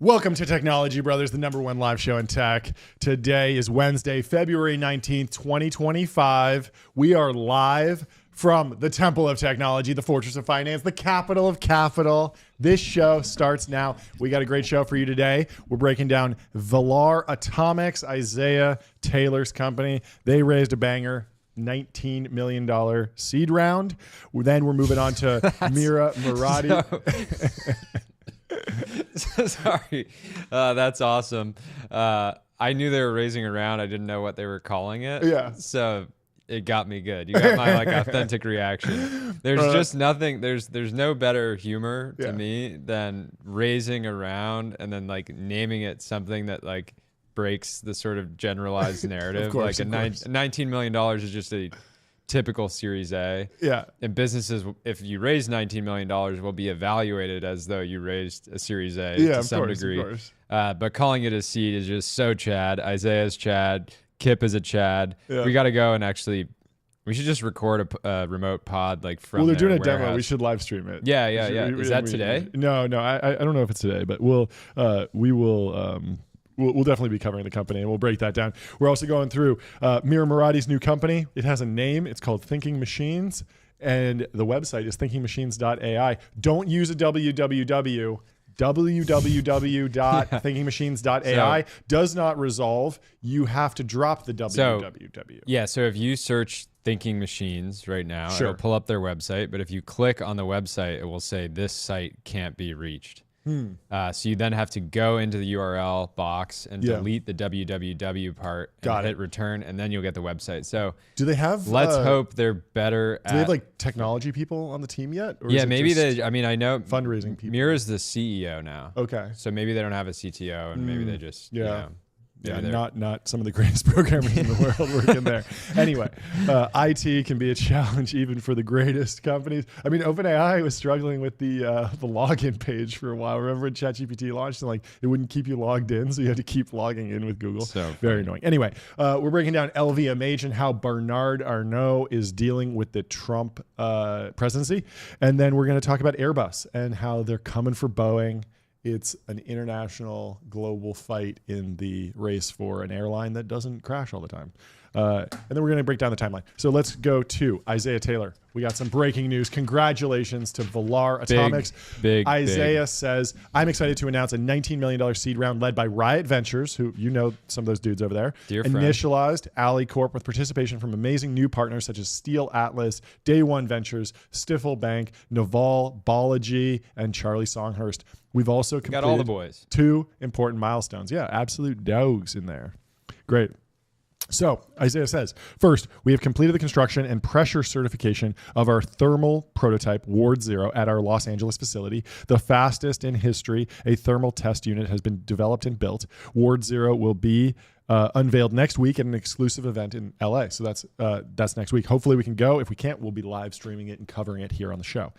Welcome to Technology Brothers, the #1 live show in tech. Today is Wednesday, February 19th, 2025. We are live from the Temple of Technology, the Fortress of Finance, the capital of capital. This show starts now. We got a great show for you today. We're breaking down Valar Atomics, Isaiah Taylor's company. They raised a banger. $19 million seed round. Then we're moving on to Mira Murati. Sorry. That's awesome. I knew they were raising a round. I didn't know what they were calling it. Yeah. So it got me good. You got my authentic reaction. There's just nothing. There's no better humor to me than raising a round and then naming it something that breaks the sort of generalized narrative. $19 million is just a typical Series A. Yeah. And businesses, if you raise $19 million, will be evaluated as though you raised a Series A to some degree. Of course. But calling it a seed is just so Chad. Isaiah's Chad. Kip is a Chad. Yeah. We got to go and we should just record a remote pod from. Well, they're doing a demo. We should live stream it. Yeah. Is that today? No. I don't know if it's today, but we will. We'll definitely be covering the company, and we'll break that down. We're also going through Mira Murati's new company. It has a name. It's called Thinking Machines, and the website is thinkingmachines.ai. Don't use a www. www.thinkingmachines.ai does not resolve. You have to drop the www. So if you search Thinking Machines right now, it'll pull up their website. But if you click on the website, it will say this site can't be reached. So you then have to go into the URL box and delete the www part and hit return, and then you'll get the website. So do they have? Let's hope they're better. Do they have technology people on the team yet? Or maybe they. I mean, I know fundraising people. Mira's the CEO now. Okay, so maybe they don't have a CTO, and maybe they just not some of the greatest programmers in the world working there. Anyway, IT can be a challenge even for the greatest companies. I mean, OpenAI was struggling with the login page for a while. Remember when ChatGPT launched and it wouldn't keep you logged in, so you had to keep logging in with Google. So very annoying. Anyway, we're breaking down LVMH and how Bernard Arnault is dealing with the Trump presidency, and then we're going to talk about Airbus and how they're coming for Boeing. It's an international global fight in the race for an airline that doesn't crash all the time. And then we're going to break down the timeline. So let's go to Isaiah Taylor. We got some breaking news. Congratulations to Valar Atomics. Isaiah says, I'm excited to announce a $19 million seed round led by Riot Ventures, who some of those dudes over there. Dear friend. Initialized Alley Corp with participation from amazing new partners such as Steel Atlas, Day One Ventures, Stifel Bank, Naval, Balaji, and Charlie Songhurst. We've also completed got all the boys. 2 important milestones. Yeah, absolute dogs in there. Great. So Isaiah says, first, we have completed the construction and pressure certification of our thermal prototype Ward Zero at our Los Angeles facility. The fastest in history, a thermal test unit has been developed and built. Ward Zero will be unveiled next week at an exclusive event in LA. So that's next week. Hopefully we can go. If we can't, we'll be live streaming it and covering it here on the show.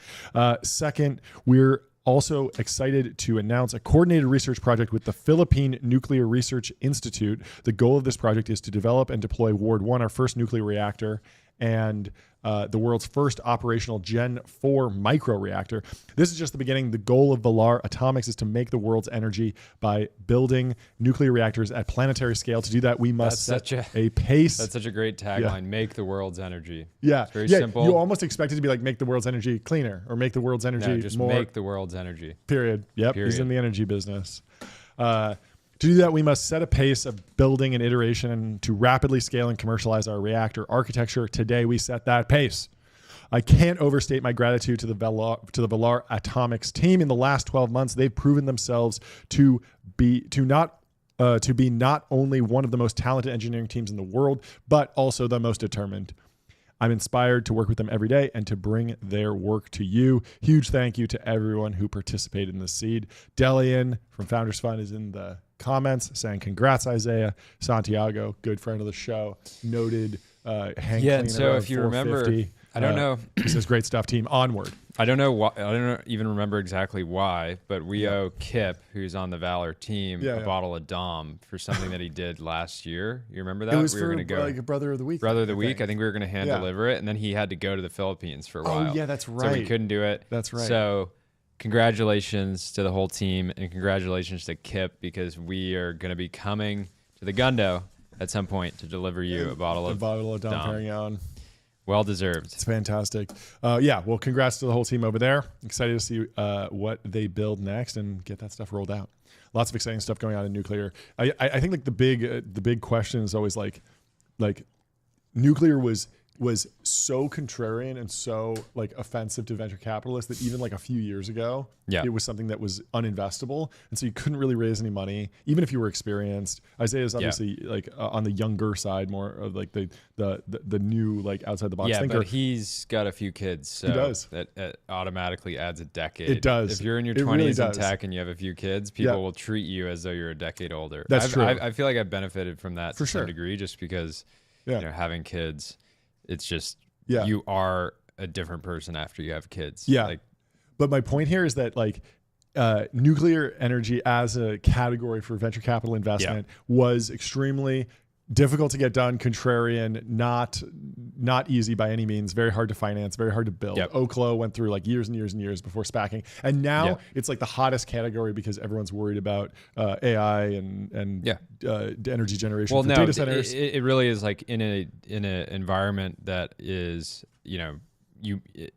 Second, we're also excited to announce a coordinated research project with the Philippine Nuclear Research Institute. The goal of this project is to develop and deploy Ward 1, our first nuclear reactor, and the world's first operational Gen 4 microreactor. This is just the beginning. The goal of Valar Atomics is to make the world's energy by building nuclear reactors at planetary scale. To do that, we must set a pace. That's such a great tagline, make the world's energy. Yeah. It's very simple. You almost expect it to be make the world's energy cleaner or make the world's energy just more. Make the world's energy. Period. Yep. He's in the energy business. To do that, we must set a pace of building an iteration to rapidly scale and commercialize our reactor architecture. Today, we set that pace. I can't overstate my gratitude to the Valar Atomics team. In the last 12 months, they've proven themselves to be not only one of the most talented engineering teams in the world, but also the most determined. I'm inspired to work with them every day and to bring their work to you. Huge thank you to everyone who participated in the seed. Delian from Founders Fund is in the comments saying, congrats, Isaiah. Santiago, good friend of the show, noted hand cleaner. So if you remember, I don't know. He says, great stuff, team. Onward. I don't know why. I don't even remember exactly why, but we owe Kip, who's on the Valor team, a bottle of Dom for something that he did last year. You remember that? It was we were for going to go like a Brother of the Week. Brother of the Week. I think we were going to hand deliver it, and then he had to go to the Philippines for a while. Oh yeah, that's right. So we couldn't do it. That's right. So congratulations to the whole team, and congratulations to Kip, because we are going to be coming to the Gundo at some point to deliver you a bottle of Dom Dom. Perignon. Well deserved. It's fantastic. Yeah, well, congrats to the whole team over there. Excited to see what they build next and get that stuff rolled out. Lots of exciting stuff going on in nuclear. I think like the big question is always like nuclear was so contrarian and so like offensive to venture capitalists that even like a few years ago, it was something that was uninvestable, and so you couldn't really raise any money, even if you were experienced. Isaiah is obviously like on the younger side, more of like the new like outside the box thinker. But he's got a few kids, so he does. That automatically adds a decade. It does. If you're in your 20s in tech and you have a few kids, people will treat you as though you're a decade older. That's true. I feel like I've benefited from that to some degree, just because you know, having kids. It's just you are a different person after you have kids. Yeah. Like, but my point here is that like nuclear energy as a category for venture capital investment was extremely difficult to get done, contrarian, not easy by any means, very hard to finance, very hard to build. Oklo went through like years and years and years before SPACing. And now it's like the hottest category because everyone's worried about AI and energy generation for data centers. It really is like in an environment that is, you know,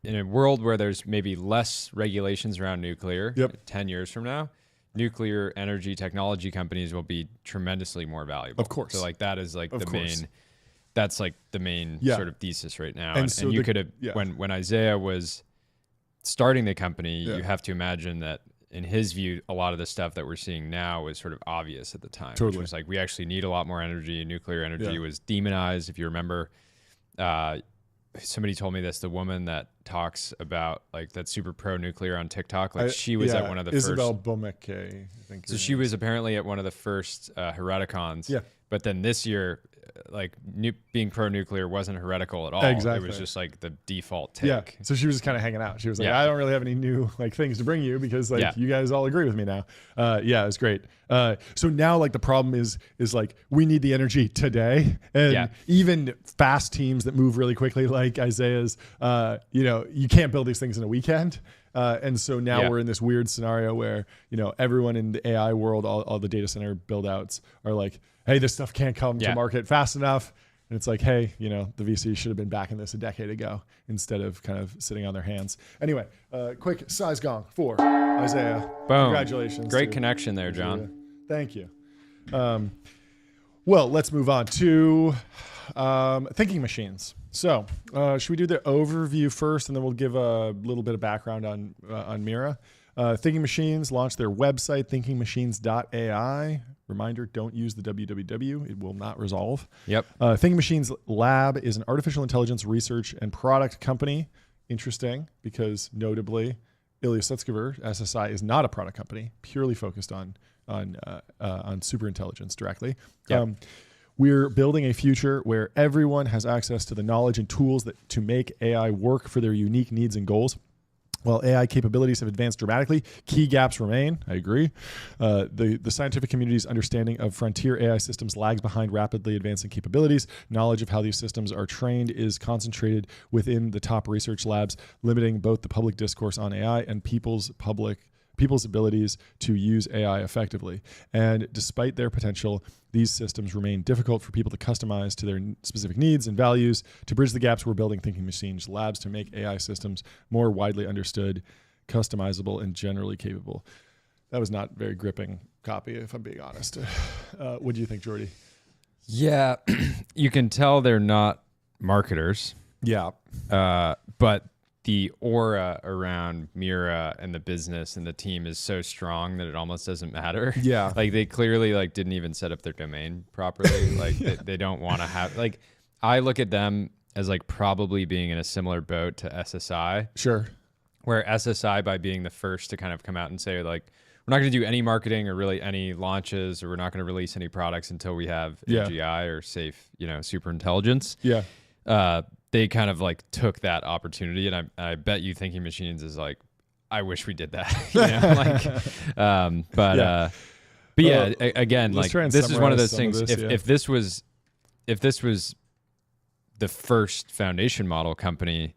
in a world where there's maybe less regulations around nuclear 10 years from now, nuclear energy technology companies will be tremendously more valuable. Of course. So like that is like the main, that's like the main sort of thesis right now. And so you could have, when Isaiah was starting the company, you have to imagine that in his view, a lot of the stuff that we're seeing now is sort of obvious at the time. Which was like, we actually need a lot more energy. Nuclear energy was demonized. If you remember, somebody told me this, the woman that talks about like that's super pro nuclear on TikTok, like she was at one of the Isabel first Bomeke, I think. So she was apparently at one of the first hereticons. But then this year, like being pro nuclear wasn't heretical at all. Exactly. It was just like the default take. Yeah. So she was just kind of hanging out. She was like, I don't really have any new like things to bring you because like you guys all agree with me now. It was great. So now like the problem is like we need the energy today, and even fast teams that move really quickly, like Isaiah's, you know, you can't build these things in a weekend. And so now we're in this weird scenario where, you know, everyone in the AI world, all the data center build outs are like, hey, this stuff can't come to market fast enough. And it's like, hey, you know, the VC should have been backing this a decade ago instead of kind of sitting on their hands. Anyway, quick size gong for Isaiah. Boom. Congratulations. Great connection there, John. Thank you. Well, let's move on to thinking machines. So should we do the overview first, and then we'll give a little bit of background on Mira? Thinking Machines launched their website, thinkingmachines.ai. Reminder, don't use the www. It will not resolve. Thinking Machines Lab is an artificial intelligence research and product company. Interesting, because notably, Ilya Sutskever, SSI, is not a product company, purely focused on superintelligence directly. We're building a future where everyone has access to the knowledge and tools to make AI work for their unique needs and goals. While AI capabilities have advanced dramatically, key gaps remain. I agree. The scientific community's understanding of frontier AI systems lags behind rapidly advancing capabilities. Knowledge of how these systems are trained is concentrated within the top research labs, limiting both the public discourse on AI and people's abilities to use AI effectively. And despite their potential, these systems remain difficult for people to customize to their specific needs and values. To bridge the gaps, we're building Thinking Machines Labs to make AI systems more widely understood, customizable, and generally capable. That was not very gripping copy, if I'm being honest. What do you think, Jordy? Yeah, you can tell they're not marketers. But the aura around Mira and the business and the team is so strong that it almost doesn't matter. Like they clearly like didn't even set up their domain properly. Like they don't want to have, like, I look at them as like probably being in a similar boat to SSI. Where SSI, by being the first to kind of come out and say like, we're not going to do any marketing or really any launches, or we're not going to release any products until we have AGI or safe, you know, super intelligence. They kind of like took that opportunity, and I bet you Thinking Machines is like, I wish we did that. You know, like, again, like this is one of those things. If this was the first foundation model company,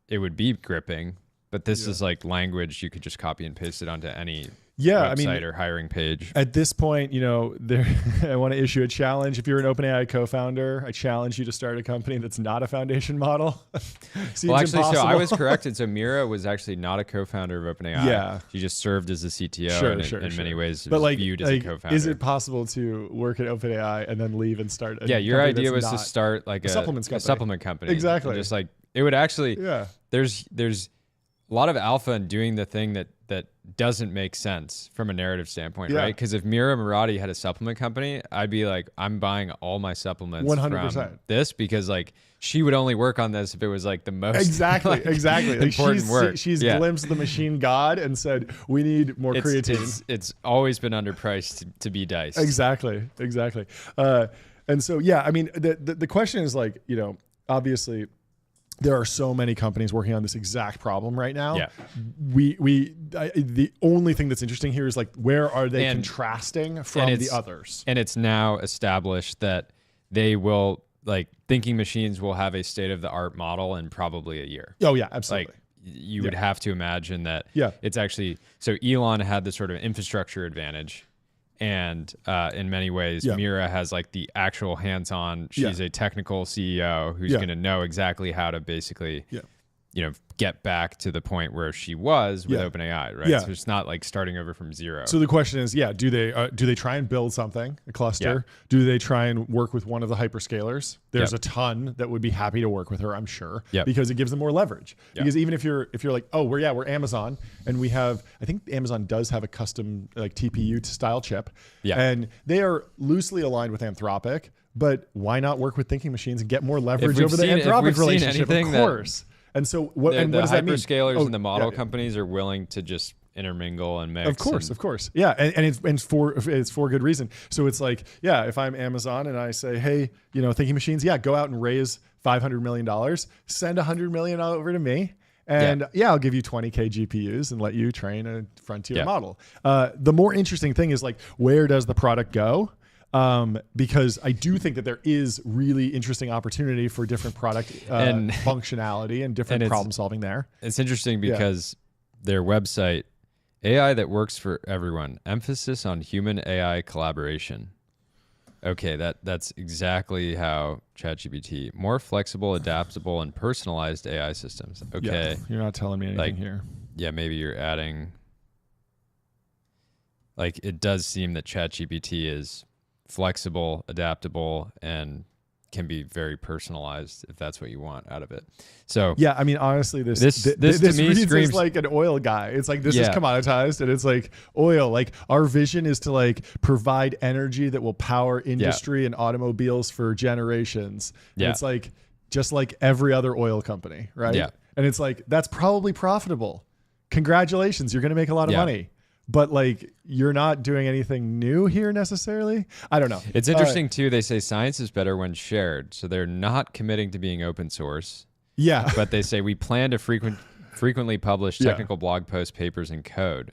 it would be gripping. But this is like language you could just copy and paste it onto any Yeah, website or hiring page. At this point, I want to issue a challenge. If you're an OpenAI co-founder, I challenge you to start a company that's not a foundation model. Well, actually, so I was corrected. So Mira was actually not a co-founder of OpenAI. Yeah. She just served as the CTO in many ways. But was viewed as a co-founder. Is it possible to work at OpenAI and then leave and start a your company idea was that's to not start like a supplement company. Exactly. And just like it would actually, Yeah. there's a lot of alpha in doing the thing that doesn't make sense from a narrative standpoint, right? Because if Mira Murati had a supplement company, I'd be like, I'm buying all my supplements 100%. From this because like she would only work on this if it was like the most exactly. important work. She's glimpsed the machine god and said, we need more creatine. It's always been underpriced to be diced. Exactly. And so, I mean, the question is like, obviously, there are so many companies working on this exact problem right now. Yeah. The only thing that's interesting here is like, where are they contrasting from the others? And it's now established that they will, like, thinking machines will have a state-of-the-art model in probably a year. Oh yeah, absolutely. Like, you would have to imagine that it's actually, so Elon had this sort of infrastructure advantage. And in many ways, Mira has like the actual hands-on. She's a technical CEO who's going to know exactly how to basically, get back to the point where she was with OpenAI, right? So it's not like starting over from zero. So the question is, do they try and build something, a cluster? Do they try and work with one of the hyperscalers? There's a ton that would be happy to work with her, I'm sure, because it gives them more leverage. Because even if you're like, oh, we're Amazon, and we have, I think Amazon does have a custom like TPU style chip, and they are loosely aligned with Anthropic. But why not work with thinking machines and get more leverage over the Anthropic relationship? Of course. And so what does that mean? The hyperscalers and the model companies are willing to just intermingle and mix. Of course. Yeah. And it's for good reason. So it's like, if I'm Amazon and I say, hey, thinking machines, go out and raise $500 million, send $100 million over to me. And I'll give you 20K GPUs and let you train a frontier model. The more interesting thing is like, where does the product go? Because I do think that there is really interesting opportunity for different product and functionality and different problem solving there. It's interesting because their website, AI that works for everyone, emphasis on human AI collaboration. Okay, that's exactly how ChatGPT, more flexible, adaptable, and personalized AI systems. Okay. You're not telling me anything here. Yeah, maybe you're adding, like, it does seem that ChatGPT is flexible, adaptable, and can be very personalized if that's what you want out of it. So I mean, honestly, this to me reads screams like an oil guy. It's like this is commoditized, and it's like oil. Like our vision is to like provide energy that will power industry and automobiles for generations. And it's like just like every other oil company, right? Yeah. And it's like that's probably profitable. Congratulations, you're going to make a lot of money. But like you're not doing anything new here necessarily. I don't know. It's interesting too. They say science is better when shared, so they're not committing to being open source. Yeah, but they say we plan to frequently publish technical blog posts, papers, and code.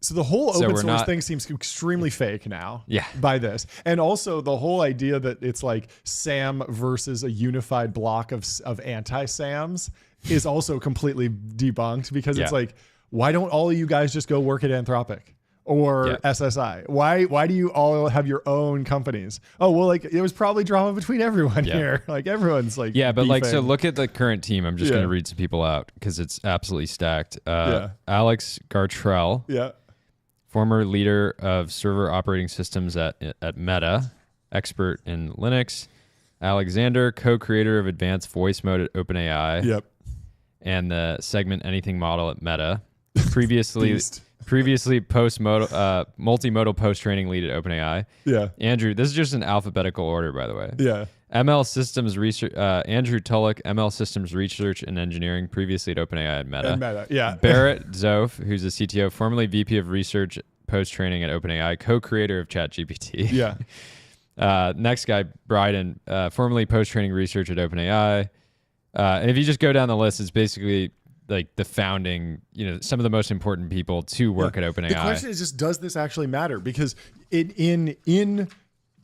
So the whole open source thing seems extremely fake now. By this, and also the whole idea that it's like SAM versus a unified block of anti-SAMs is also completely debunked because it's like, why don't all of you guys just go work at Anthropic or SSI? Why do you all have your own companies? Oh, well, like it was probably drama between everyone here. Like everyone's like, but beefing. Like, so look at the current team. I'm just going to read some people out because it's absolutely stacked. Alex Gartrell, former leader of server operating systems at Meta, expert in Linux. Alexander, co-creator of advanced voice mode at OpenAI. And the segment anything model at Meta. Previously multimodal post-training lead at OpenAI. Andrew, this is just in alphabetical order, by the way. ML Systems Research, Andrew Tulloch, ML Systems Research and Engineering, previously at OpenAI and Meta. Barrett Zoff, who's the CTO, formerly VP of Research post-training at OpenAI, co-creator of ChatGPT. Next guy, Bryden, formerly post-training research at OpenAI. And if you just go down the list, it's basically like the founding, some of the most important people to work at OpenAI. The question is just, does this actually matter? Because in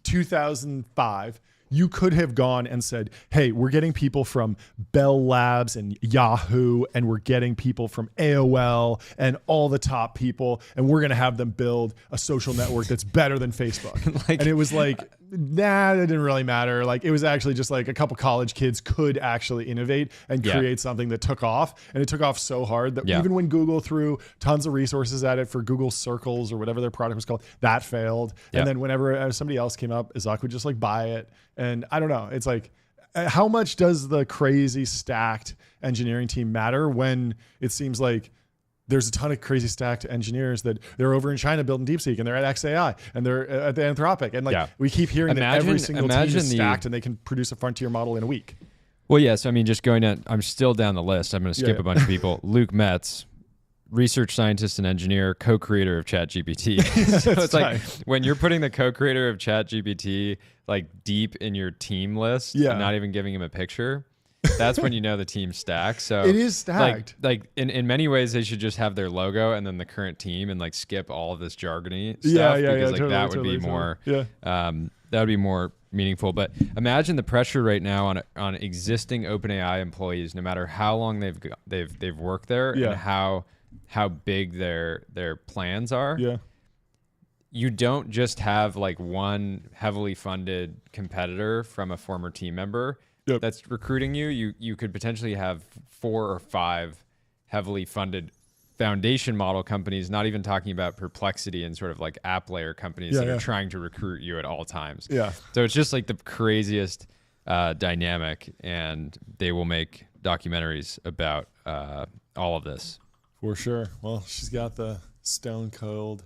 2005, you could have gone and said, hey, we're getting people from Bell Labs and Yahoo, and we're getting people from AOL and all the top people, and we're going to have them build a social network that's better than Facebook. And it was like, nah, it didn't really matter. Like, it was actually just like a couple college kids could actually innovate and create something that took off. And it took off so hard that even when Google threw tons of resources at it for Google Circles or whatever their product was called, that failed. And then whenever somebody else came up, Zuck would just like buy it. And I don't know. It's like, how much does the crazy stacked engineering team matter when it seems like there's a ton of crazy stacked engineers that they're over in China building DeepSeek, and they're at XAI, and they're at the Anthropic. And like we keep hearing that every single team is stacked and they can produce a frontier model in a week. Well, yes. I mean, just going down, I'm still down the list. I'm going to skip a bunch of people. Luke Metz, research scientist and engineer, co-creator of ChatGPT. So it's like when you're putting the co-creator of ChatGPT like deep in your team list and not even giving him a picture, that's when you know the team's stacked. So it is stacked. Like in many ways, they should just have their logo and then the current team and like skip all of this jargony stuff because like that would be more that would be more meaningful. But imagine the pressure right now on existing OpenAI employees, no matter how long they've worked there and how big their plans are. Yeah. You don't just have like one heavily funded competitor from a former team member that's recruiting you. You could potentially have 4 or 5 heavily funded foundation model companies, not even talking about Perplexity and sort of like app layer companies that are trying to recruit you at all times. Yeah. So it's just like the craziest dynamic, and they will make documentaries about all of this. For sure. Well, she's got the stone cold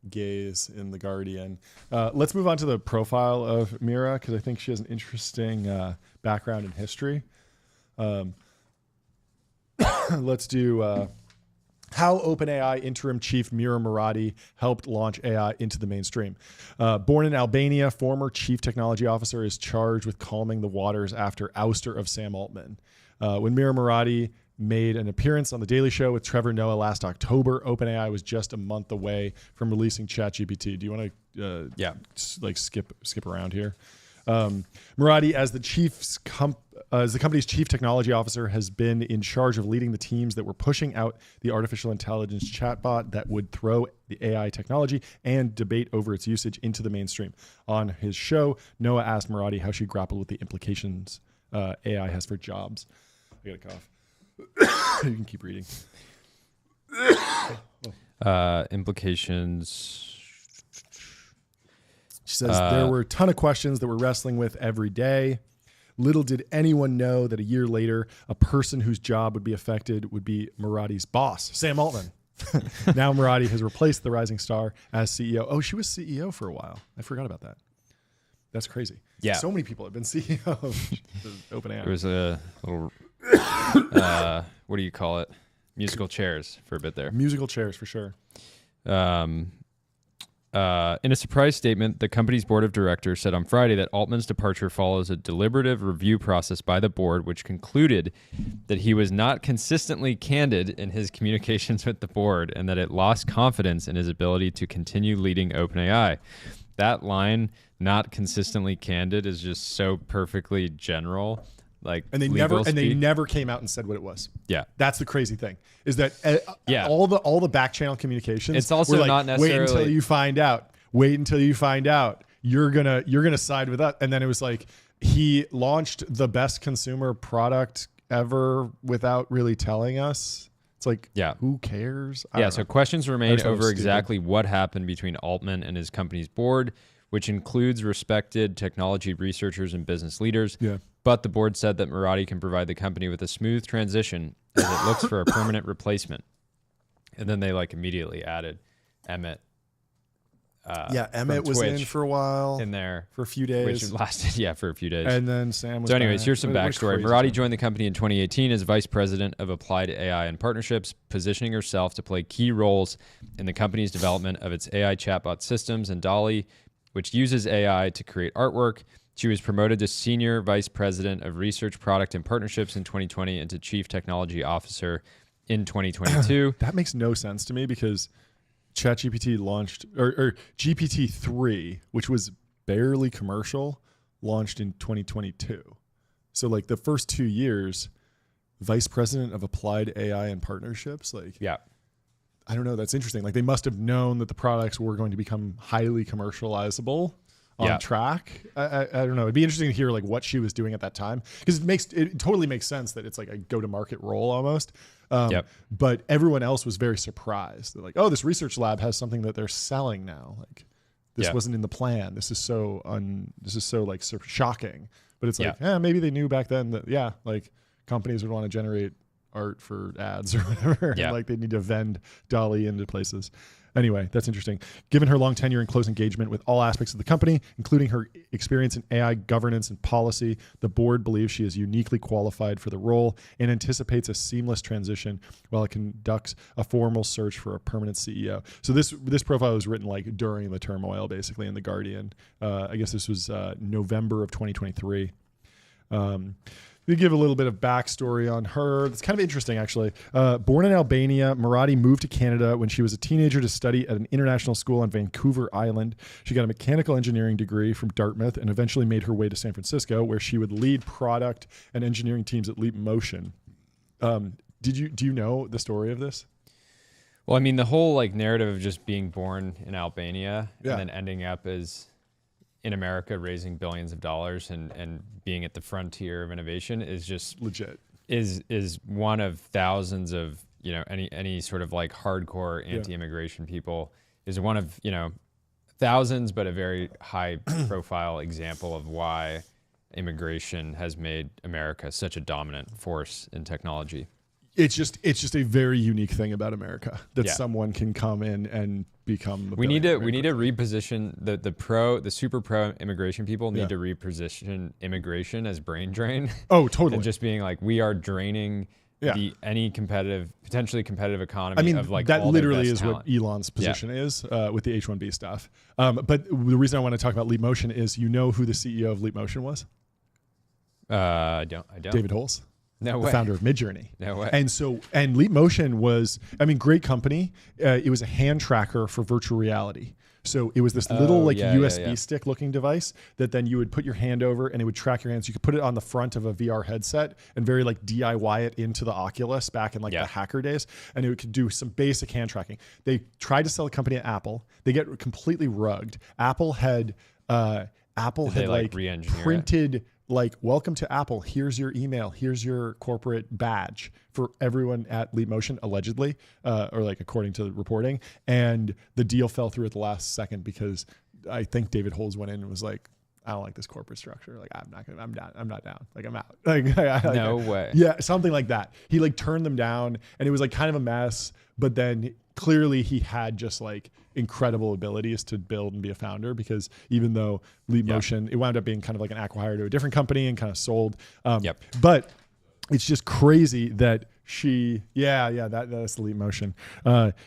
gaze in The Guardian. Let's move on to the profile of Mira, because I think she has an interesting background in history. Let's do how OpenAI interim chief Mira Murati helped launch AI into the mainstream. Born in Albania, former chief technology officer is charged with calming the waters after ouster of Sam Altman. When Mira Murati made an appearance on The Daily Show with Trevor Noah last October, OpenAI was just a month away from releasing ChatGPT. Do you want to like skip around here? Murati, as the company's chief technology officer, has been in charge of leading the teams that were pushing out the artificial intelligence chatbot that would throw the AI technology and debate over its usage into the mainstream. On his show, Noah asked Murati how she grappled with the implications AI has for jobs. I got a cough. You can keep reading. Implications. She says there were a ton of questions that we're wrestling with every day. Little did anyone know that a year later, a person whose job would be affected would be Murati's boss, Sam Altman. Now Murati has replaced the rising star as CEO. Oh, she was CEO for a while. I forgot about that. That's crazy. Yeah. So many people have been CEO of OpenAI. There was a little, what do you call it? Musical chairs for a bit there. Musical chairs for sure. In a surprise statement, the company's board of directors said on Friday that Altman's departure follows a deliberative review process by the board, which concluded that he was not consistently candid in his communications with the board and that it lost confidence in his ability to continue leading OpenAI. That line, not consistently candid, is just so perfectly general. Like, and they never came out and said what it was. Yeah, that's the crazy thing, is that all the back channel communications. It's also like, not necessarily. Wait until you find out. Wait until you find out. You're gonna side with us. And then it was like he launched the best consumer product ever without really telling us. It's like, who cares? So questions remain over exactly what happened between Altman and his company's board, which includes respected technology researchers and business leaders. Yeah. But the board said that Murati can provide the company with a smooth transition as it looks for a permanent replacement. And then they like immediately added Emmett. Emmett was in for a while. In there. For a few days. Which lasted, for a few days. And then Sam was So anyways, here's some backstory. Murati joined the company in 2018 as vice president of applied AI and partnerships, positioning herself to play key roles in the company's development of its AI chatbot systems and DALL-E, which uses AI to create artwork. She was promoted to Senior Vice President of Research, Product, and Partnerships in 2020 and to Chief Technology Officer in 2022. That makes no sense to me because ChatGPT launched, or GPT-3, which was barely commercial, launched in 2022. So like the first 2 years, vice president of applied AI and partnerships, like, Yeah. I don't know. That's interesting. Like they must have known that the products were going to become highly commercializable on track. I don't know. It'd be interesting to hear like what she was doing at that time, because it totally makes sense that it's like a go-to-market role almost. But everyone else was very surprised. They're like, oh, this research lab has something that they're selling now. Like this wasn't in the plan. This is so like so shocking. But it's like, maybe they knew back then that like companies would want to generate art for ads or whatever. And like they need to vend Dolly into places. Anyway, that's interesting. Given her long tenure and close engagement with all aspects of the company, including her experience in AI governance and policy, the board believes she is uniquely qualified for the role and anticipates a seamless transition while it conducts a formal search for a permanent CEO. So this profile was written like during the turmoil, basically, in The Guardian. I guess this was November of 2023. To give a little bit of backstory on her. It's kind of interesting, actually. Born in Albania, Murati moved to Canada when she was a teenager to study at an international school on Vancouver Island. She got a mechanical engineering degree from Dartmouth and eventually made her way to San Francisco, where she would lead product and engineering teams at Leap Motion. Do you know the story of this? Well, I mean, the whole like narrative of just being born in Albania and then ending up as in America raising billions of dollars and being at the frontier of innovation is just legit. Is one of thousands of, any sort of like hardcore anti-immigration people, is one of, thousands, but a very high profile example of why immigration has made America such a dominant force in technology. It's just a very unique thing about America that someone can come in and become. We need to reposition the super pro immigration people need to reposition immigration as brain drain. Oh, totally. And just being like, we are draining any potentially competitive economy of like that all literally is what Elon's position is with the H-1B stuff. But the reason I want to talk about Leap Motion is, who the CEO of Leap Motion was? I don't. David Holz. No way. The founder of Midjourney. No way. And Leap Motion was, great company. It was a hand tracker for virtual reality. So it was this little USB stick looking device that then you would put your hand over and it would track your hands. You could put it on the front of a VR headset and very like DIY it into the Oculus back in like the hacker days. And it could do some basic hand tracking. They tried to sell a company at Apple. They get completely rugged. Apple had printed like, welcome to Apple. Here's your email. Here's your corporate badge for everyone at Leap Motion, allegedly, or like according to the reporting. And the deal fell through at the last second because I think David Holz went in and was like, I don't like this corporate structure. Like, I'm not down. Like, I'm out. Like, no way. Yeah, something like that. He like turned them down and it was like kind of a mess, but then clearly he had just like incredible abilities to build and be a founder, because even though Leap Motion, it wound up being kind of like an acqui-hire to a different company and kind of sold. But it's just crazy that she, that's Leap Motion.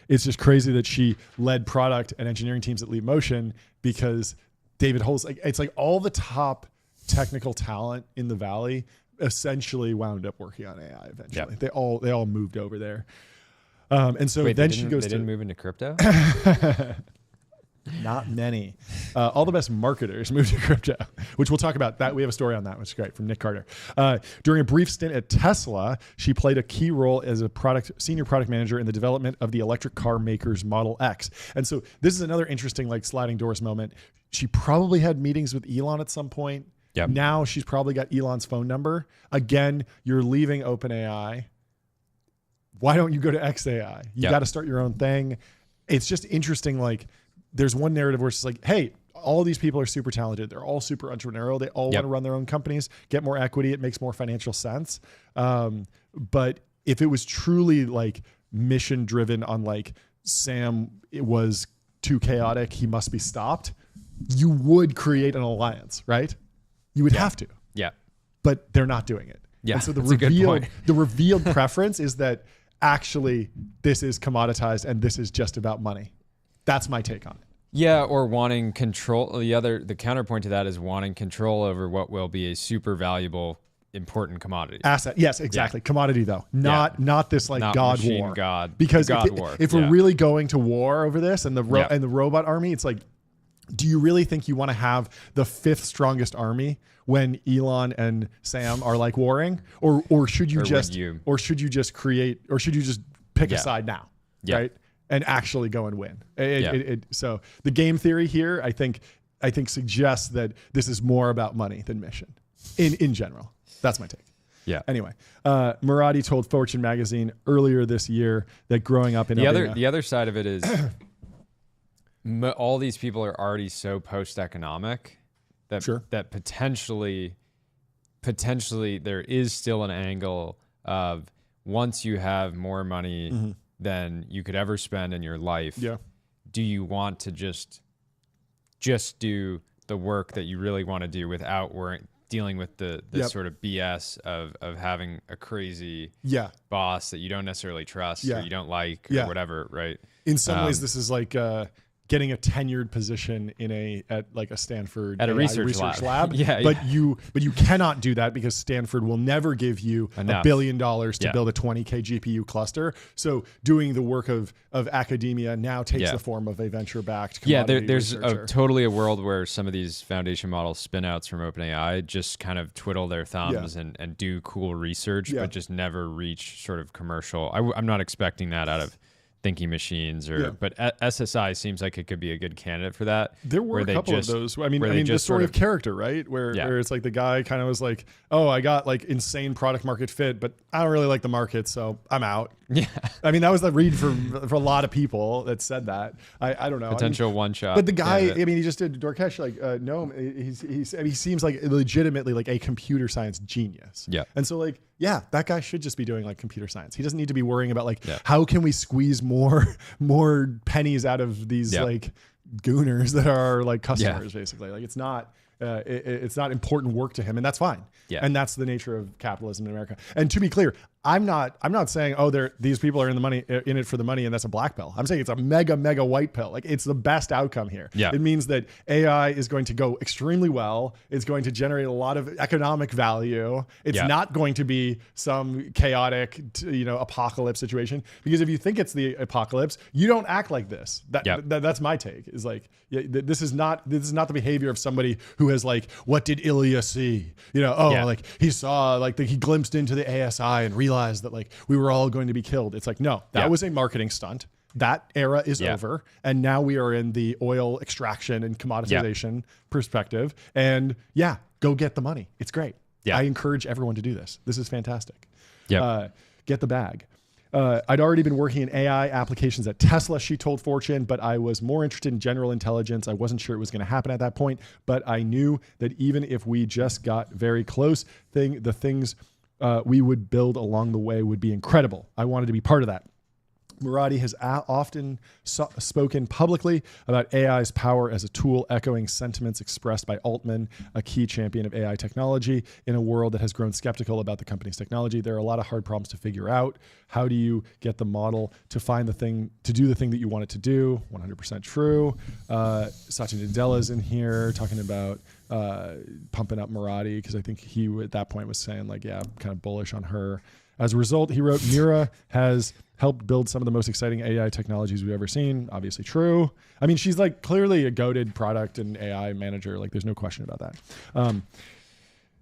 It's just crazy that she led product and engineering teams at Leap Motion, because David Holz, it's like all the top technical talent in the Valley essentially wound up working on AI eventually. They all moved over there. And so then she goes they didn't move into crypto? Not many. All the best marketers moved to crypto, which we'll talk about. That we have a story on that, which is great, from Nick Carter. During a brief stint at Tesla, she played a key role as a senior product manager in the development of the electric car maker's Model X. And so this is another interesting like sliding doors moment. She probably had meetings with Elon at some point. Yep. Now she's probably got Elon's phone number. Again, you're leaving OpenAI. Why don't you go to XAI? You got to start your own thing. It's just interesting. Like, there's one narrative where it's just like, hey, all these people are super talented. They're all super entrepreneurial. They all want to run their own companies, get more equity. It makes more financial sense. But if it was truly like mission driven on like Sam, it was too chaotic, he must be stopped, you would create an alliance, right? You would have to. Yeah. But they're not doing it. Yeah. And so the revealed preference is that actually this is commoditized and this is just about money. That's my take on it. Yeah, or wanting control. The counterpoint to that is wanting control over what will be a super valuable, important commodity. Asset. Yes, exactly. Commodity though. Not this like not God machine war. God. Because God war. if we're really going to war over this and the robot army, it's like, do you really think you want to have the 5th strongest army when Elon and Sam are like warring, or should you just create, or should you just pick a side now, right? And actually go and win. So the game theory here, I think suggests that this is more about money than mission in general. That's my take. Yeah. Anyway, Muradi told Fortune magazine earlier this year that growing up in the other side of it is all these people are already so post-economic that that potentially there is still an angle of once you have more money than you could ever spend in your life. Yeah. Do you want to just do the work that you really want to do without dealing with the sort of BS of having a crazy boss that you don't necessarily trust or you don't like or whatever, right? In some ways, this is like getting a tenured position at like a Stanford at a research lab. But you cannot do that because Stanford will never give you $1 billion to build a 20K GPU cluster. So doing the work of academia now takes the form of a venture-backed commodity there's researcher. Totally a world where some of these foundation model spin-outs from OpenAI just kind of twiddle their thumbs and do cool research, but just never reach sort of commercial. I'm not expecting that out of thinking machines but SSI seems like it could be a good candidate for that. There were a couple of those. I mean the story of Character, right? Where it's like the guy kind of was like, oh, I got like insane product market fit, but I don't really like the market, so I'm out. Yeah. I mean, that was the read for a lot of people that said that. I don't know. Potential one shot. But the guy, I mean, he just did Dorkesh, like, no, he seems like legitimately like a computer science genius. Yeah. And so like, yeah, that guy should just be doing like computer science. He doesn't need to be worrying about like, how can we squeeze more pennies out of these like gooners that are like customers basically. Like it's not important work to him, and that's fine. Yeah. And that's the nature of capitalism in America. And to be clear, I'm not saying, oh, these people are in it for the money and that's a black pill. I'm saying it's a mega white pill. Like it's the best outcome here. Yeah. It means that AI is going to go extremely well. It's going to generate a lot of economic value. It's not going to be some chaotic, apocalypse situation. Because if you think it's the apocalypse, you don't act like this. That's my take. Is like, this is not the behavior of somebody who has like, what did Ilya see? Like he saw, like he glimpsed into the ASI and realized that like we were all going to be killed. It's like, no, that was a marketing stunt. That era is over. And now we are in the oil extraction and commoditization perspective. And go get the money. It's great. I encourage everyone to do this. This is fantastic. Get the bag. I'd already been working in AI applications at Tesla, she told Fortune, but I was more interested in general intelligence. I wasn't sure it was going to happen at that point, but I knew that even if we just got very close, the things we would build along the way would be incredible. I wanted to be part of that. Muradi has often spoken publicly about AI's power as a tool, echoing sentiments expressed by Altman, a key champion of AI technology in a world that has grown skeptical about the company's technology. There are a lot of hard problems to figure out. How do you get the model to do the thing that you want it to do? 100% true. Satya Nadella is in here talking about pumping up Muradi, because I think he at that point was saying like, I'm kind of bullish on her. As a result, he wrote, Mira has helped build some of the most exciting AI technologies we've ever seen. Obviously true. I mean, she's like clearly a goated product and AI manager. Like there's no question about that.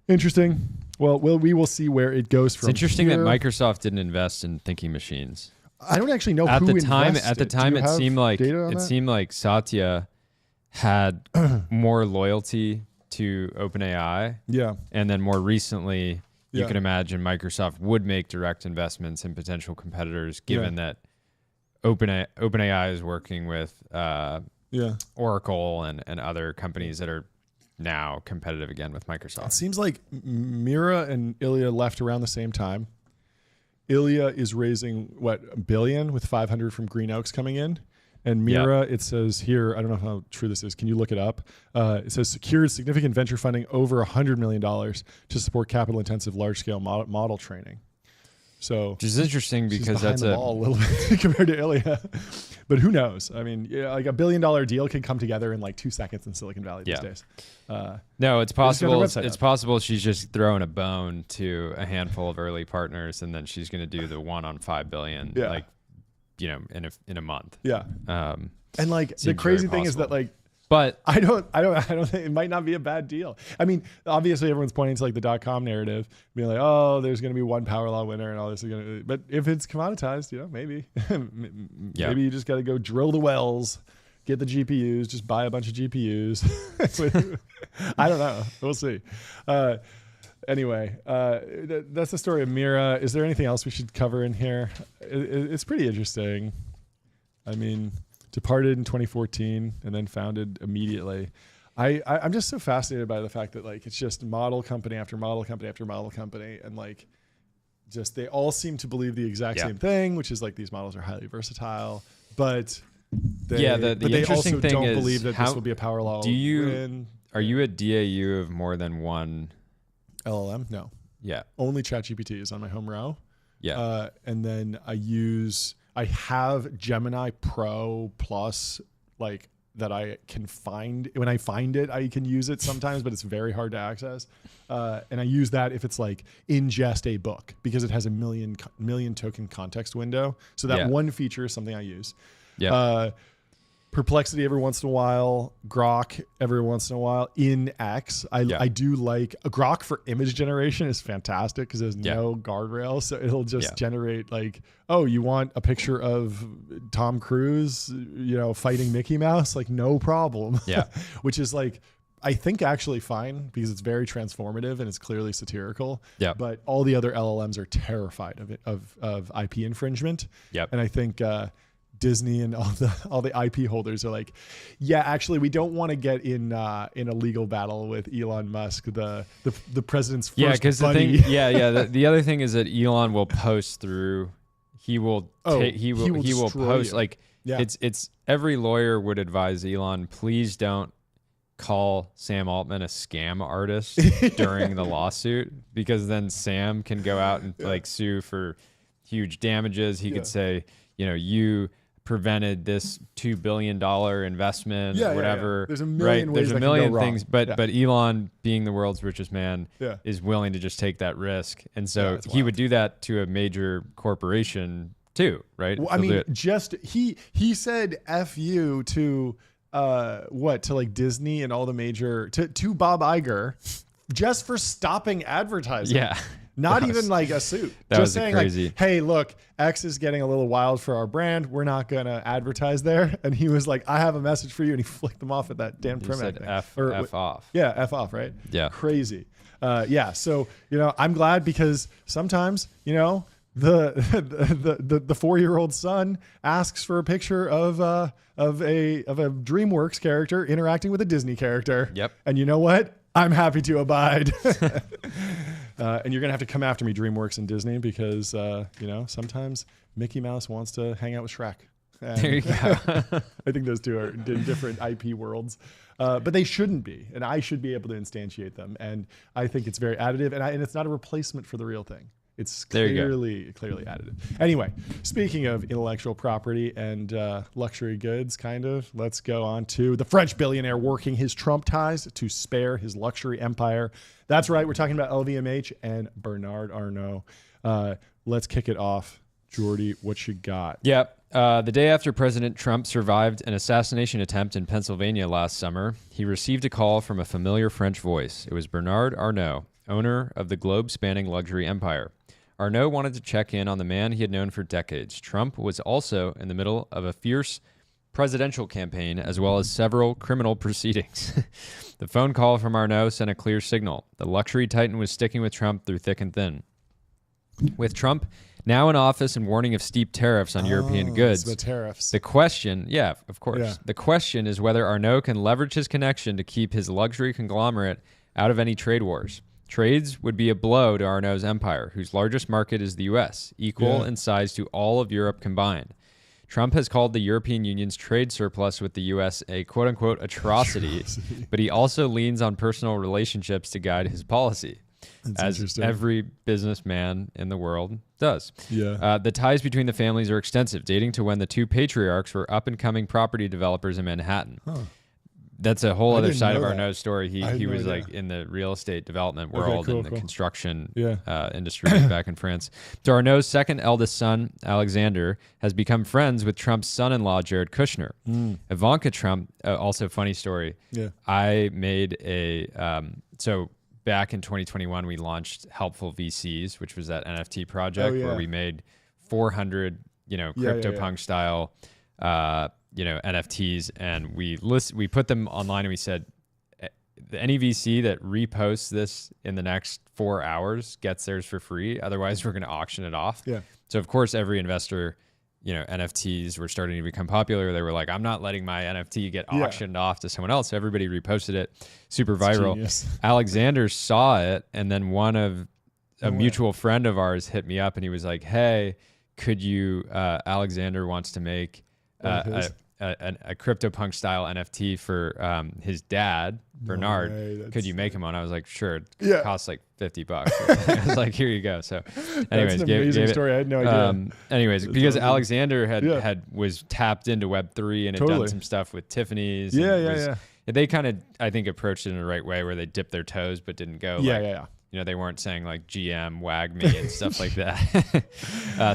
Interesting. Well, we will see where it goes from here. It's interesting that Microsoft didn't invest in thinking machines. I don't actually know at who the time. invested. At the time, it seemed like Satya had more loyalty to OpenAI. Yeah. And then more recently, you can imagine Microsoft would make direct investments in potential competitors, given that OpenAI is working with Oracle and other companies that are now competitive again with Microsoft. It seems like Mira and Ilya left around the same time. Ilya is raising $1 billion with 500 from Green Oaks coming in. And Mira, it says here, I don't know how true this is. Can you look it up? It says secured significant venture funding over $100 million to support capital-intensive large-scale model training. So, which is interesting because that's a little bit compared to Ilya. But who knows? I mean, like $1 billion deal can come together in like 2 seconds in Silicon Valley these days. No, it's possible. It's possible she's just throwing a bone to a handful of early partners, and then she's going to do the one on $5 billion. Like, in a month. Yeah. And like the crazy thing is that like But I don't think it might not be a bad deal. I mean, obviously everyone's pointing to like the .com narrative, being like, oh, there's going to be one power law winner and all this is going to, but if it's commoditized, maybe, maybe you just got to go drill the wells, get the GPUs, just buy a bunch of GPUs. I don't know. We'll see. Anyway, that's the story of Mira. Is there anything else we should cover in here? It's pretty interesting. I mean, departed in 2014 and then founded immediately. I'm just so fascinated by the fact that like it's just model company after model company after model company, and like just they all seem to believe the exact same thing, which is like these models are highly versatile, but they interesting also thing don't is believe that this will be a power law. Are you a DAU of more than one LLM? No. Yeah. Only ChatGPT is on my home row. Yeah. And then I have Gemini Pro Plus, like that I can find. When I find it, I can use it sometimes, but it's very hard to access. And I use that if it's like ingest a book, because it has a million token context window. So that one feature is something I use. Yeah. Perplexity every once in a while, Grok every once in a while. In X, I do like Grok for image generation is fantastic because there's no guardrails, so it'll just generate like, oh, you want a picture of Tom Cruise, fighting Mickey Mouse, like no problem. Yeah, which is like, I think actually fine because it's very transformative and it's clearly satirical. Yeah, but all the other LLMs are terrified of it of IP infringement. Yep, and I think. Disney and all the IP holders are like, yeah, actually, we don't want to get in a legal battle with Elon Musk, the president's first buddy. The other thing is that Elon will post through. He will post like it's every lawyer would advise Elon, please don't call Sam Altman a scam artist during the lawsuit, because then Sam can go out and like sue for huge damages. He could say, you prevented this $2 billion investment, whatever. There's a million ways There's a million things, but Elon, being the world's richest man, is willing to just take that risk, and so he would do that to a major corporation too, right? Well, I mean, he said "F you" to to like Disney and all the major to Bob Iger just for stopping advertising. Yeah. Not even like a suit. Just saying crazy. Like, hey, look, X is getting a little wild for our brand. We're not going to advertise there. And he was like, I have a message for you. And he flicked them off at that Dan Primack thing. F off. Yeah, F off, right? Yeah. Crazy. So, I'm glad, because sometimes, the 4-year-old son asks for a picture of a DreamWorks character interacting with a Disney character. Yep. And you know what? I'm happy to abide. And you're going to have to come after me, DreamWorks and Disney, because, sometimes Mickey Mouse wants to hang out with Shrek. And there you go. I think those two are in different IP worlds. But they shouldn't be. And I should be able to instantiate them. And I think it's very additive. And it's not a replacement for the real thing. It's clearly additive. Anyway, speaking of intellectual property and luxury goods, let's go on to the French billionaire working his Trump ties to spare his luxury empire. That's right. We're talking about LVMH and Bernard Arnault. Let's kick it off. Jordy, what you got? Yep. The day after President Trump survived an assassination attempt in Pennsylvania last summer, he received a call from a familiar French voice. It was Bernard Arnault, owner of the globe-spanning luxury empire. Arnault wanted to check in on the man he had known for decades. Trump was also in the middle of a fierce presidential campaign, as well as several criminal proceedings. The phone call from Arnault sent a clear signal. The luxury titan was sticking with Trump through thick and thin. With Trump now in office and warning of steep tariffs on European goods, the tariffs. The question, of course. Yeah. The question is whether Arnault can leverage his connection to keep his luxury conglomerate out of any trade wars. Trades would be a blow to Arnault's empire, whose largest market is the U.S., equal in size to all of Europe combined. Trump has called the European Union's trade surplus with the U.S. a quote-unquote atrocity, but he also leans on personal relationships to guide his policy, as every businessman in the world does. Yeah. The ties between the families are extensive, dating to when the two patriarchs were up-and-coming property developers in Manhattan. that's a whole other didn't side know of that. Arnaud's story. He I had no was idea. like in the real estate development Okay, world cool, and the cool. construction Yeah. industry back in France. So Arnaud's second eldest son, Alexander, has become friends with Trump's son-in-law, Jared Kushner. Ivanka Trump, also funny story. Yeah. I made so back in 2021, we launched Helpful VCs, which was that NFT project Oh, yeah. where we made 400, Yeah, CryptoPunk style, NFTs, and we put them online, and we said, any VC that reposts this in the next 4 hours gets theirs for free. Otherwise, we're going to auction it off. Yeah. So of course, every investor, NFTs were starting to become popular. They were like, I'm not letting my NFT get auctioned off to someone else. So everybody reposted it, super viral. Genius. Alexander saw it, and then a mutual friend of ours hit me up, and he was like, hey, could you, Alexander wants to make a CryptoPunk style NFT for his dad, Bernard. Could you make him one? I was like, sure. It costs like $50. I was like, here you go. So anyways, That's an amazing story. I had no idea. Anyways, because Alexander was tapped into Web3 and had done some stuff with Tiffany's. They kind of, I think, approached it in the right way where they dipped their toes but didn't go they weren't saying like GM, wag me and stuff like that.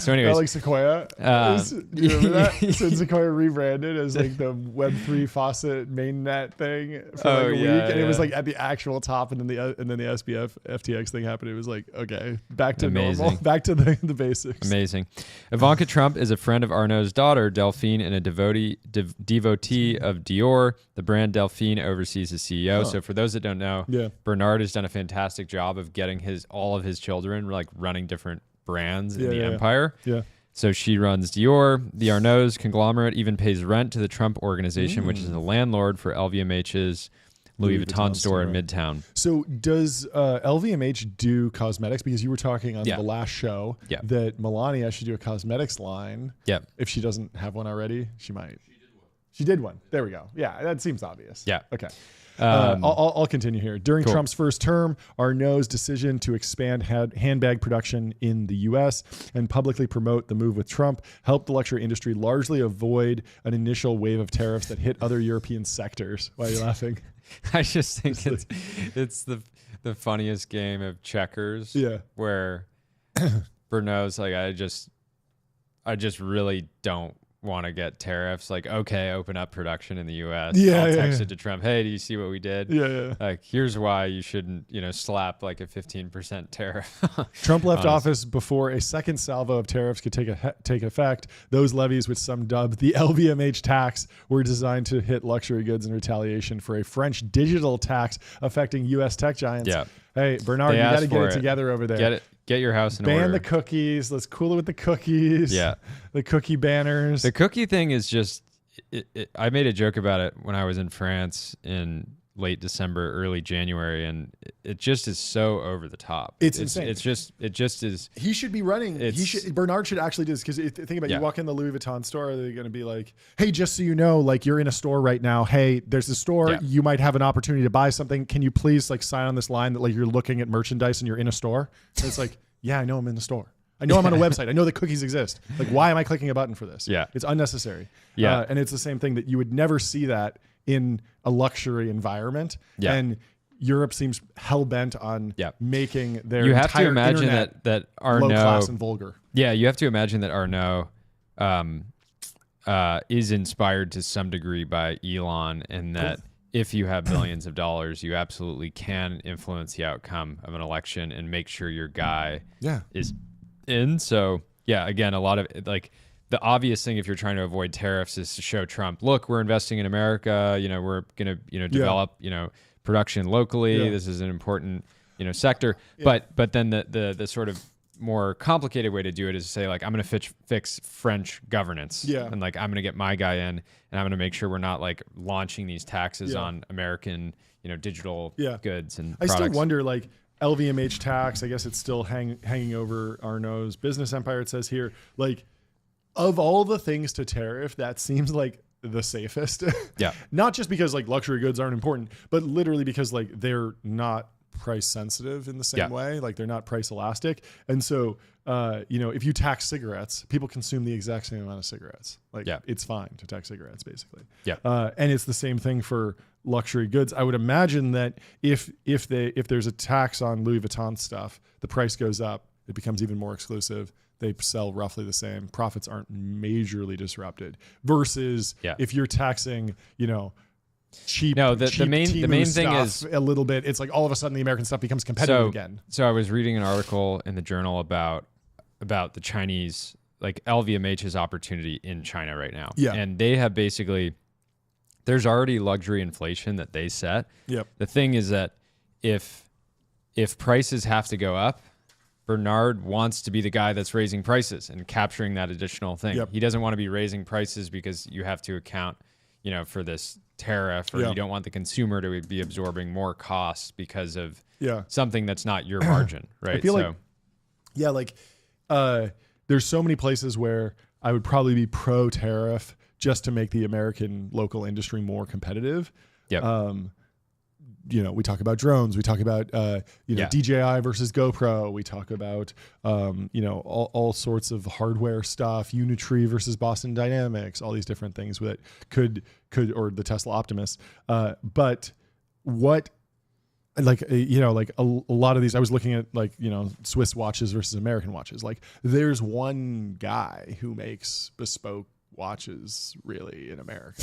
So anyways. Like Sequoia. Do you remember that? So Sequoia rebranded as like the Web3 faucet mainnet thing for like a week. And it was like at the actual top, and then the SBF FTX thing happened. It was like, okay, back to normal. Back to the basics. Amazing. Ivanka Trump is a friend of Arnaud's daughter, Delphine, and a devotee of Dior. The brand Delphine oversees the CEO. So for those that don't know, Bernard has done a fantastic job of getting all of his children like running different brands in the empire. So she runs Dior. The Arnaud's conglomerate even pays rent to the Trump organization, which is a landlord for LVMH's Louis Vuitton store in Midtown. So does LVMH do cosmetics? Because you were talking on the last show that Melania should do a cosmetics line. If she doesn't have one already, she might. She did one. There we go. Yeah, that seems obvious. Okay. I'll continue here. During Trump's first term, Arnaud's decision to expand handbag production in the U.S. and publicly promote the move with Trump helped the luxury industry largely avoid an initial wave of tariffs that hit other European sectors. Why are you laughing? I just think it's the funniest game of checkers. Where Bernard's like, I just really don't want to get tariffs. Like, okay, open up production in the U.S. I'll text it to Trump. Hey, do you see what we did? Like, here's why you shouldn't, slap like a 15% tariff. Trump left office before a second salvo of tariffs could take effect. Those levies, which some dubbed the LVMH tax, were designed to hit luxury goods in retaliation for a French digital tax affecting U.S. tech giants. Hey, Bernard, you got to get it together over there. Get your house in order. Ban the cookies. Let's cool it with the cookies. The cookie banners. The cookie thing is just, I made a joke about it when I was in France in late December, early January, and it just is so over the top. It's insane. It just is. He should be running. Bernard should actually do this, because think about it, you walk in the Louis Vuitton store, they're going to be like, hey, just so you know, like, you're in a store right now. Hey, there's a store. You might have an opportunity to buy something. Can you please like sign on this line that like you're looking at merchandise and you're in a store? And it's like, yeah, I know I'm in the store. I know I'm on a website. I know that cookies exist. Like, why am I clicking a button for this? It's unnecessary. And it's the same thing that you would never see that in a luxury environment. And Europe seems hell bent on making their you have to imagine internet that Arnaud, low class and vulgar. You have to imagine that Arnaud is inspired to some degree by Elon, and that if you have billions of dollars, you absolutely can influence the outcome of an election and make sure your guy is in. So again, a lot of like the obvious thing if you're trying to avoid tariffs is to show Trump, look, we're investing in America. We're going to develop production locally. This is an important sector. But then the sort of more complicated way to do it is to say, like, I'm going to fix French governance. And like, I'm going to get my guy in, and I'm going to make sure we're not like launching these taxes on American, digital goods and products. I still wonder, like, LVMH tax, I guess it's still hanging over Arnaud's business empire. It says here, like, of all the things to tariff, that seems like the safest. Not just because like luxury goods aren't important, but literally because like they're not price sensitive in the same way. Like they're not price elastic. And so, if you tax cigarettes, people consume the exact same amount of cigarettes. Like it's fine to tax cigarettes basically. Yeah. And it's the same thing for luxury goods. I would imagine that if there's a tax on Louis Vuitton stuff, the price goes up, it becomes even more exclusive. They sell roughly the same. Profits aren't majorly disrupted versus if you're taxing, cheap. No, the cheap main Temu thing stuff is a little bit. It's like all of a sudden the American stuff becomes competitive again. So I was reading an article in the journal about the Chinese, like LVMH's opportunity in China right now. Yeah. And they have basically, there's already luxury inflation that they set. Yep. The thing is that if prices have to go up, Bernard wants to be the guy that's raising prices and capturing that additional thing. Yep. He doesn't want to be raising prices because you have to account, for this tariff, or you don't want the consumer to be absorbing more costs because of something that's not your margin, right? I feel there's so many places where I would probably be pro tariff just to make the American local industry more competitive. Yep. We talk about drones. We talk about DJI versus GoPro. We talk about all sorts of hardware stuff. Unitree versus Boston Dynamics. All these different things that could or the Tesla Optimus. But what a lot of these, I was looking at Swiss watches versus American watches. Like there's one guy who makes bespoke watches really in America.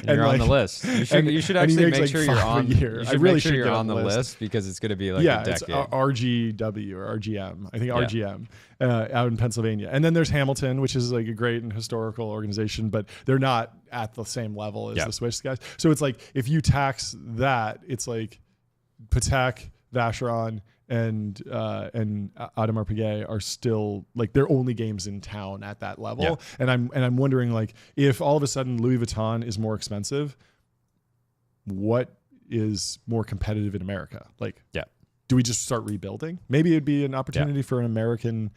You're on the list. You should actually make sure you're on. You should make sure you're on the list because it's going to be like a decade. It's RGW or RGM. I think RGM out in Pennsylvania. And then there's Hamilton, which is like a great and historical organization, but they're not at the same level as the Swiss guys. So it's like if you tax that, it's like Patek, Vacheron, and Audemars Piguet are still like they're only games in town at that level. And I'm wondering like if all of a sudden Louis Vuitton is more expensive, what is more competitive in America? Like do we just start rebuilding? Maybe it'd be an opportunity for an American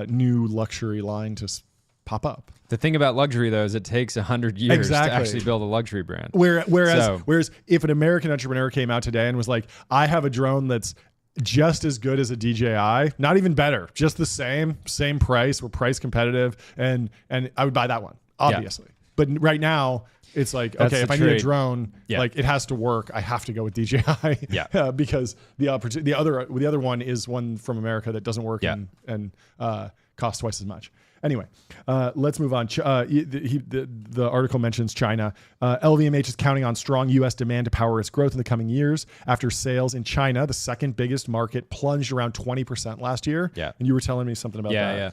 new luxury line to pop up. The thing about luxury though is it takes 100 years to actually build a luxury brand. Whereas if an American entrepreneur came out today and was like, I have a drone that's just as good as a DJI, not even better, just the same price, we're price competitive, and I would buy that one, obviously. But right now it's like, that's okay, if I need a drone, like it has to work, I have to go with DJI because the other one is one from America that doesn't work and costs twice as much. Anyway, let's move on. The article mentions China. LVMH is counting on strong U.S. demand to power its growth in the coming years after sales in China, the second biggest market, plunged around 20% last year. Yeah. And you were telling me something about that. Yeah.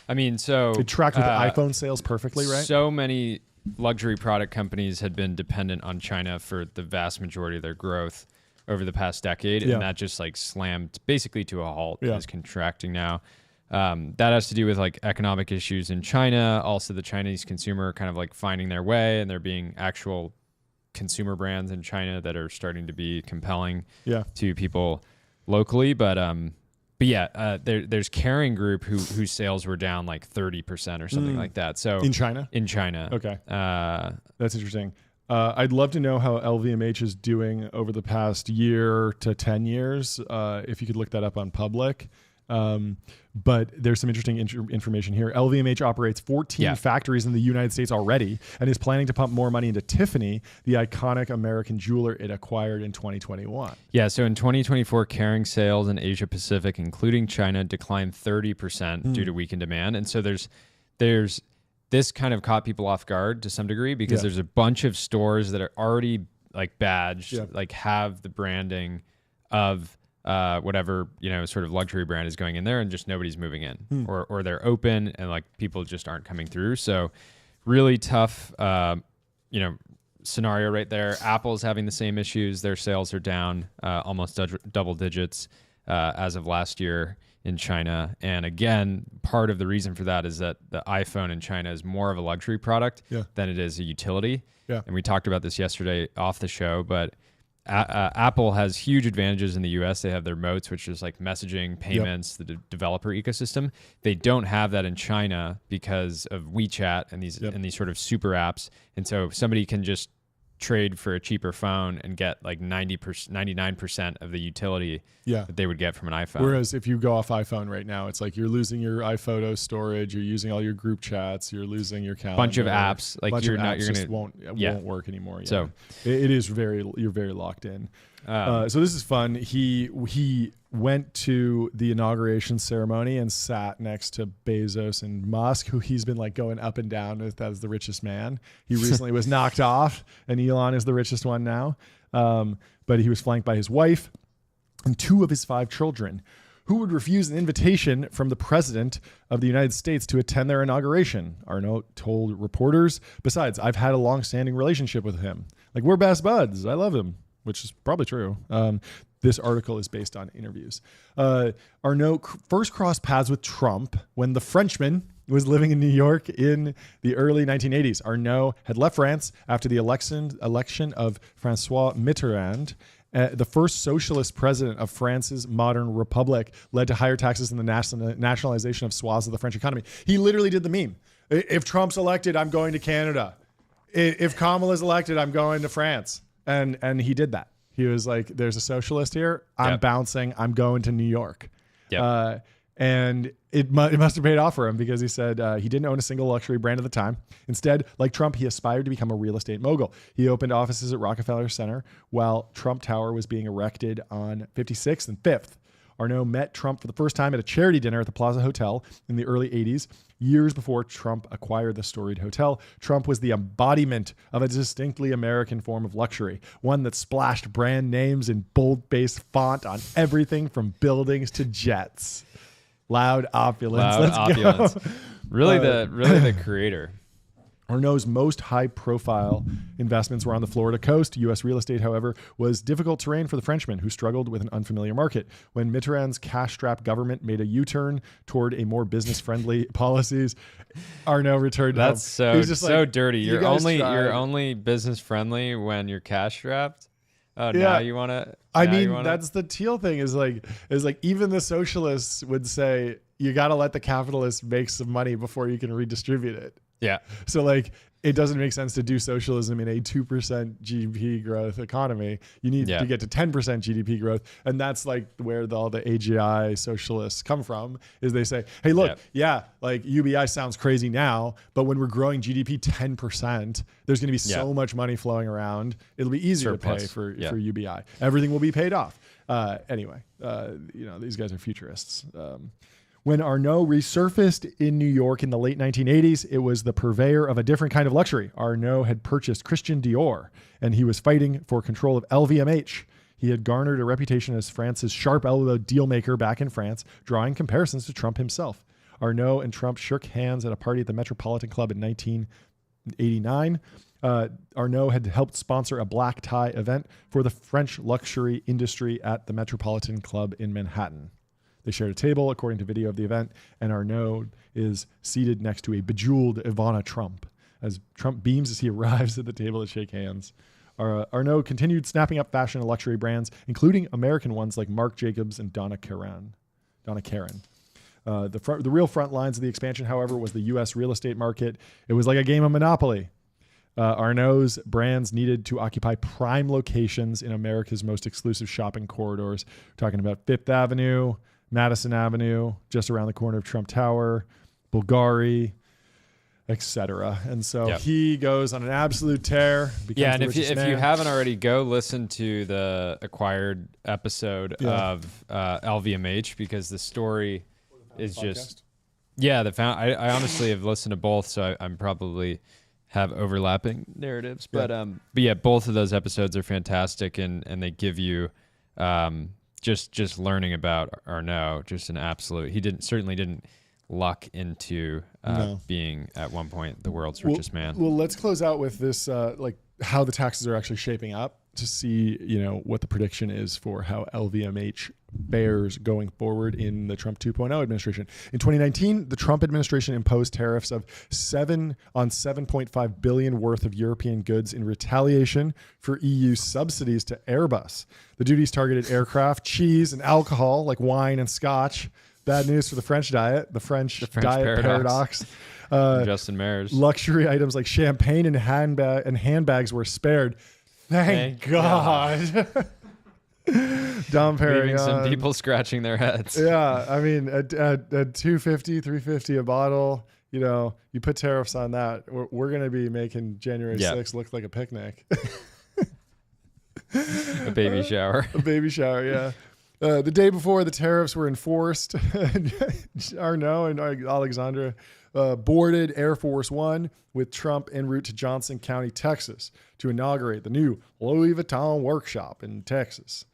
I mean, so it tracked with iPhone sales perfectly, right? So many luxury product companies had been dependent on China for the vast majority of their growth over the past decade. And that just like slammed basically to a halt. It is contracting now. That has to do with like economic issues in China. Also, the Chinese consumer kind of like finding their way, and there being actual consumer brands in China that are starting to be compelling to people locally. But there's Kering Group whose sales were down like 30% or something like that. So in China, okay, that's interesting. I'd love to know how LVMH is doing over the past year to 10 years. If you could look that up on Public. But there's some interesting information here. LVMH operates 14 factories in the United States already and is planning to pump more money into Tiffany, the iconic American jeweler it acquired in 2021. Yeah, so in 2024, Kering sales in Asia Pacific, including China, declined 30% due to weakened demand. And so there's this kind of caught people off guard to some degree because there's a bunch of stores that are already like badged, like have the branding of whatever sort of luxury brand is going in there, and just nobody's moving in, or they're open and like people just aren't coming through. So really tough scenario right there. Apple's having the same issues. Their sales are down almost double digits as of last year in China. And again, part of the reason for that is that the iPhone in China is more of a luxury product than it is a utility. And we talked about this yesterday off the show, but Apple has huge advantages in the US. They have their moats, which is like messaging, payments, the developer ecosystem. They don't have that in China because of WeChat and these sort of super apps. And so somebody can just trade for a cheaper phone and get like 99% of the utility that they would get from an iPhone. Whereas if you go off iPhone right now, it's like you're losing your iPhoto storage, you're using all your group chats, you're losing your calendar. Bunch of apps. Like you're gonna won't work anymore. Yeah. So it is you're very locked in. So this is fun. He went to the inauguration ceremony and sat next to Bezos and Musk, who he's been like going up and down with as the richest man. He recently was knocked off, and Elon is the richest one now. But he was flanked by his wife and 2 of his 5 children, who would refuse an invitation from the president of the United States to attend their inauguration. Arnault told reporters, "Besides, I've had a long-standing relationship with him. Like, we're best buds. I love him," which is probably true. This article is based on interviews. Arnault first crossed paths with Trump when the Frenchman was living in New York in the early 1980s. Arnault had left France after the election of François Mitterrand. The first socialist president of France's modern republic, led to higher taxes and the nationalization of swaths of the French economy. He literally did the meme. If Trump's elected, I'm going to Canada. If Kamala's elected, I'm going to France. And he did that. He was like, there's a socialist here. I'm bouncing. I'm going to New York. Yep. And it must have paid off for him, because he said he didn't own a single luxury brand at the time. Instead, like Trump, he aspired to become a real estate mogul. He opened offices at Rockefeller Center while Trump Tower was being erected on 56th and 5th. Arnault met Trump for the first time at a charity dinner at the Plaza Hotel in the early 80s. Years before Trump acquired the storied hotel, Trump was the embodiment of a distinctly American form of luxury, one that splashed brand names in bold-based font on everything from buildings to jets. Loud opulence. Let's go. Really the creator. Arnault's most high-profile investments were on the Florida coast. U.S. real estate, however, was difficult terrain for the Frenchman, who struggled with an unfamiliar market. When Mitterrand's cash-strapped government made a U-turn toward a more business-friendly policies, Arnault returned home. That's so dirty. You're only business-friendly when you're cash-strapped. Oh, now you want to? That's the Thiel thing. Is like even the socialists would say you got to let the capitalists make some money before you can redistribute it. Yeah. So like, it doesn't make sense to do socialism in a 2% GDP growth economy. You need to get to 10% GDP growth. And that's like where all the AGI socialists come from, is they say, hey, look, like UBI sounds crazy now, but when we're growing GDP 10%, there's going to be so much money flowing around. It'll be easier to pay for UBI. Everything will be paid off. Anyway, these guys are futurists. When Arnault resurfaced in New York in the late 1980s, it was the purveyor of a different kind of luxury. Arnault had purchased Christian Dior, and he was fighting for control of LVMH. He had garnered a reputation as France's sharp-elbowed deal-maker back in France, drawing comparisons to Trump himself. Arnault and Trump shook hands at a party at the Metropolitan Club in 1989. Arnault had helped sponsor a black tie event for the French luxury industry at the Metropolitan Club in Manhattan. They shared a table, according to video of the event, and Arnault is seated next to a bejeweled Ivana Trump. As Trump beams as he arrives at the table to shake hands, Arnault continued snapping up fashion and luxury brands, including American ones like Marc Jacobs and Donna Karan. The real front lines of the expansion, however, was the U.S. real estate market. It was like a game of Monopoly. Arnault's brands needed to occupy prime locations in America's most exclusive shopping corridors. We're talking about Fifth Avenue, Madison Avenue, just around the corner of Trump Tower, Bulgari, etc. And so he goes on an absolute tear. And if you haven't already, go listen to the Acquired episode of LVMH, because the story is just I honestly have listened to both, so I'm probably have overlapping narratives, but both of those episodes are fantastic, and they give you just learning about Arnault, just an absolute. He certainly didn't luck into being at one point the world's richest man. Well, let's close out with this, like how the taxes are actually shaping up, to see what the prediction is for how LVMH bears going forward in the Trump 2.0 administration. In 2019, the Trump administration imposed tariffs of on 7.5 billion worth of European goods in retaliation for EU subsidies to Airbus. The duties targeted aircraft, cheese, and alcohol like wine and scotch. Bad news for the French diet. The French diet paradox. Justin Mayers. Luxury items like champagne and handbags were spared. Thank God. Dom Perignon. Leaving some people scratching their heads. Yeah, I mean, at $250, $350 a bottle, you put tariffs on that, we're going to be making January 6th look like a picnic. A baby shower. A baby shower, yeah. The day before the tariffs were enforced, Arnaud and Alexandra boarded Air Force One with Trump en route to Johnson County, Texas, to inaugurate the new Louis Vuitton workshop in Texas.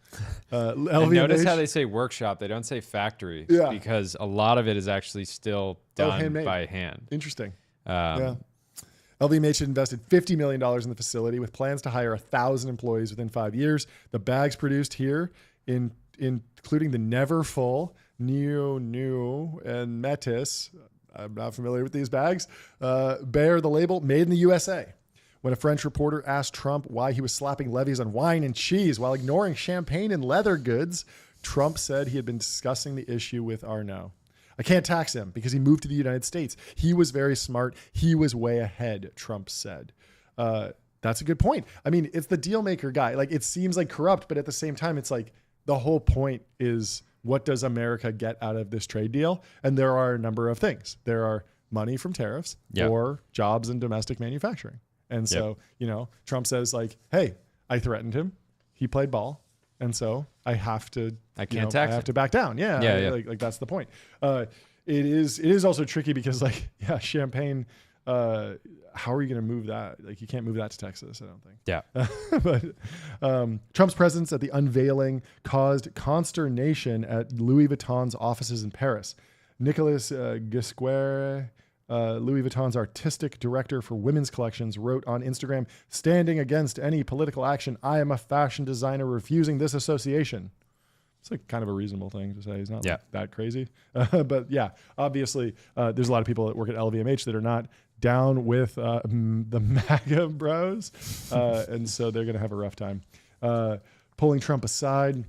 LVMH, notice how they say workshop; they don't say factory, because a lot of it is actually still done by hand. Interesting. LVMH had invested $50 million in the facility with plans to hire 1,000 employees within 5 years. The bags produced here, including the Never Full, New, and Metis, I'm not familiar with these bags, bear the label Made in the USA. When a French reporter asked Trump why he was slapping levies on wine and cheese while ignoring champagne and leather goods, Trump said he had been discussing the issue with Arnaud. I can't tax him because he moved to the United States. He was very smart. He was way ahead, Trump said. That's a good point. I mean, it's the deal maker guy. Like, it seems like corrupt, but at the same time, it's like the whole point is, what does America get out of this trade deal? And there are a number of things. There are money from tariffs or jobs in domestic manufacturing. And so, Trump says like, hey, I threatened him. He played ball. And so I have to, I have to back down. Yeah. Like that's the point. It is also tricky because champagne, how are you going to move that? Like, you can't move that to Texas, I don't think. Yeah. But Trump's presence at the unveiling caused consternation at Louis Vuitton's offices in Paris. Nicolas Gisquere, Louis Vuitton's artistic director for women's collections, wrote on Instagram, "Standing against any political action, I am a fashion designer refusing this association." It's like kind of a reasonable thing to say. He's not that crazy. But yeah, obviously there's a lot of people that work at LVMH that are not down with the MAGA bros. And so they're going to have a rough time. Pulling Trump aside,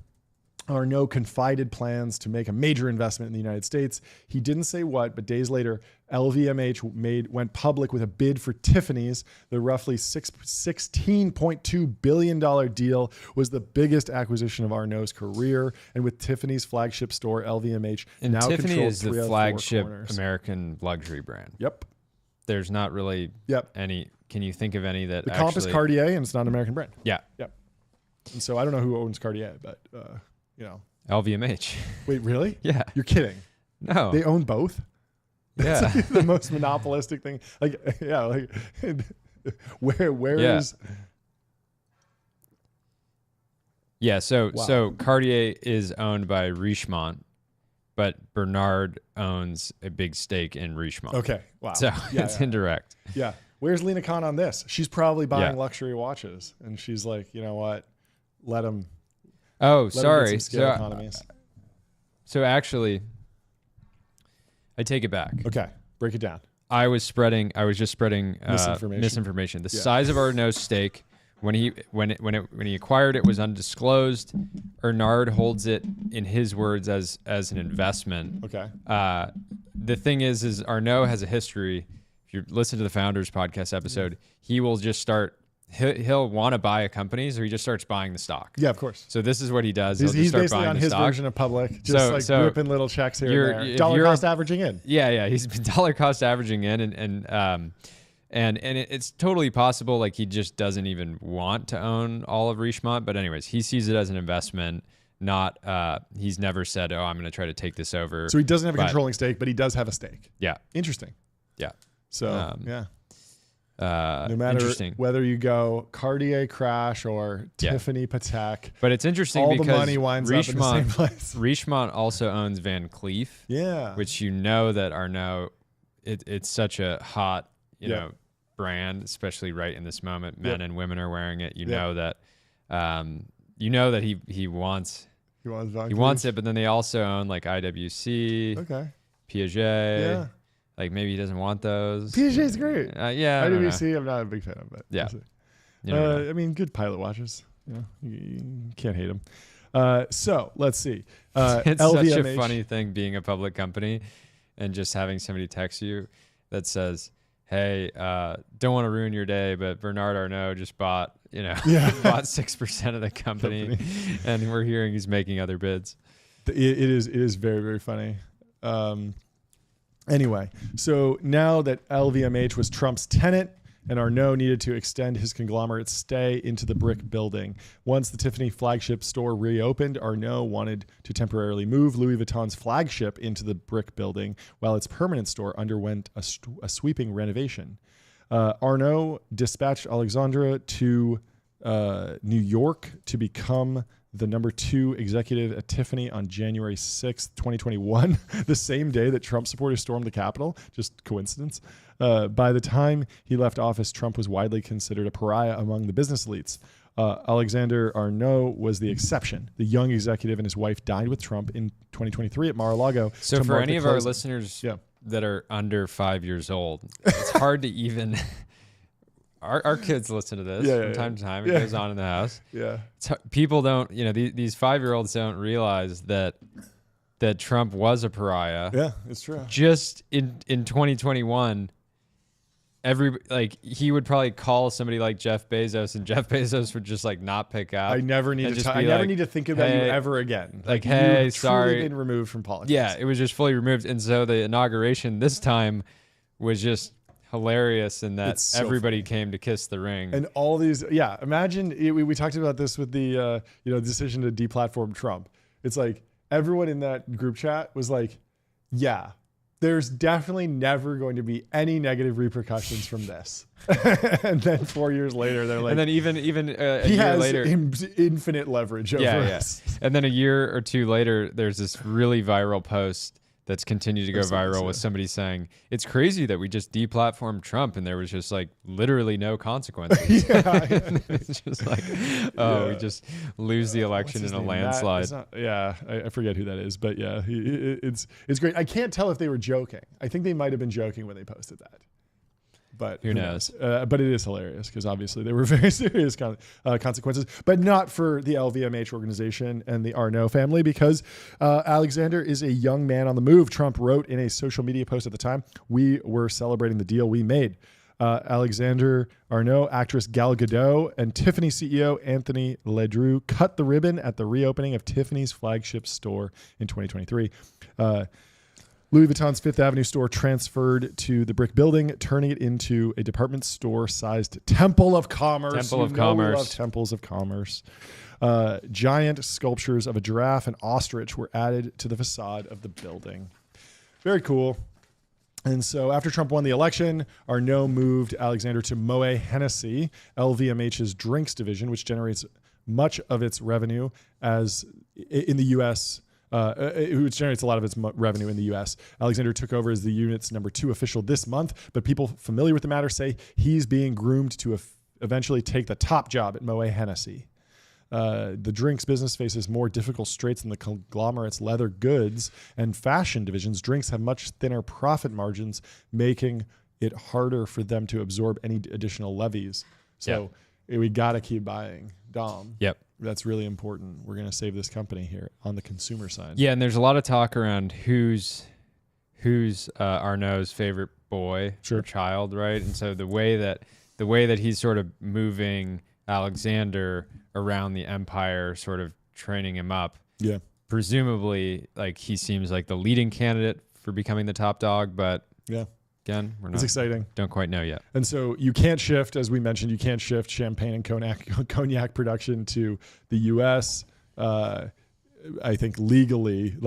Arnaud confided plans to make a major investment in the United States. He didn't say what, but days later, LVMH went public with a bid for Tiffany's. The roughly $16.2 billion deal was the biggest acquisition of Arnaud's career. And with Tiffany's flagship store, LVMH now Tiffany controls is the flagship American luxury brand. Yep. There's not really any. Can you think of any that the comp is Cartier, and it's not an American brand. Yeah. Yep. And so I don't know who owns Cartier, but LVMH. Wait, really? Yeah. You're kidding. No. They own both? Yeah. That's like the most monopolistic thing. Where is... Yeah, so Cartier is owned by Richemont, but Bernard owns a big stake in Richemont. Okay, wow. So it's indirect. Yeah. Where's Lena Khan on this? She's probably buying luxury watches, and she's like, you know what? Let them... Oh, sorry. So actually, I take it back. Okay, break it down. I was just spreading misinformation. The size of Arnaud's stake when he acquired it was undisclosed. Bernard holds it, in his words, as an investment. Okay. The thing is Arnaud has a history. If you listen to the Founders podcast episode, he will just start. He'll want to buy a company, so he just starts buying the stock. Yeah, of course. So this is what he does. He's basically on his version of public, just ripping little checks here and there. Dollar cost averaging in. Yeah. He's been dollar cost averaging in, and it's totally possible. Like, he just doesn't even want to own all of Richemont. But anyways, he sees it as an investment. Not he's never said, "Oh, I'm going to try to take this over." So he doesn't have a controlling stake, but he does have a stake. Yeah. Interesting. Yeah. So no matter whether you go Cartier crash or Tiffany Patek, but it's interesting all because the money winds up in the same place. Richemont also owns Van Cleef, which that Arnaud, it's such a hot brand, especially right in this moment. Men and women are wearing it. You know that he wants it, but then they also own like IWC, Piaget. Yeah. Like, maybe he doesn't want those. Piaget's great. IWC, I'm not a big fan of, but yeah. I mean, good pilot watches. You can't hate them. So let's see. It's LVMH. such a funny thing being a public company and just having somebody text you that says, hey, don't want to ruin your day, but Bernard Arnault just bought, bought 6% of the company, and we're hearing he's making other bids. It is very, very funny. Anyway, so now that LVMH was Trump's tenant and Arnault needed to extend his conglomerate's stay into the brick building. Once the Tiffany flagship store reopened, Arnault wanted to temporarily move Louis Vuitton's flagship into the brick building while its permanent store underwent a sweeping renovation. Arnault dispatched Alexandra to New York to become the number 2 executive at Tiffany on January 6th, 2021, the same day that Trump supporters stormed the Capitol. Just coincidence. By the time he left office, Trump was widely considered a pariah among the business elites. Alexander Arnault was the exception. The young executive and his wife died with Trump in 2023 at Mar-a-lago. So for any of our listeners that are under 5 years old, it's hard to even... Our kids listen to this from time to time. It goes on in the house. Yeah. People don't, these 5-year-olds don't realize that Trump was a pariah. Yeah, it's true. Just in 2021, he would probably call somebody like Jeff Bezos, and Jeff Bezos would just not pick up. I never need to think about you ever again. Hey, you've sorry, truly been removed from politics. Yeah, it was just fully removed, and so the inauguration this time was just hilarious in that everybody came to kiss the ring. And all these, imagine, we talked about this with the decision to deplatform Trump. It's like everyone in that group chat was like, yeah, there's definitely never going to be any negative repercussions from this. And then 4 years later, they're like, and then even a he year has later, infinite leverage over us. And then a year or two later, there's this really viral post that's continued to go viral with somebody saying, it's crazy that we just deplatformed Trump and there was just literally no consequences. It's just we just lose the election in a landslide. I forget who that is, but it's great. I can't tell if they were joking. I think they might have been joking when they posted that. But who knows? But it is hilarious because obviously there were very serious consequences, but not for the LVMH organization and the Arnault family because Alexander is a young man on the move. Trump wrote in a social media post at the time, "We were celebrating the deal we made." Alexander Arnault, actress Gal Gadot, and Tiffany CEO Anthony Ledru cut the ribbon at the reopening of Tiffany's flagship store in 2023. Louis Vuitton's Fifth Avenue store transferred to the brick building, turning it into a department store-sized temple of commerce. We love temples of commerce. Giant sculptures of a giraffe and ostrich were added to the facade of the building. Very cool. And so after Trump won the election, Arnault moved Alexander to Moet Hennessy, LVMH's drinks division, which generates much of its revenue as in the U.S., which generates a lot of its revenue in the U.S. Alexander took over as the unit's number 2 official this month, but people familiar with the matter say he's being groomed to eventually take the top job at Moet Hennessy. The drinks business faces more difficult straits than the conglomerate's leather goods and fashion divisions. Drinks have much thinner profit margins, making it harder for them to absorb any additional levies. So we got to keep buying. Dom. Yep. That's really important. We're going to save this company here on the consumer side. Yeah, and there's a lot of talk around who's Arnault's favorite boy or child, right? And so the way that he's sort of moving Alexander around the empire, sort of training him up. Yeah. Presumably, he seems like the leading candidate for becoming the top dog, but again, it's exciting. Don't quite know yet. And so you can't shift, as we mentioned, you can't shift champagne and cognac production to the U.S. I think legally,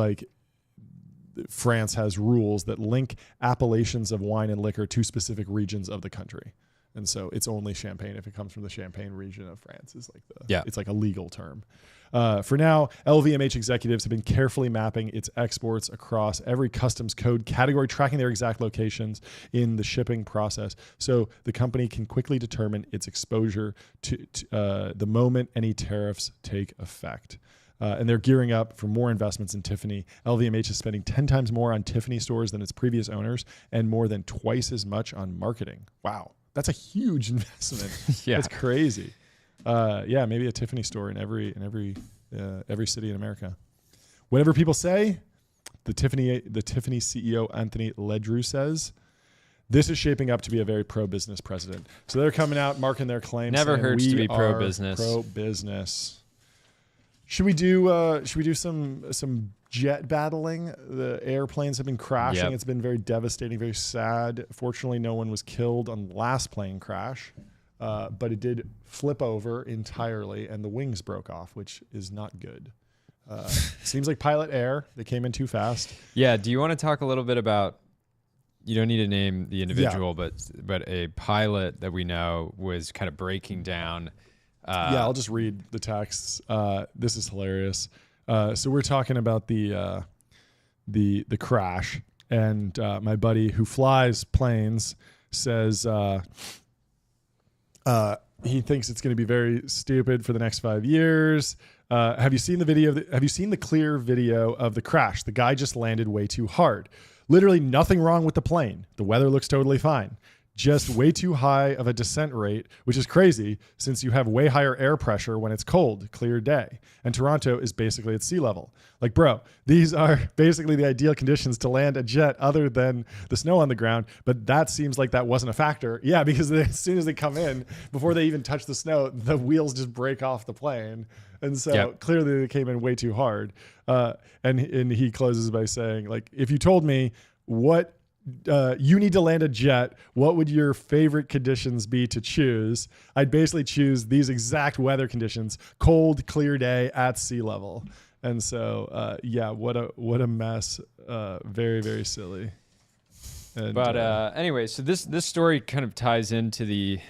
France has rules that link appellations of wine and liquor to specific regions of the country. And so it's only champagne if it comes from the Champagne region of France. It's like a legal term. For now, LVMH executives have been carefully mapping its exports across every customs code category, tracking their exact locations in the shipping process, so the company can quickly determine its exposure to the moment any tariffs take effect. And they're gearing up for more investments in Tiffany. LVMH is spending 10 times more on Tiffany stores than its previous owners and more than twice as much on marketing. Wow. That's a huge investment. That's crazy. Maybe a Tiffany store in every every city in America. Whatever people say, the Tiffany CEO Anthony Ledru says, this is shaping up to be a very pro-business president. So they're coming out, marking their claims. Never hurts to be pro-business. Pro-business. Should we do some jet battling? The airplanes have been crashing. Yep. It's been very devastating, very sad. Fortunately, no one was killed on the last plane crash, but it did flip over entirely, and the wings broke off, which is not good. Seems like pilot error. They came in too fast. Yeah. Do you want to talk a little bit about? You don't need to name the individual, but a pilot that we know was kind of breaking down. I'll just read the texts. This is hilarious. So we're talking about the crash, and my buddy who flies planes says he thinks it's going to be very stupid for the next 5 years. Have you seen the video? Have you seen the clear video of the crash? The guy just landed way too hard. Literally nothing wrong with the plane. The weather looks totally fine. Just way too high of a descent rate, which is crazy since you have way higher air pressure when it's cold, clear day. And Toronto is basically at sea level. Like, bro, these are basically the ideal conditions to land a jet other than the snow on the ground. But that seems like that wasn't a factor. Yeah, because as soon as they come in, before they even touch the snow, the wheels just break off the plane. And so clearly they came in way too hard. And he closes by saying, like, if you told me what you need to land a jet, what would your favorite conditions be to choose? I'd basically choose these exact weather conditions: cold, clear day at sea level. And so, what a mess. Very, very silly. And, anyway, so this story kind of ties into the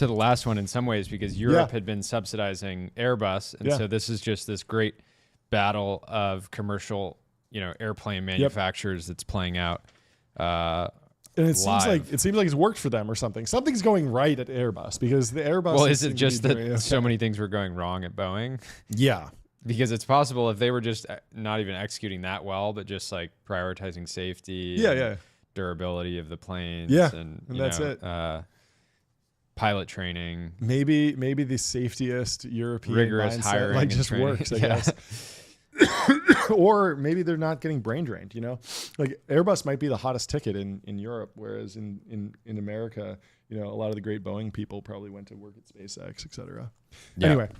last one in some ways, because Europe had been subsidizing Airbus, and so this is just this great battle of commercial, airplane manufacturers that's playing out. And it seems like it's worked for them or something. Something's going right at Airbus, because the Airbus. Well, is it just that so many things were going wrong at Boeing? Yeah. Because it's possible if they were just not even executing that well, but just like prioritizing safety, durability of the planes, and that's it. Pilot training, maybe the safetiest European rigorous mindset, hiring, like, just training. works, I guess. Or maybe they're not getting brain drained. Like Airbus might be the hottest ticket in Europe, whereas in America, a lot of the great Boeing people probably went to work at SpaceX, etc. Anyway.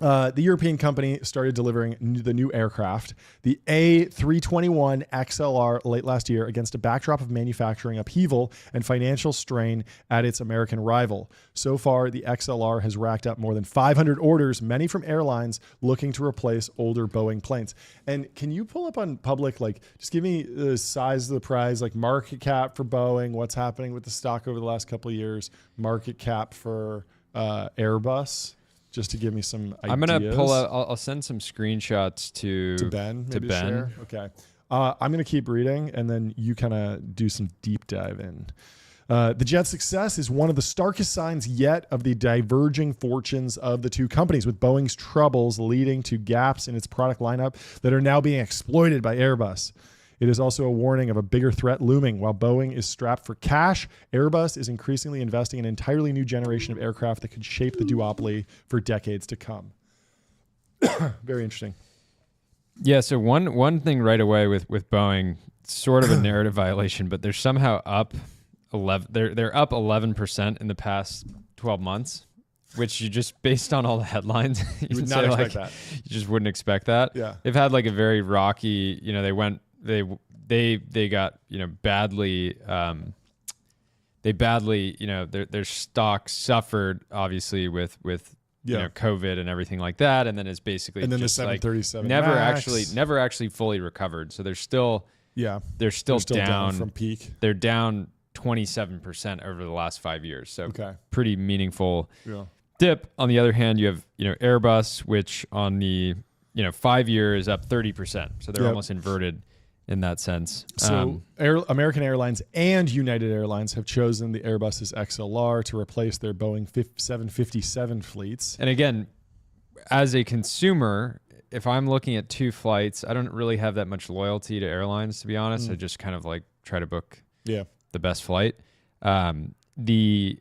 The European company started delivering the new aircraft, the A321XLR, late last year, against a backdrop of manufacturing upheaval and financial strain at its American rival. So far, the XLR has racked up more than 500 orders, many from airlines looking to replace older Boeing planes. And can you pull up on public, like, just give me the size of the prize, like market cap for Boeing, what's happening with the stock over the last couple of years, market cap for Airbus? Just to give me some ideas. I'm going to pull out, I'll send some screenshots to Ben. To Ben. Share. Okay. I'm going to keep reading, and then you kind of do some deep dive in. The jet's success is one of the starkest signs yet of the diverging fortunes of the two companies, with Boeing's troubles leading to gaps in its product lineup that are now being exploited by Airbus. It is also a warning of a bigger threat looming. While Boeing is strapped for cash, Airbus is increasingly investing in an entirely new generation of aircraft that could shape the duopoly for decades to come. Very interesting. Yeah, so one thing right away with Boeing, sort of a narrative violation, but they're somehow up 11. They're up 11% in the past 12 months, which you just, based on all the headlines, you would not expect that. You just wouldn't expect that. Yeah, they've had like a very rocky. They got badly. Their stock suffered obviously with COVID and everything like that, and then it's basically, and then just the 737 never actually fully recovered. So they're still down from peak. They're down 27% over the last 5 years. So pretty meaningful dip. On the other hand, you have Airbus, which on the 5 years is up 30%. So they're almost inverted in that sense. So American Airlines and United Airlines have chosen the Airbus's XLR to replace their Boeing 757 fleets. And again, as a consumer, if I'm looking at two flights, I don't really have that much loyalty to airlines, to be honest. I just kind of like try to book the best flight. The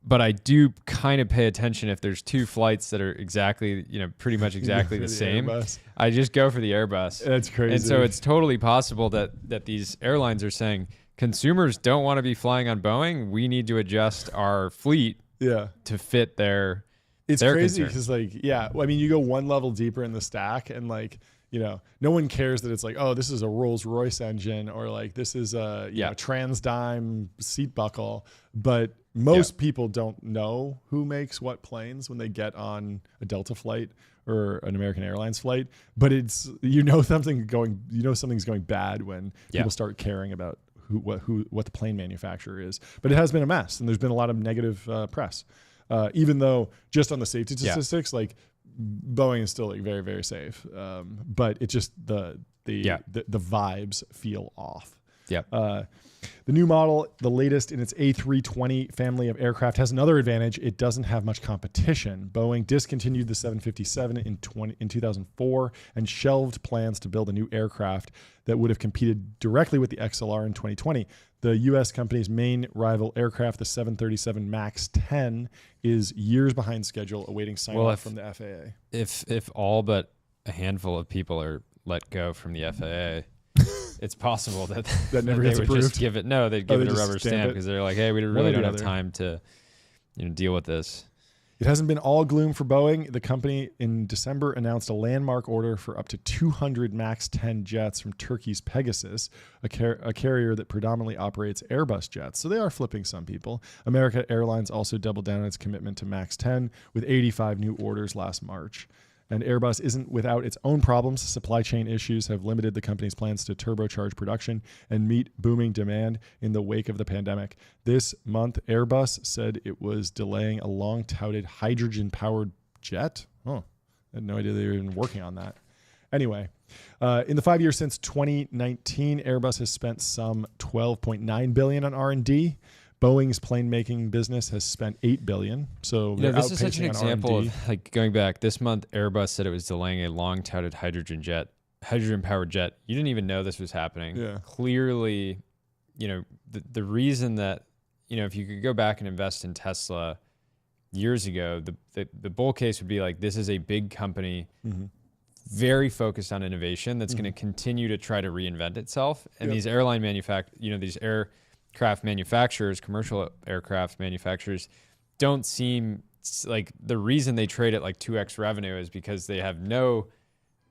but I do kind of pay attention if there's two flights that are exactly, pretty much exactly the same. Airbus. I just go for the Airbus. That's crazy. And so it's totally possible that these airlines are saying consumers don't want to be flying on Boeing. We need to adjust our fleet to fit their. It's their crazy concern. because I mean, you go one level deeper in the stack and no one cares that it's like, oh, this is a Rolls-Royce engine or like this is a Transdime seat buckle. But most people don't know who makes what planes when they get on a Delta flight or an American Airlines flight. But it's something's going bad when people start caring about what the plane manufacturer is. But it has been a mess, and there's been a lot of negative press. Even though just on the safety statistics, like Boeing is still like very, very safe. But it just the vibes feel off. Yeah. The new model, the latest in its A320 family of aircraft, has another advantage. It doesn't have much competition. Boeing discontinued the 757 in 2004 and shelved plans to build a new aircraft that would have competed directly with the XLR in 2020. The U.S. company's main rival aircraft, the 737 MAX 10, is years behind schedule, awaiting sign-off from the FAA. If all but a handful of people are let go from the FAA, it's possible that never they gets would approved. just give it. No, they'd give it a rubber stamp it. because they're like, hey, we really don't have time to deal with this. It hasn't been all gloom for Boeing. The company in December announced a landmark order for up to 200 MAX 10 jets from Turkey's Pegasus, a carrier that predominantly operates Airbus jets. So they are flipping some people. American Airlines also doubled down on its commitment to MAX 10 with 85 new orders last March. And Airbus isn't without its own problems. Supply chain issues have limited the company's plans to turbocharge production and meet booming demand in the wake of the pandemic. This month, Airbus said it was delaying a long-touted hydrogen-powered jet. Oh, I had no idea they were even working on that. Anyway, in the 5 years since 2019, Airbus has spent some $12.9 billion on R&D. Boeing's plane making business has spent $8 billion. So this is such an example R&D. of like going back this month. Airbus said it was delaying a long-touted hydrogen-powered jet. You didn't even know this was happening. Yeah. Clearly, the reason that if you could go back and invest in Tesla years ago, the bull case would be like this is a big company, very focused on innovation that's going to continue to try to reinvent itself. And these airline these aircraft manufacturers, commercial aircraft manufacturers, don't seem like the reason they trade at like 2x revenue is because they have no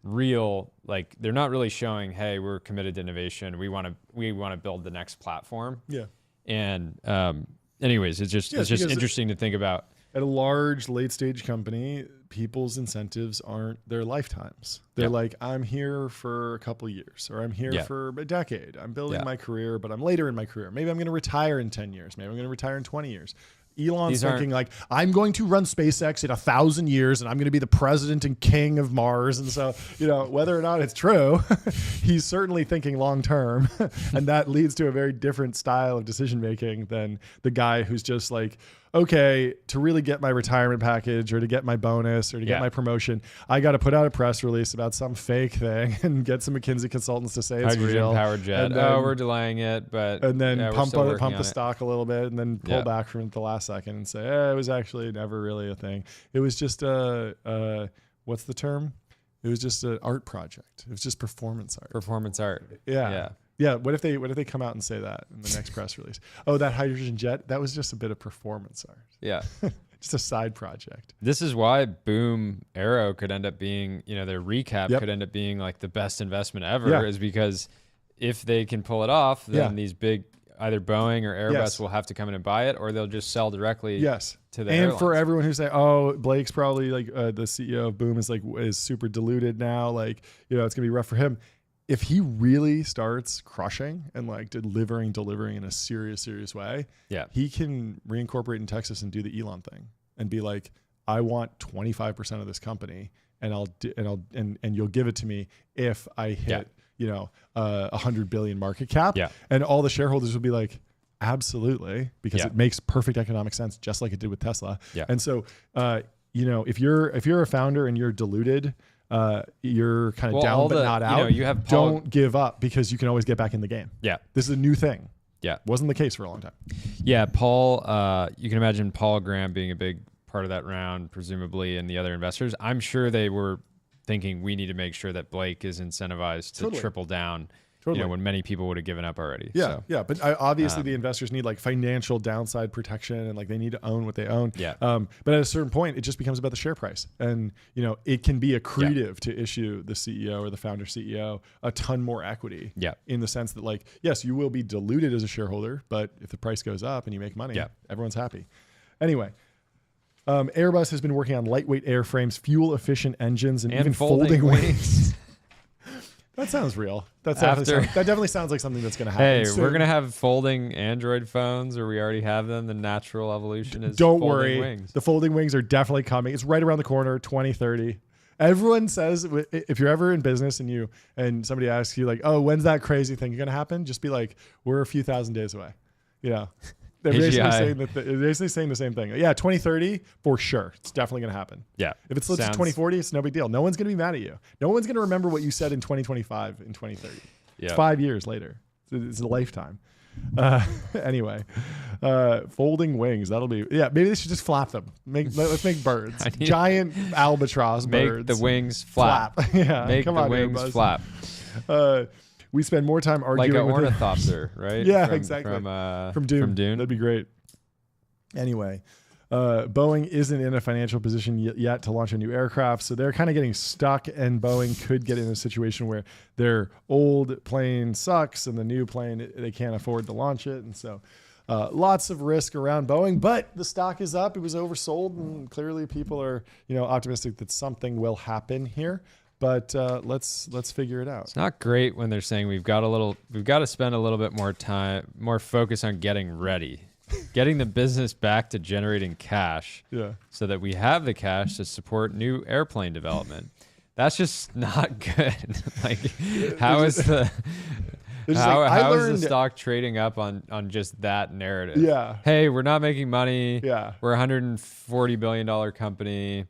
real, like they're not really showing, hey, we're committed to innovation. We want to build the next platform. Yeah. And anyways, it's just interesting to think about. At a large late stage company, people's incentives aren't their lifetimes. They're like, I'm here for a couple years, or I'm here for a decade. I'm building my career, but I'm later in my career. Maybe I'm going to retire in 10 years. Maybe I'm going to retire in 20 years. Elon's thinking like, I'm going to run SpaceX in 1,000 years and I'm going to be the president and king of Mars. And so, whether or not it's true, he's certainly thinking long term. And that leads to a very different style of decision making than the guy who's just like, okay, to really get my retirement package or to get my bonus or to get my promotion, I got to put out a press release about some fake thing and get some McKinsey consultants to say it's real. Hydrogen-powered jet. Then, we're delaying it, but and then pump the stock a little bit and then pull back from it the last second and say, it was actually never really a thing. It was just what's the term? It was just an art project. It was just performance art. Performance art. Yeah. Yeah, what if they come out and say that in the next press release? Oh, that hydrogen jet, that was just a bit of performance art. Yeah. Just a side project. This is why Boom Arrow could end up being, their recap could end up being like the best investment ever is because if they can pull it off, then these big either Boeing or Airbus will have to come in and buy it, or they'll just sell directly to the airlines. For everyone who's saying, oh, Blake's probably like the CEO of Boom is super diluted now, like, it's gonna be rough for him. If he really starts crushing and like delivering in a serious way, he can reincorporate in Texas and do the Elon thing and be like, I want 25% of this company and you'll give it to me if I hit, 100 billion market cap. Yeah. And all the shareholders will be like, absolutely, because it makes perfect economic sense, just like it did with Tesla. Yeah. And so, if you're a founder and you're diluted, you're kind of down but not out. You have don't give up because you can always get back in the game. Yeah. This is a new thing. Yeah. Wasn't the case for a long time. Yeah, Paul, you can imagine Paul Graham being a big part of that round, presumably, and the other investors. I'm sure they were thinking we need to make sure that Blake is incentivized to triple down, when many people would have given up already. Yeah, so, yeah. But obviously the investors need like financial downside protection, and like they need to own what they own. Yeah. But at a certain point, it just becomes about the share price. And, it can be accretive to issue the CEO or the founder CEO a ton more equity. Yeah. In the sense that like, yes, you will be diluted as a shareholder, but if the price goes up and you make money, everyone's happy. Anyway. Airbus has been working on lightweight airframes, fuel-efficient engines, and even folding wings. That sounds real. That definitely sounds like something that's going to happen. Hey, soon. We're going to have folding Android phones, or we already have them. The natural evolution is Don't folding worry. wings. The folding wings are definitely coming. It's right around the corner, 2030. Everyone says, if you're ever in business and somebody asks you like, oh, when's that crazy thing going to happen? Just be like, we're a few thousand days away. They're basically saying the same thing. Yeah, 2030 for sure. It's definitely going to happen. Yeah. If it's 2040, it's no big deal. No one's going to be mad at you. No one's going to remember what you said in 2025 in 2030. Yeah. It's 5 years later. It's a lifetime. Anyway, folding wings. That'll be maybe they should just flap them. Let's make birds. Giant albatross birds. Make the wings flap. Yeah. Make the wings Airbus. flap. We spend more time arguing like an with ornithopter, right? Yeah, exactly. From Dune. That'd be great. Anyway, Boeing isn't in a financial position yet to launch a new aircraft, so they're kind of getting stuck, and Boeing could get in a situation where their old plane sucks and the new plane, they can't afford to launch it. And so lots of risk around Boeing, but the stock is up. It was oversold, and clearly people are optimistic that something will happen here. But let's figure it out. It's not great when they're saying we've got to spend a little bit more time, more focus on getting ready, getting the business back to generating cash, so that we have the cash to support new airplane development. That's just not good. Like, how is the stock trading up on just that narrative? Yeah. Hey, we're not making money. Yeah. We're a $140 billion company.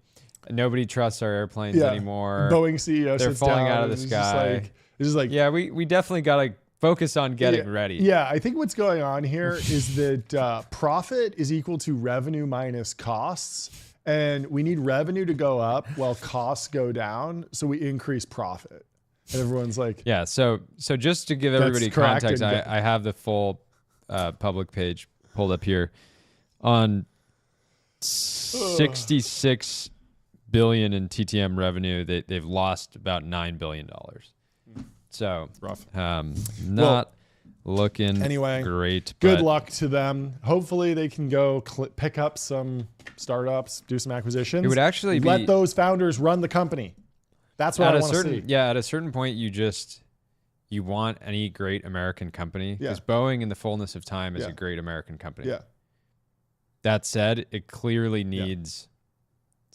Nobody trusts our airplanes anymore. Boeing CEO they're falling out of the sky. It's just like we definitely got to focus on getting ready. Yeah, I think what's going on here is that profit is equal to revenue minus costs, and we need revenue to go up while costs go down, so we increase profit. And everyone's like, yeah. So just to give everybody context, I have the full public page pulled up here on 66 billion in TTM revenue. They've lost about $9 billion. So rough. Not looking great. Good luck to them. Hopefully they can go pick up some startups, do some acquisitions. It would actually let those founders run the company. That's what I want to see. Yeah, at a certain point, you want any great American company, because Boeing in the fullness of time is a great American company. Yeah. That said, it clearly needs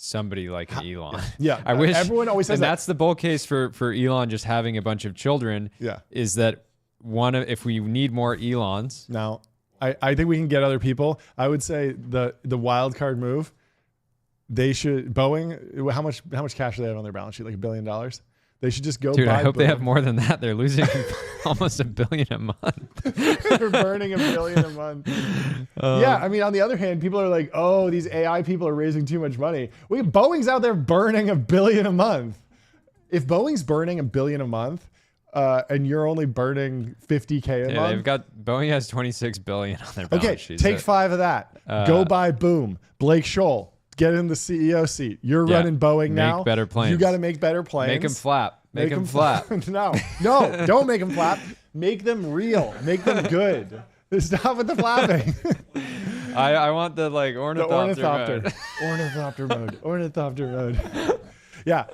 somebody like an Elon. Yeah. I wish everyone always says that's the bull case for Elon just having a bunch of children. Yeah. Is that if we need more Elons. Now, I think we can get other people. I would say the wild card move, Boeing, how much cash do they have on their balance sheet? Like $1 billion? They should just go buy. Dude, I hope they have more than that. They're losing almost $1 billion a month. They're burning $1 billion a month. Yeah, I mean, on the other hand, people are like, oh, these AI people are raising too much money. Boeing's out there burning $1 billion a month. If Boeing's burning $1 billion a month, and you're only burning $50K a month. Boeing has $26 billion on their balance sheet. Take 5 of that. Go buy Boom. Blake Scholl. Get in the CEO seat. You're running Boeing now. Make better planes. You got to make better planes. Make them flap. Make them flap. No, don't make them flap. Make them real. Make them good. Stop with the flapping. I want the ornithopter mode. Ornithopter mode. Yeah.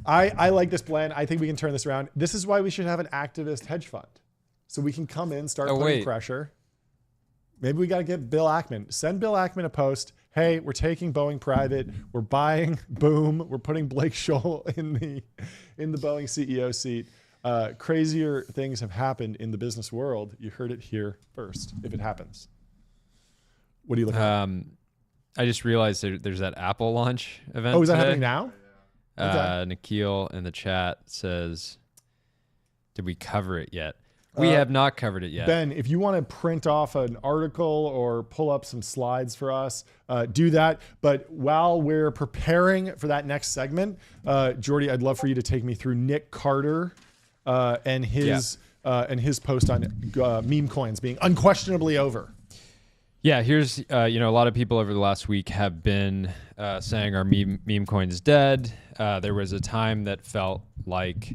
I like this plan. I think we can turn this around. This is why we should have an activist hedge fund. So we can come in, start putting pressure. Maybe we got to get Bill Ackman. Send Bill Ackman a post. Hey, we're taking Boeing private. We're buying Boom. We're putting Blake Scholl in the Boeing CEO seat. Crazier things have happened in the business world. You heard it here first, if it happens. What are you looking at? I just realized there's that Apple launch event. Oh, is that today. happening now? Okay. Nikhil in the chat says, did we cover it yet? We have not covered it yet. Ben, if you want to print off an article or pull up some slides for us, do that. But while we're preparing for that next segment, Jordy, I'd love for you to take me through Nick Carter and his post on meme coins being unquestionably over. Yeah, here's a lot of people over the last week have been saying our meme coin is dead. There was a time that felt like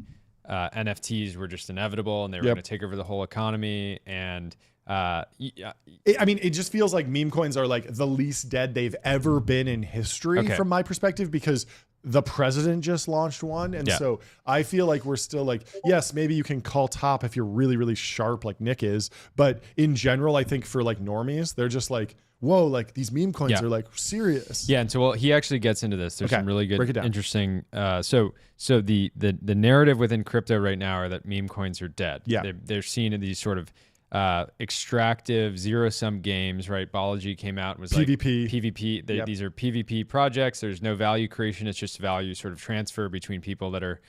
NFTs were just inevitable and they were going to take over the whole economy. And it just feels like meme coins are like the least dead they've ever been in history from my perspective, because the president just launched one. And so I feel like we're still like, yes, maybe you can call top if you're really, really sharp like Nick is. But in general, I think for like normies, they're just like, whoa, like these meme coins are like serious. Yeah. And so, he actually gets into this. There's some really good, interesting. So the narrative within crypto right now are that meme coins are dead. Yeah. They're seen in these sort of extractive zero-sum games, right? Balaji came out and was PvP. like PvP. These are PvP projects. There's no value creation. It's just value sort of transfer between people that are,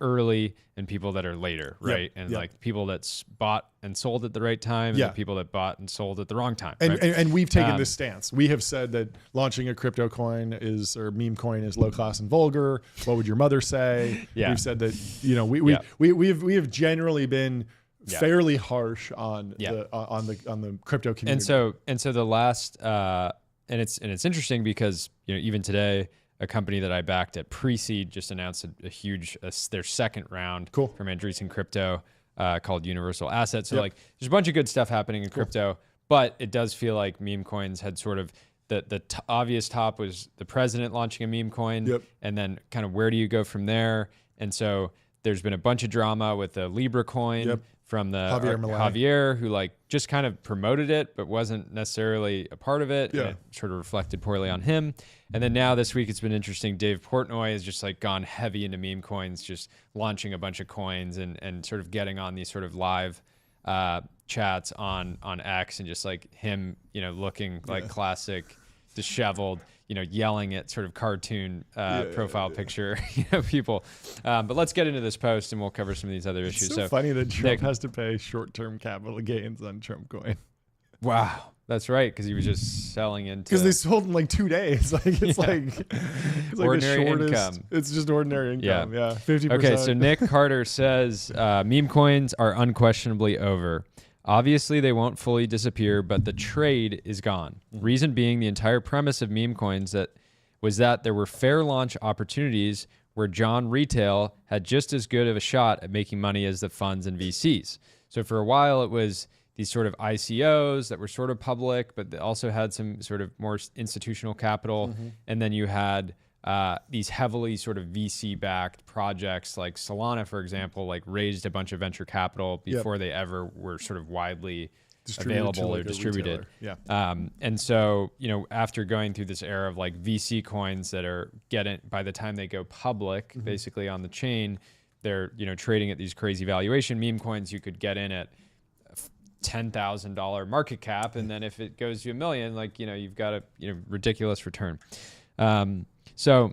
early and people that are later, right? And like people that bought and sold at the right time, and the people that bought and sold at the wrong time. And, right? and we've taken this stance. We have said that launching a crypto coin or meme coin is low class and vulgar. What would your mother say? We've said that, we have generally been fairly harsh on the crypto community. And so the last and it's interesting because even today a company that I backed at pre-seed just announced a huge their second round from Andreessen Crypto called Universal Assets. So like there's a bunch of good stuff happening in crypto, but it does feel like meme coins had sort of the obvious top was the president launching a meme coin, and then kind of where do you go from there? And so there's been a bunch of drama with the Libra coin from the Javier, who like just kind of promoted it, but wasn't necessarily a part of it. And it sort of reflected poorly on him. And then now this week, it's been interesting. Dave Portnoy has just like gone heavy into meme coins, just launching a bunch of coins and sort of getting on these sort of live chats on X, and just like him, looking like classic disheveled, yelling at sort of cartoon profile picture, people. But let's get into this post and we'll cover some of these other issues. It's so funny that Trump has to pay short-term capital gains on Trump coin. Wow. That's right, because he was just selling into... Because they sold in like 2 days. Like it's like ordinary the shortest income. It's just ordinary income. Yeah, 50%. Okay, so Nick Carter says meme coins are unquestionably over. Obviously, they won't fully disappear, but the trade is gone. Reason being, the entire premise of meme coins was that there were fair launch opportunities where John Retail had just as good of a shot at making money as the funds and VCs. So for a while, it was these sort of ICOs that were sort of public, but they also had some sort of more institutional capital. And then you had these heavily sort of VC-backed projects like Solana, for example, like raised a bunch of venture capital before they ever were sort of widely available or distributed. And so, after going through this era of like VC coins that are by the time they go public, basically on the chain, they're, trading at these crazy valuation. Meme coins you could get in at $10,000 market cap, and then if it goes to $1 million, like you've got a ridiculous return. So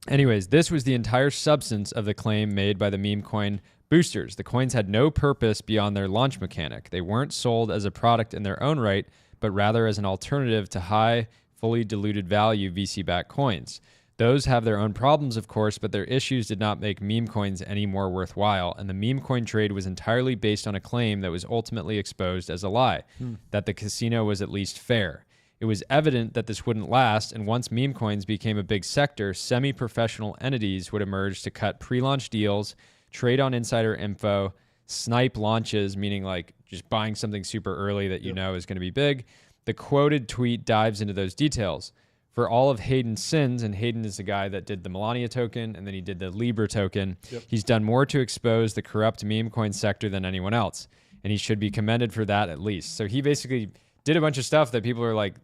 anyways, this was the entire substance of the claim made by the meme coin boosters. The coins had no purpose beyond their launch mechanic. They weren't sold as a product in their own right, but rather as an alternative to high, fully diluted value VC-backed coins. Those have their own problems, of course, but their issues did not make meme coins any more worthwhile, and the meme coin trade was entirely based on a claim that was ultimately exposed as a lie, that the casino was at least fair. It was evident that this wouldn't last, and once meme coins became a big sector, semi-professional entities would emerge to cut pre-launch deals, trade on insider info, snipe launches, meaning like just buying something super early that you know is going to be big. The quoted tweet dives into those details. For all of Hayden's sins, and Hayden is the guy that did the Melania token, and then he did the Libra token, he's done more to expose the corrupt meme coin sector than anyone else, and he should be commended for that at least. So he basically did a bunch of stuff that people are like,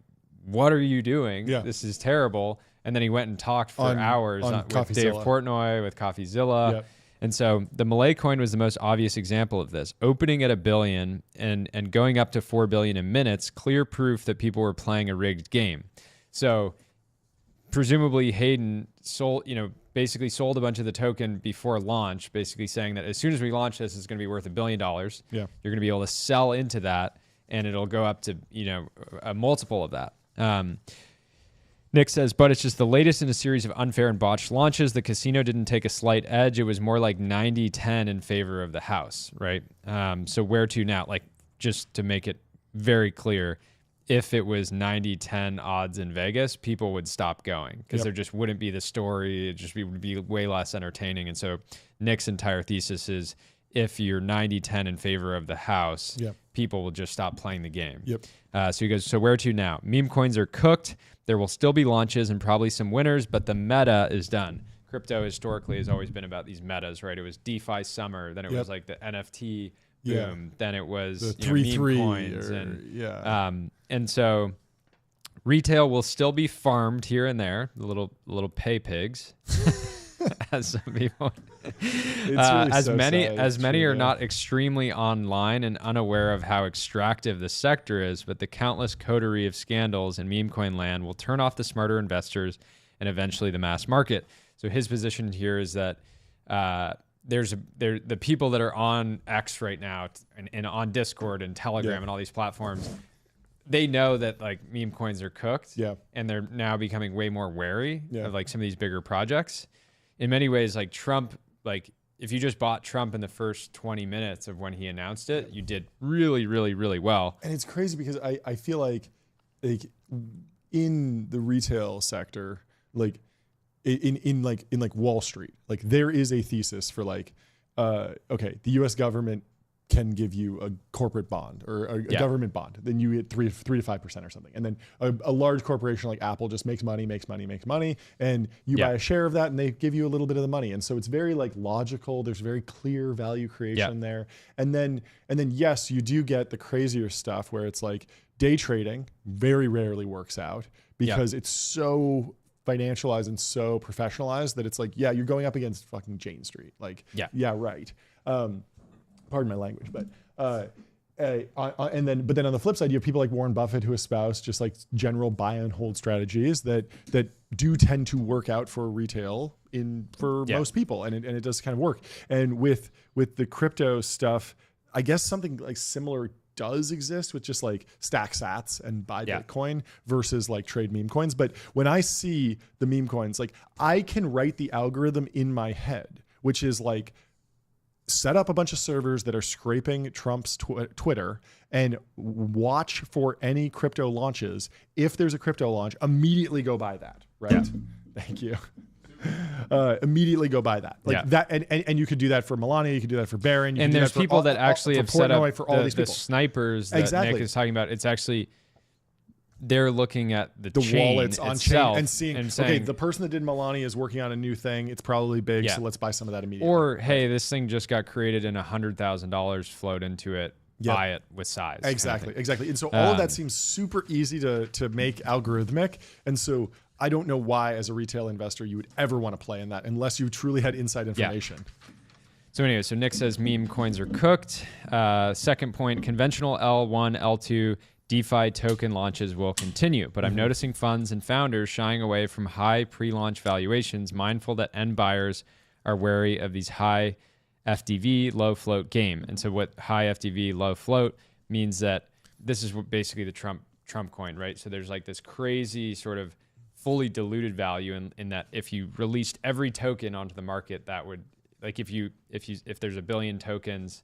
what are you doing? This is terrible. And then he went and talked for hours with Dave Portnoy, with CoffeeZilla. And so the Malay coin was the most obvious example of this. Opening at $1 billion and going up to $4 billion in minutes, clear proof that people were playing a rigged game. So presumably Hayden sold, basically sold a bunch of the token before launch, basically saying that as soon as we launch this, it's going to be worth $1 billion. Yeah. You're going to be able to sell into that, and it'll go up to, a multiple of that. Nick says, but it's just the latest in a series of unfair and botched launches. The casino didn't take a slight edge. It was more like 90-10 in favor of the house, right? So where to now? Like, just to make it very clear, if it was 90-10 odds in Vegas, people would stop going because there just wouldn't be the story. It would be way less entertaining. And so Nick's entire thesis is if you're 90-10 in favor of the house, people will just stop playing the game. So he goes, so where to now? Meme coins are cooked. There will still be launches and probably some winners, but the meta is done. Crypto historically has always been about these metas, right? It was DeFi summer, then it was like the NFT boom, then it was the meme coins, and so retail will still be farmed here and there, the little pay pigs, as some people. Really as so many sad. as It's many true, are not extremely online and unaware of how extractive the sector is, but the countless coterie of scandals in meme coin land will turn off the smarter investors and eventually the mass market. So his position here is that the people that are on X right now and on Discord and Telegram and all these platforms, they know that like meme coins are cooked, and they're now becoming way more wary of like some of these bigger projects. In many ways, like Trump, like if you just bought Trump in the first 20 minutes of when he announced it, you did really, really, really well. And it's crazy because I feel like in the retail sector, like in Wall Street, like there is a thesis for like, okay, the U.S. government can give you a corporate bond or a government bond, then you get 3 to 5% or something, and then a large corporation like Apple just makes money, and you buy a share of that, and they give you a little bit of the money, and so it's very like logical. There's very clear value creation there, and then yes, you do get the crazier stuff where it's like day trading very rarely works out because it's so financialized and so professionalized that it's like, you're going up against fucking Jane Street. Like, right. Pardon my language, but but then on the flip side, you have people like Warren Buffett who espouse just like general buy and hold strategies that do tend to work out for retail for most people, and it does kind of work. And with the crypto stuff, I guess something like similar does exist with just like stack sats and buy Bitcoin versus like trade meme coins. But when I see the meme coins, like I can write the algorithm in my head, which is like set up a bunch of servers that are scraping Trump's Twitter and watch for any crypto launches. If there's a crypto launch, immediately go buy that, right? Thank you. Immediately go buy that. Like that, and you could do that for Melania, you could do that for Barron. And there's people that actually have set up for all these people. Snipers that Nick is talking about. It's actually they're looking at the chain wallets on itself chain and seeing, and saying, okay, the person that did Melania is working on a new thing. It's probably big, so let's buy some of that immediately. Or, hey, this thing just got created and $100,000 flowed into it. Buy it with size. Exactly. And so all of that seems super easy to make algorithmic. And so I don't know why, as a retail investor, you would ever want to play in that unless you truly had inside information. So anyway, so Nick says meme coins are cooked. Second point, conventional L1, L2 DeFi token launches will continue, but I'm noticing funds and founders shying away from high pre-launch valuations, mindful that end buyers are wary of these high FDV, low float game. And so what high FDV, low float means that this is what basically the Trump coin, right? So there's like this crazy sort of fully diluted value in that if you released every token onto the market, that would, like if there's 1 billion tokens,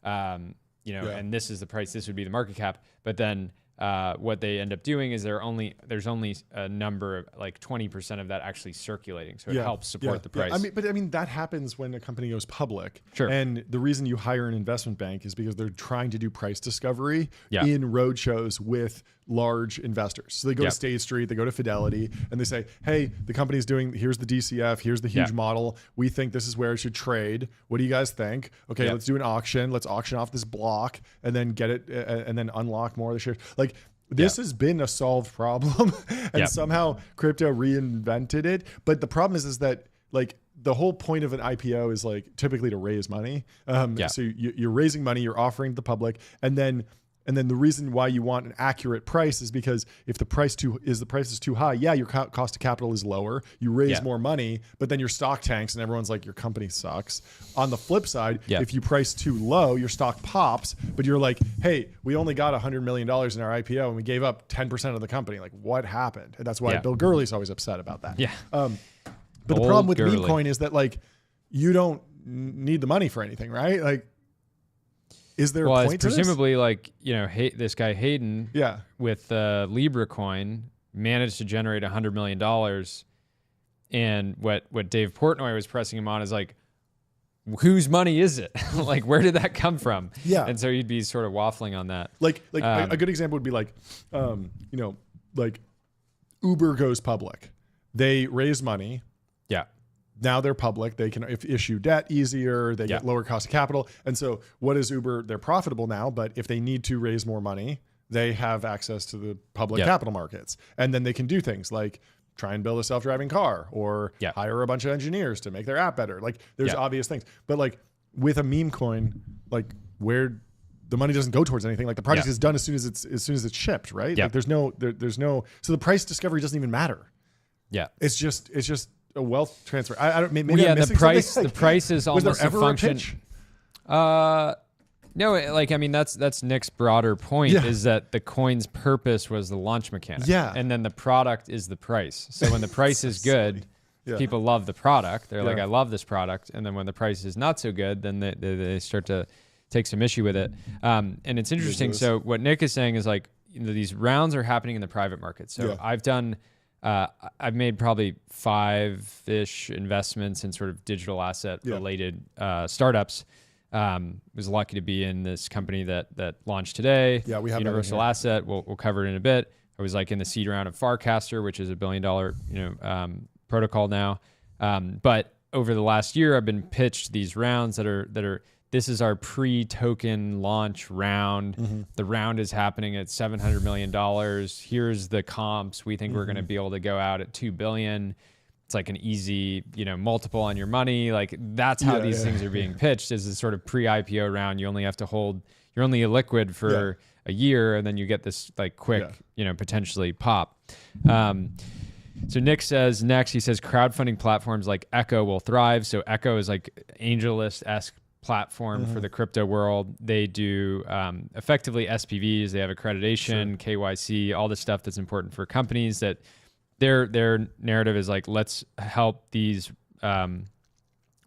and this is the price, this would be the market cap. But then what they end up doing is there's only a number of like 20% of that actually circulating. So it helps support the price. I mean, that happens when a company goes public. Sure. And the reason you hire an investment bank is because they're trying to do price discovery in roadshows with large investors. So they go to State Street, they go to Fidelity, and they say, hey, the company's here's the DCF, here's the huge model. We think this is where it should trade. What do you guys think? Okay, let's do an auction. Let's auction off this block and then get it and then unlock more of the shares. Like, this has been a solved problem and somehow crypto reinvented it. But the problem is that like the whole point of an IPO is like typically to raise money. So you're raising money, you're offering to the public, and then And then the reason why you want an accurate price is because if the price is too high, yeah, your cost of capital is lower. You raise more money, but then your stock tanks and everyone's like, your company sucks. On the flip side, if you price too low, your stock pops, but you're like, hey, we only got $100 million in our IPO and we gave up 10% of the company. Like, what happened? And that's why Bill Gurley's always upset about that. Yeah. But the problem with meme coin is that like, you don't need the money for anything, right? Like, is there a point to this? Presumably, like, this guy Hayden, with Libra coin, managed to generate $100 million, and what Dave Portnoy was pressing him on is like, whose money is it? Like, where did that come from? Yeah, and so he'd be sort of waffling on that. Like a good example would be like, like Uber goes public, they raise money. Yeah. Now they're public. They can issue debt easier. They get lower cost of capital. And so what is Uber? They're profitable now, but if they need to raise more money, they have access to the public capital markets. And then they can do things like try and build a self-driving car or hire a bunch of engineers to make their app better. Like there's obvious things. But like with a meme coin, like where the money doesn't go towards anything, like the project is done as soon as it's shipped, right? Like there's no so the price discovery doesn't even matter. Yeah. It's just a wealth transfer. I don't. Maybe I'm missing something. The price is almost was there ever a function. A pitch? No, like I mean that's Nick's broader point is that the coin's purpose was the launch mechanic. Yeah, and then the product is the price. So when the price is good, people love the product. They're like, I love this product. And then when the price is not so good, then they start to take some issue with it. And it's interesting. So what Nick is saying is like these rounds are happening in the private market. So I've made probably 5-ish investments in sort of digital asset related startups. Was lucky to be in this company that launched today. Yeah, we have Universal Asset. We'll cover it in a bit. I was like in the seed round of Farcaster, which is $1 billion protocol now. But over the last year, I've been pitched these rounds that are. This is our pre-token launch round. Mm-hmm. The round is happening at $700 million. Here's the comps. We think we're going to be able to go out at $2 billion. It's like an easy, multiple on your money. Like that's how these things are being pitched is this sort of pre-IPO round. You only have to hold, you're only illiquid for a year and then you get this like quick, potentially pop. So Nick says next, he says crowdfunding platforms like Echo will thrive. So Echo is like AngelList-esque platform for the crypto world. They do effectively SPVs. They have accreditation, KYC, all the stuff that's important for companies that their narrative is like, let's help these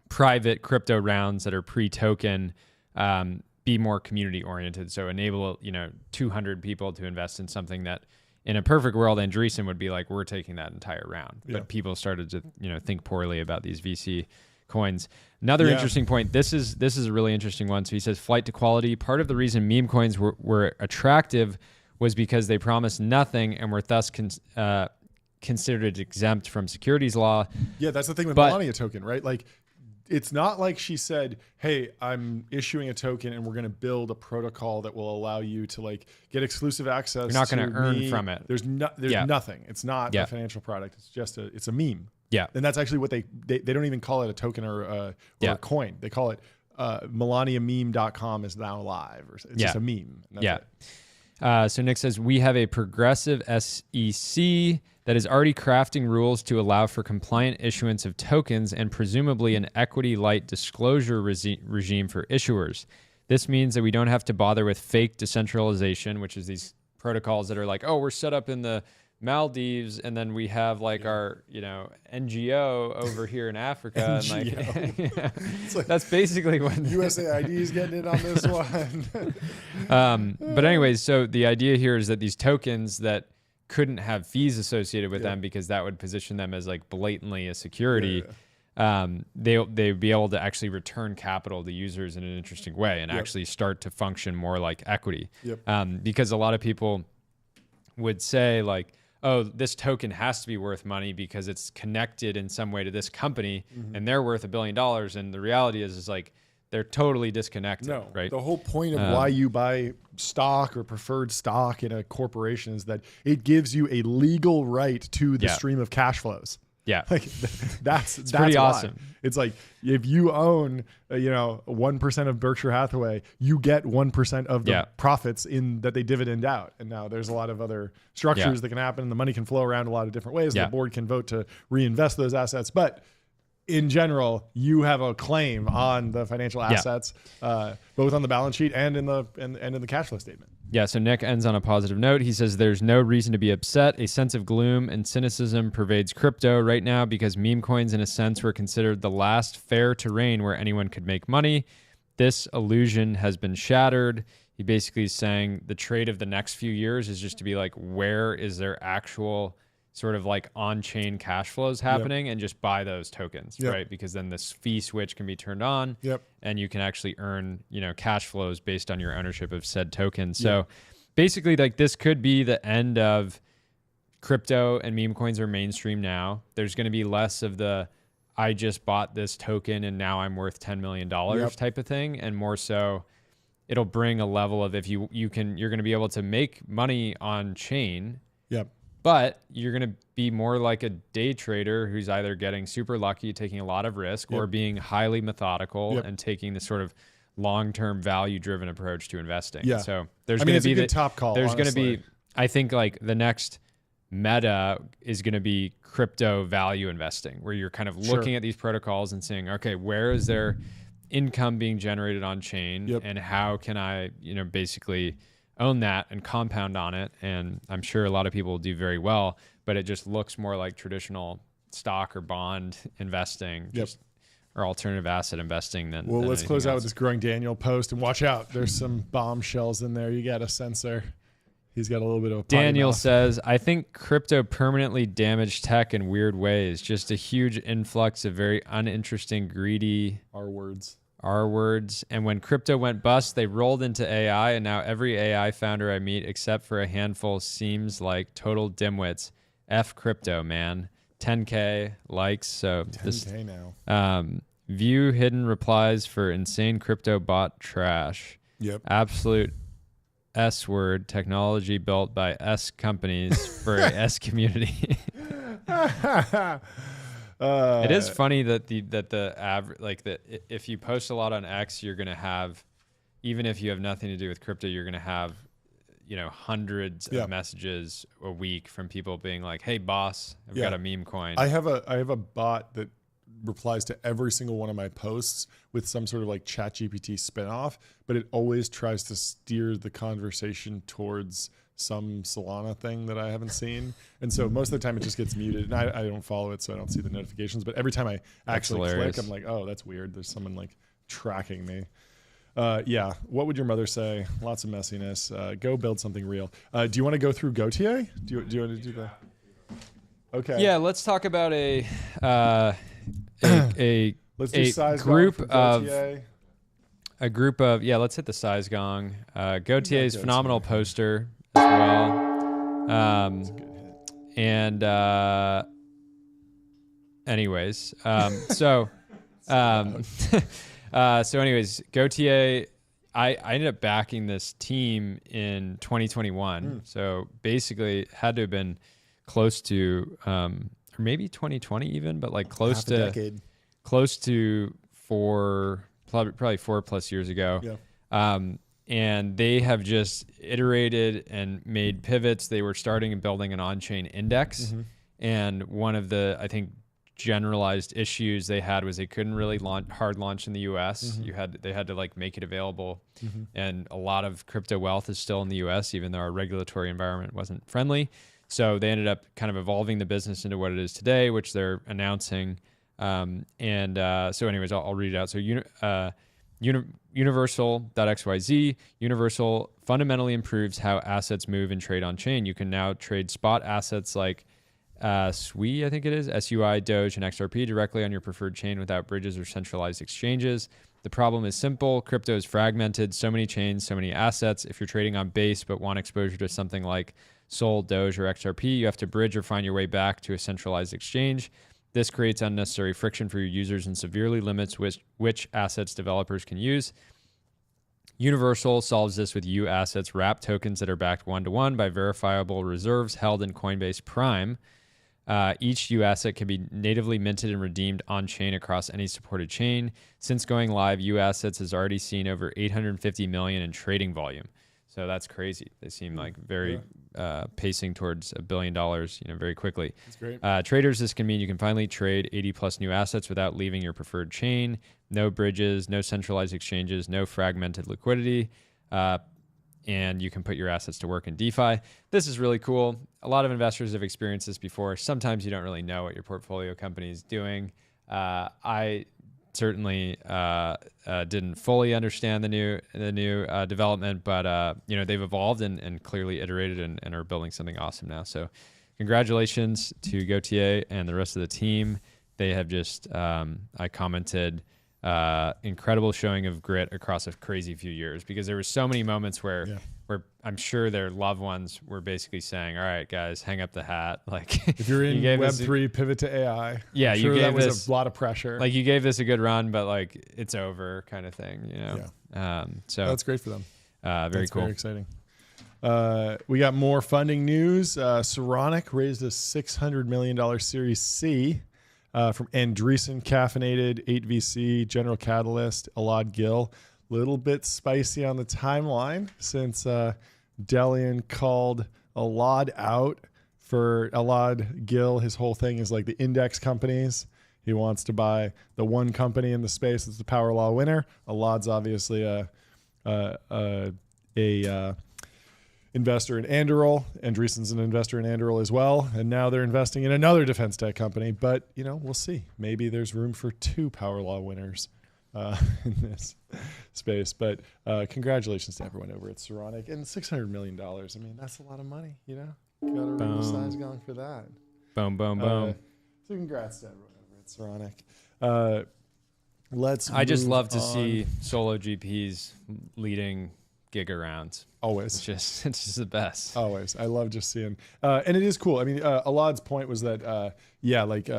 private crypto rounds that are pre-token be more community oriented. So enable 200 people to invest in something that in a perfect world, Andreessen would be like, we're taking that entire round. But people started to think poorly about these VC coins. Another interesting point. This is a really interesting one. So he says flight to quality. Part of the reason meme coins were attractive was because they promised nothing and were thus considered exempt from securities law. Yeah, that's the thing with Melania token, right? Like, it's not like she said, hey, I'm issuing a token and we're going to build a protocol that will allow you to like get exclusive access. You're not going to earn from it. There's nothing. It's not a financial product. It's just it's a meme. Yeah. And that's actually what they don't even call it a token or a coin. They call it MelaniaMeme.com is now live. Or it's just a meme. So Nick says, we have a progressive SEC that is already crafting rules to allow for compliant issuance of tokens and presumably an equity-light disclosure regime for issuers. This means that we don't have to bother with fake decentralization, which is these protocols that are like, oh, we're set up in the Maldives, and then we have like our, NGO over here in Africa. And like, that's basically what USAID is getting in on this one. But anyways, so the idea here is that these tokens that couldn't have fees associated with them because that would position them as like blatantly a security. They'd be able to actually return capital to users in an interesting way and actually start to function more like equity. Because a lot of people would say like, oh, this token has to be worth money because it's connected in some way to this company and they're worth $1 billion. And the reality is like, they're totally disconnected. No, right? The whole point of why you buy stock or preferred stock in a corporation is that it gives you a legal right to the stream of cash flows. Yeah. Like that's pretty why. awesome. It's like if you own 1% of Berkshire Hathaway, you get 1% of the profits in that they dividend out. And now there's a lot of other structures that can happen, and the money can flow around a lot of different ways. The board can vote to reinvest those assets, but in general, you have a claim on the financial assets, both on the balance sheet and in the cash flow statement. Yeah, so Nick ends on a positive note. He says there's no reason to be upset. A sense of gloom and cynicism pervades crypto right now because meme coins, in a sense, were considered the last fair terrain where anyone could make money. This illusion has been shattered. He basically is saying the trade of the next few years is just to be like, where is there actual sort of like on-chain cash flows happening, and just buy those tokens, right? Because then this fee switch can be turned on, and you can actually earn, cash flows based on your ownership of said tokens. So basically, like, this could be the end of crypto, and meme coins are mainstream now. There's going to be less of the I just bought this token and now I'm worth $10 million type of thing, and more so it'll bring a level of you're going to be able to make money on chain. But you're going to be more like a day trader who's either getting super lucky, taking a lot of risk, or being highly methodical and taking the sort of long-term value-driven approach to investing. So there's going to be a good top call. There's going to be, I think, like the next meta is going to be crypto value investing, where you're kind of looking at these protocols and saying, okay, where is there income being generated on chain, and how can I, basically own that and compound on it. And I'm sure a lot of people will do very well, but it just looks more like traditional stock or bond investing, or alternative asset investing than. Well, let's close else. out with this Growing Daniel post, and watch out. There's some bombshells in there. You got to censor. He's got a little bit of a Daniel says, I think crypto permanently damaged tech in weird ways. Just a huge influx of very uninteresting, greedy R words. And when crypto went bust, they rolled into AI, and now every AI founder I meet, except for a handful, seems like total dimwits. F crypto, man. 10K likes. So 10K now. View hidden replies for insane crypto bot trash. Absolute S word technology built by S companies for a S community. It is funny that the average, like, if you post a lot on X, you're gonna have, even if you have nothing to do with crypto, you're gonna have, hundreds of messages a week from people being like, "Hey, boss, I've got a meme coin." I have a bot that replies to every single one of my posts with some sort of like ChatGPT spinoff, but it always tries to steer the conversation towards some Solana thing that I haven't seen. And so most of the time it just gets muted, and I don't follow it, so I don't see the notifications. But every time I actually click, I'm like, oh, that's weird. There's someone like tracking me. What would your mother say? Lots of messiness. Go build something real. Do you want to go through Gautier? Do you want to do that? Okay. Yeah, let's talk about a let's do size group of let's hit the size gong. Gautier's phenomenal poster as well. Anyways, Gautier, I ended up backing this team in 2021. So basically had to have been close to, or maybe 2020 even, but like close to probably 4+ years ago. And they have just iterated and made pivots. They were starting and building an on-chain index. And one of the, I think, generalized issues they had was they couldn't really hard launch in the US. They had to like make it available. And a lot of crypto wealth is still in the US, even though our regulatory environment wasn't friendly. So they ended up kind of evolving the business into what it is today, which they're announcing. So anyways, I'll read it out. So Universal.xyz. Universal fundamentally improves how assets move and trade on chain. You can now trade spot assets like SUI, I think it is, SUI, Doge, and XRP directly on your preferred chain without bridges or centralized exchanges. The problem is simple. Crypto is fragmented, so many chains, so many assets. If you're trading on Base but want exposure to something like Sol, Doge, or XRP, you have to bridge or find your way back to a centralized exchange. This creates unnecessary friction for your users and severely limits which assets developers can use. Universal solves this with U Assets wrap tokens that are backed one-to-one by verifiable reserves held in Coinbase Prime. Each U asset can be natively minted and redeemed on chain across any supported chain. Since going live, U assets has already seen over 850 million in trading volume. So that's crazy. They seem like very pacing towards $1 billion, very quickly. That's great. Traders, this can mean you can finally trade 80 plus new assets without leaving your preferred chain. No bridges, no centralized exchanges, no fragmented liquidity. And you can put your assets to work in DeFi. This is really cool. A lot of investors have experienced this before. Sometimes you don't really know what your portfolio company is doing. I certainly didn't fully understand the new development, but they've evolved and clearly iterated and are building something awesome now. So congratulations to Gautier and the rest of the team. They have just, I commented, incredible showing of grit across a crazy few years, because there were so many moments where I'm sure their loved ones were basically saying, all right, guys, hang up the hat. Like, if you're in Web3, pivot to AI. Yeah, I'm sure that was a lot of pressure. Like, you gave this a good run, but like, it's over kind of thing, So that's great for them. Very cool. Very exciting. We got more funding news. Saronic raised a $600 million Series C from Andreessen Caffeinated, 8VC, General Catalyst, Elad Gil. Little bit spicy on the timeline since Delian called Elad out. For Elad Gil, his whole thing is like the index companies. He wants to buy the one company in the space that's the power law winner. Elad's obviously a investor in Anduril. Andreessen's an investor in Anduril as well. And now they're investing in another defense tech company. But, we'll see. Maybe there's room for 2 power law winners in this space. But congratulations to everyone over at Saronic. And $600 million. I mean, that's a lot of money, Got a real size going for that. Boom, boom, boom. So congrats to everyone over at Saronic. I just love to see solo GPs leading giga rounds. Always. It's just the best. Always. I love just seeing, and it is cool. I mean, Alad's point was that,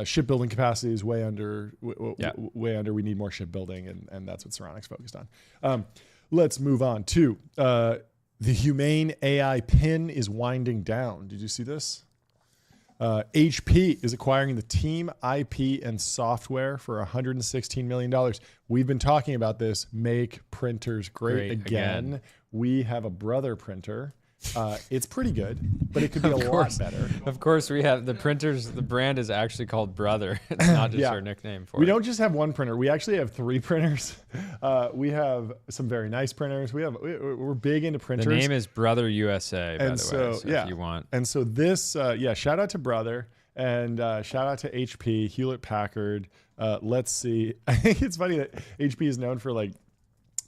shipbuilding capacity is way under, way under. We need more shipbuilding, and that's what Saronic's focused on. Let's move on to the Humane AI pin is winding down. Did you see this? HP is acquiring the team IP and software for $116 million. We've been talking about this. Make printers great again. We have a brother printer. It's pretty good, but it could be a lot better. Of course, we have the printers. The brand is actually called Brother. It's not just our nickname for it. We don't just have one printer. We actually have 3 printers. We have some very nice printers. We're big into printers. The name is Brother USA, by the way. So if you want. And so this, shout out to Brother and shout out to HP, Hewlett Packard. Let's see. I think it's funny that HP is known for like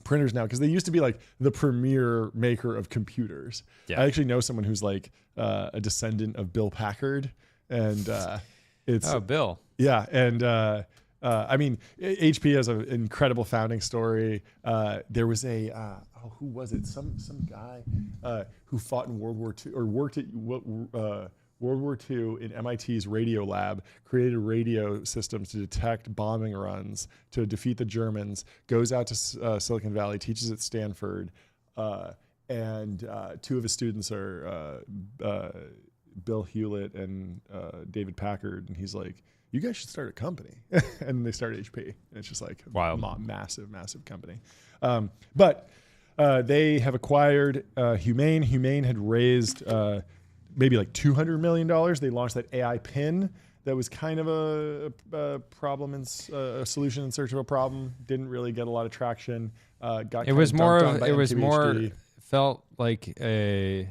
printers now, because they used to be like the premier maker of computers. I actually know someone who's like a descendant of Bill Packard, and it's Bill. Yeah, and I mean, HP has an incredible founding story. There was a who was it? Some guy who fought in World War II or worked at World War II in MIT's radio lab, created radio systems to detect bombing runs to defeat the Germans, goes out to Silicon Valley, teaches at Stanford, and 2 of his students are Bill Hewlett and David Packard, and he's like, you guys should start a company. And they started HP. And it's just like wow, massive company. But they have acquired Humane. Humane had raised maybe like $200 million. They launched that AI pin that was kind of a problem and a solution in search of a problem. Didn't really get a lot of traction. It was more felt like a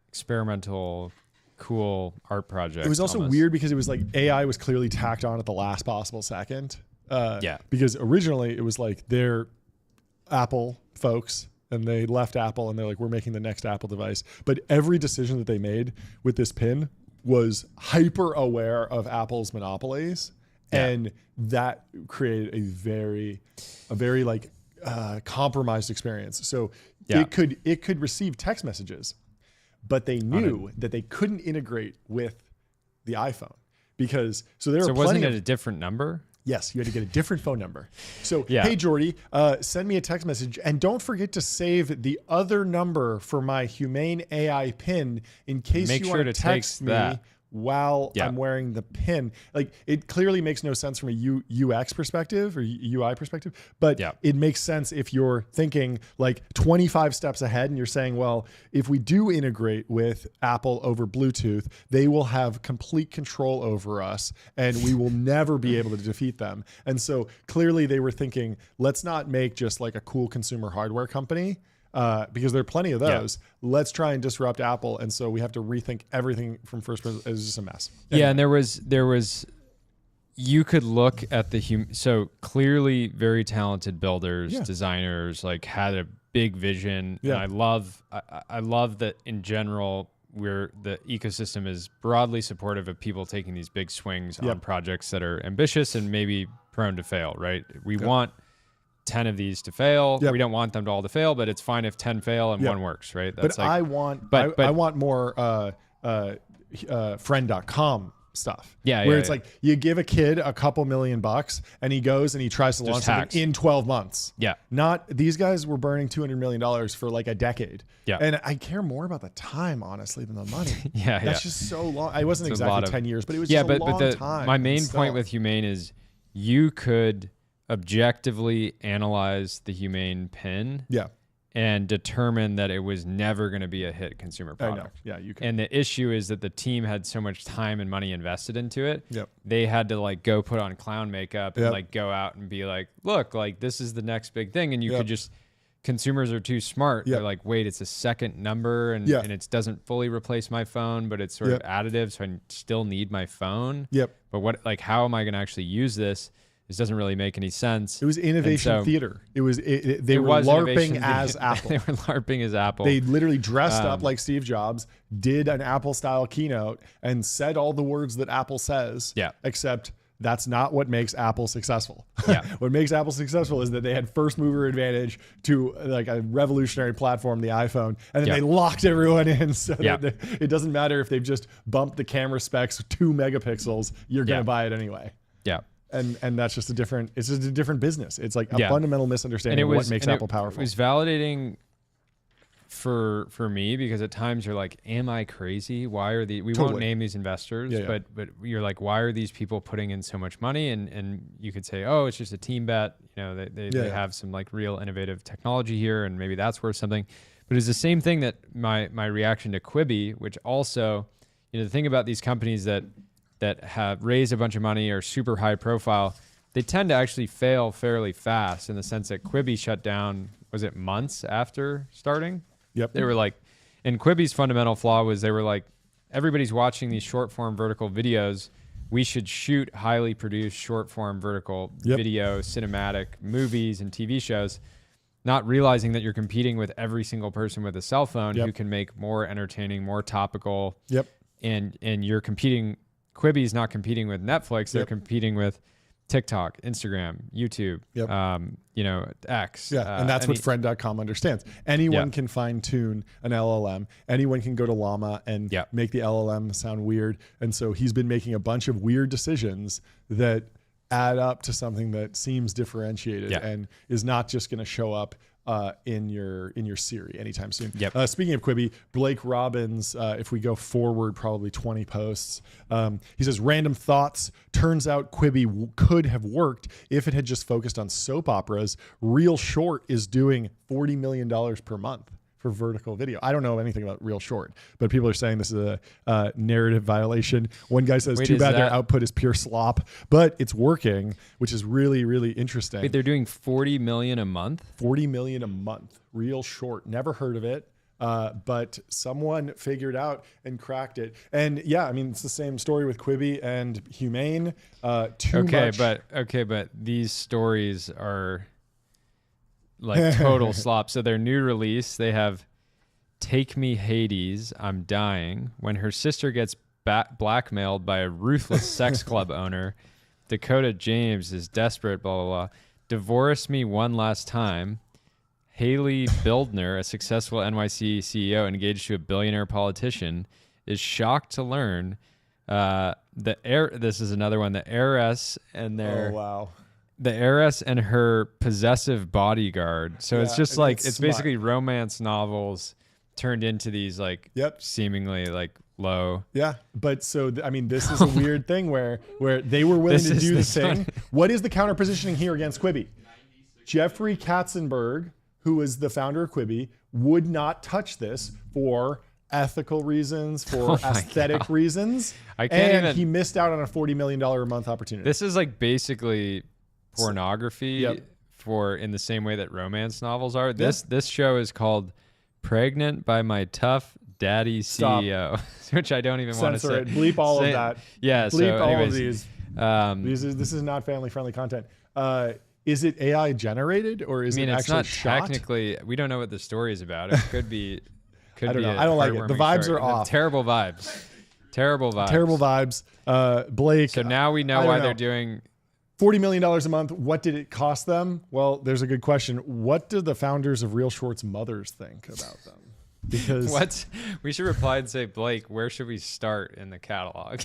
experimental, cool art project. It was also weird because it was like AI was clearly tacked on at the last possible second. Because originally it was like they're Apple folks, and they left Apple and they're like, we're making the next Apple device. But every decision that they made with this pin was hyper aware of Apple's monopolies. And that created a very like compromised experience. So it could receive text messages, but they knew that they couldn't integrate with the iPhone because wasn't it a different number? Yes, you had to get a different phone number. So, hey, Jordy, send me a text message. And don't forget to save the other number for my Humane AI pin in case you want to text me while I'm wearing the pin. Like, it clearly makes no sense from a UX perspective or UI perspective, but it makes sense if you're thinking like 25 steps ahead and you're saying, well, if we do integrate with Apple over Bluetooth, they will have complete control over us and we will never be able to defeat them. And so clearly they were thinking, let's not make just like a cool consumer hardware company, because there are plenty of those. Let's try and disrupt Apple. And so we have to rethink everything from first person. It was just a mess. Anyway. Yeah. And there was, you could look at so clearly very talented builders, designers, like had a big vision. Yeah. And I love that in general, the ecosystem is broadly supportive of people taking these big swings on projects that are ambitious and maybe prone to fail, right? We want 10 of these to fail. We don't want them to all to fail, but it's fine if 10 fail and one works, right? That's but I want more friend.com stuff. Where it's like you give a kid a couple $1,000,000 and he goes and he tries to launch something in 12 months. Not these guys were burning $200 million for like a decade. And I care more about the time, honestly, than the money. That's just so long. I wasn't exactly 10 years, but it was just a long time. My main point with Humane is you could objectively analyze the Humane pin and determine that it was never going to be a hit consumer product. You can. And the issue is that the team had so much time and money invested into it. They had to like go put on clown makeup and like go out and be like, look, like this is the next big thing. And you could just, consumers are too smart. They're like, wait, it's a second number and it doesn't fully replace my phone, but it's sort of additive. So I still need my phone. But how am I going to actually use this? This doesn't really make any sense. It was innovation theater. They were LARPing as Apple. They were LARPing as Apple. They literally dressed up like Steve Jobs, did an Apple-style keynote, and said all the words that Apple says. Except that's not what makes Apple successful. What makes Apple successful is that they had first mover advantage to like a revolutionary platform, the iPhone, and then they locked everyone in so that it doesn't matter if they've just bumped the camera specs 2 megapixels, you're going to buy it anyway. And that's just it's just a different business. It's like a fundamental misunderstanding of what makes Apple powerful. It was validating for me because at times you're like, am I crazy? Why are we won't name these investors, but you're like, why are these people putting in so much money? And you could say, oh, it's just a team bet. You know, they have some like real innovative technology here and maybe that's worth something. But it's the same thing that my reaction to Quibi, which also, the thing about these companies that have raised a bunch of money or super high profile, they tend to actually fail fairly fast in the sense that Quibi shut down, was it months after starting? They were like, and Quibi's fundamental flaw was they were like, everybody's watching these short form vertical videos. We should shoot highly produced short form vertical video, cinematic movies and TV shows, not realizing that you're competing with every single person with a cell phone who can make more entertaining, more topical. And you're competing. Quibi's not competing with Netflix. They're competing with TikTok, Instagram, YouTube, X. And that's what friend.com understands. Anyone can fine tune an LLM. Anyone can go to Llama and make the LLM sound weird. And so he's been making a bunch of weird decisions that add up to something that seems differentiated and is not just going to show up in your Siri anytime soon. Speaking of Quibi, Blake Robbins, if we go forward probably 20 posts, he says, random thoughts. Turns out Quibi could have worked if it had just focused on soap operas. Real Short is doing $40 million per month for vertical video. I don't know anything about Real Short, but people are saying this is a narrative violation. One guy says, too bad their output is pure slop, but it's working, which is really, really interesting. Wait, they're doing $40 million a month? $40 million a month. Real Short. Never heard of it. But someone figured out and cracked it. And it's the same story with Quibi and Humane. But these stories are like total slop. So their new release, they have Take Me Hades, I'm Dying. When her sister gets blackmailed by a ruthless sex club owner, Dakota James is desperate, blah, blah, blah. Divorce Me One Last Time. Haley Bildner, a successful NYC CEO engaged to a billionaire politician, is shocked to learn this is another one, the heiress and their... Oh, wow. The heiress and her possessive bodyguard. So it's just like, it's basically romance novels turned into these like seemingly like low. Yeah, but so I mean, this is a weird thing where they were willing to do the thing. What is the counter positioning here against Quibi? Jeffrey Katzenberg, who was the founder of Quibi, would not touch this for ethical reasons, for aesthetic reasons, he missed out on a $40 million a month opportunity. This is like basically pornography for in the same way that romance novels are. This show is called "Pregnant by My Tough Daddy CEO," which I don't even want to say. Bleep all of that. Yeah. Bleep so anyways, all of these. This is not family friendly content. Is it AI generated or is it actually shot? Technically, we don't know what the story is about. It could be. I don't know. I don't like it. The vibes are off. Terrible vibes. Terrible vibes. Blake. So now we know why they're doing $40 million a month. What did it cost them? Well, there's a good question. What do the founders of Real Shorts mothers think about them? Because we should reply and say, Blake, where should we start in the catalog?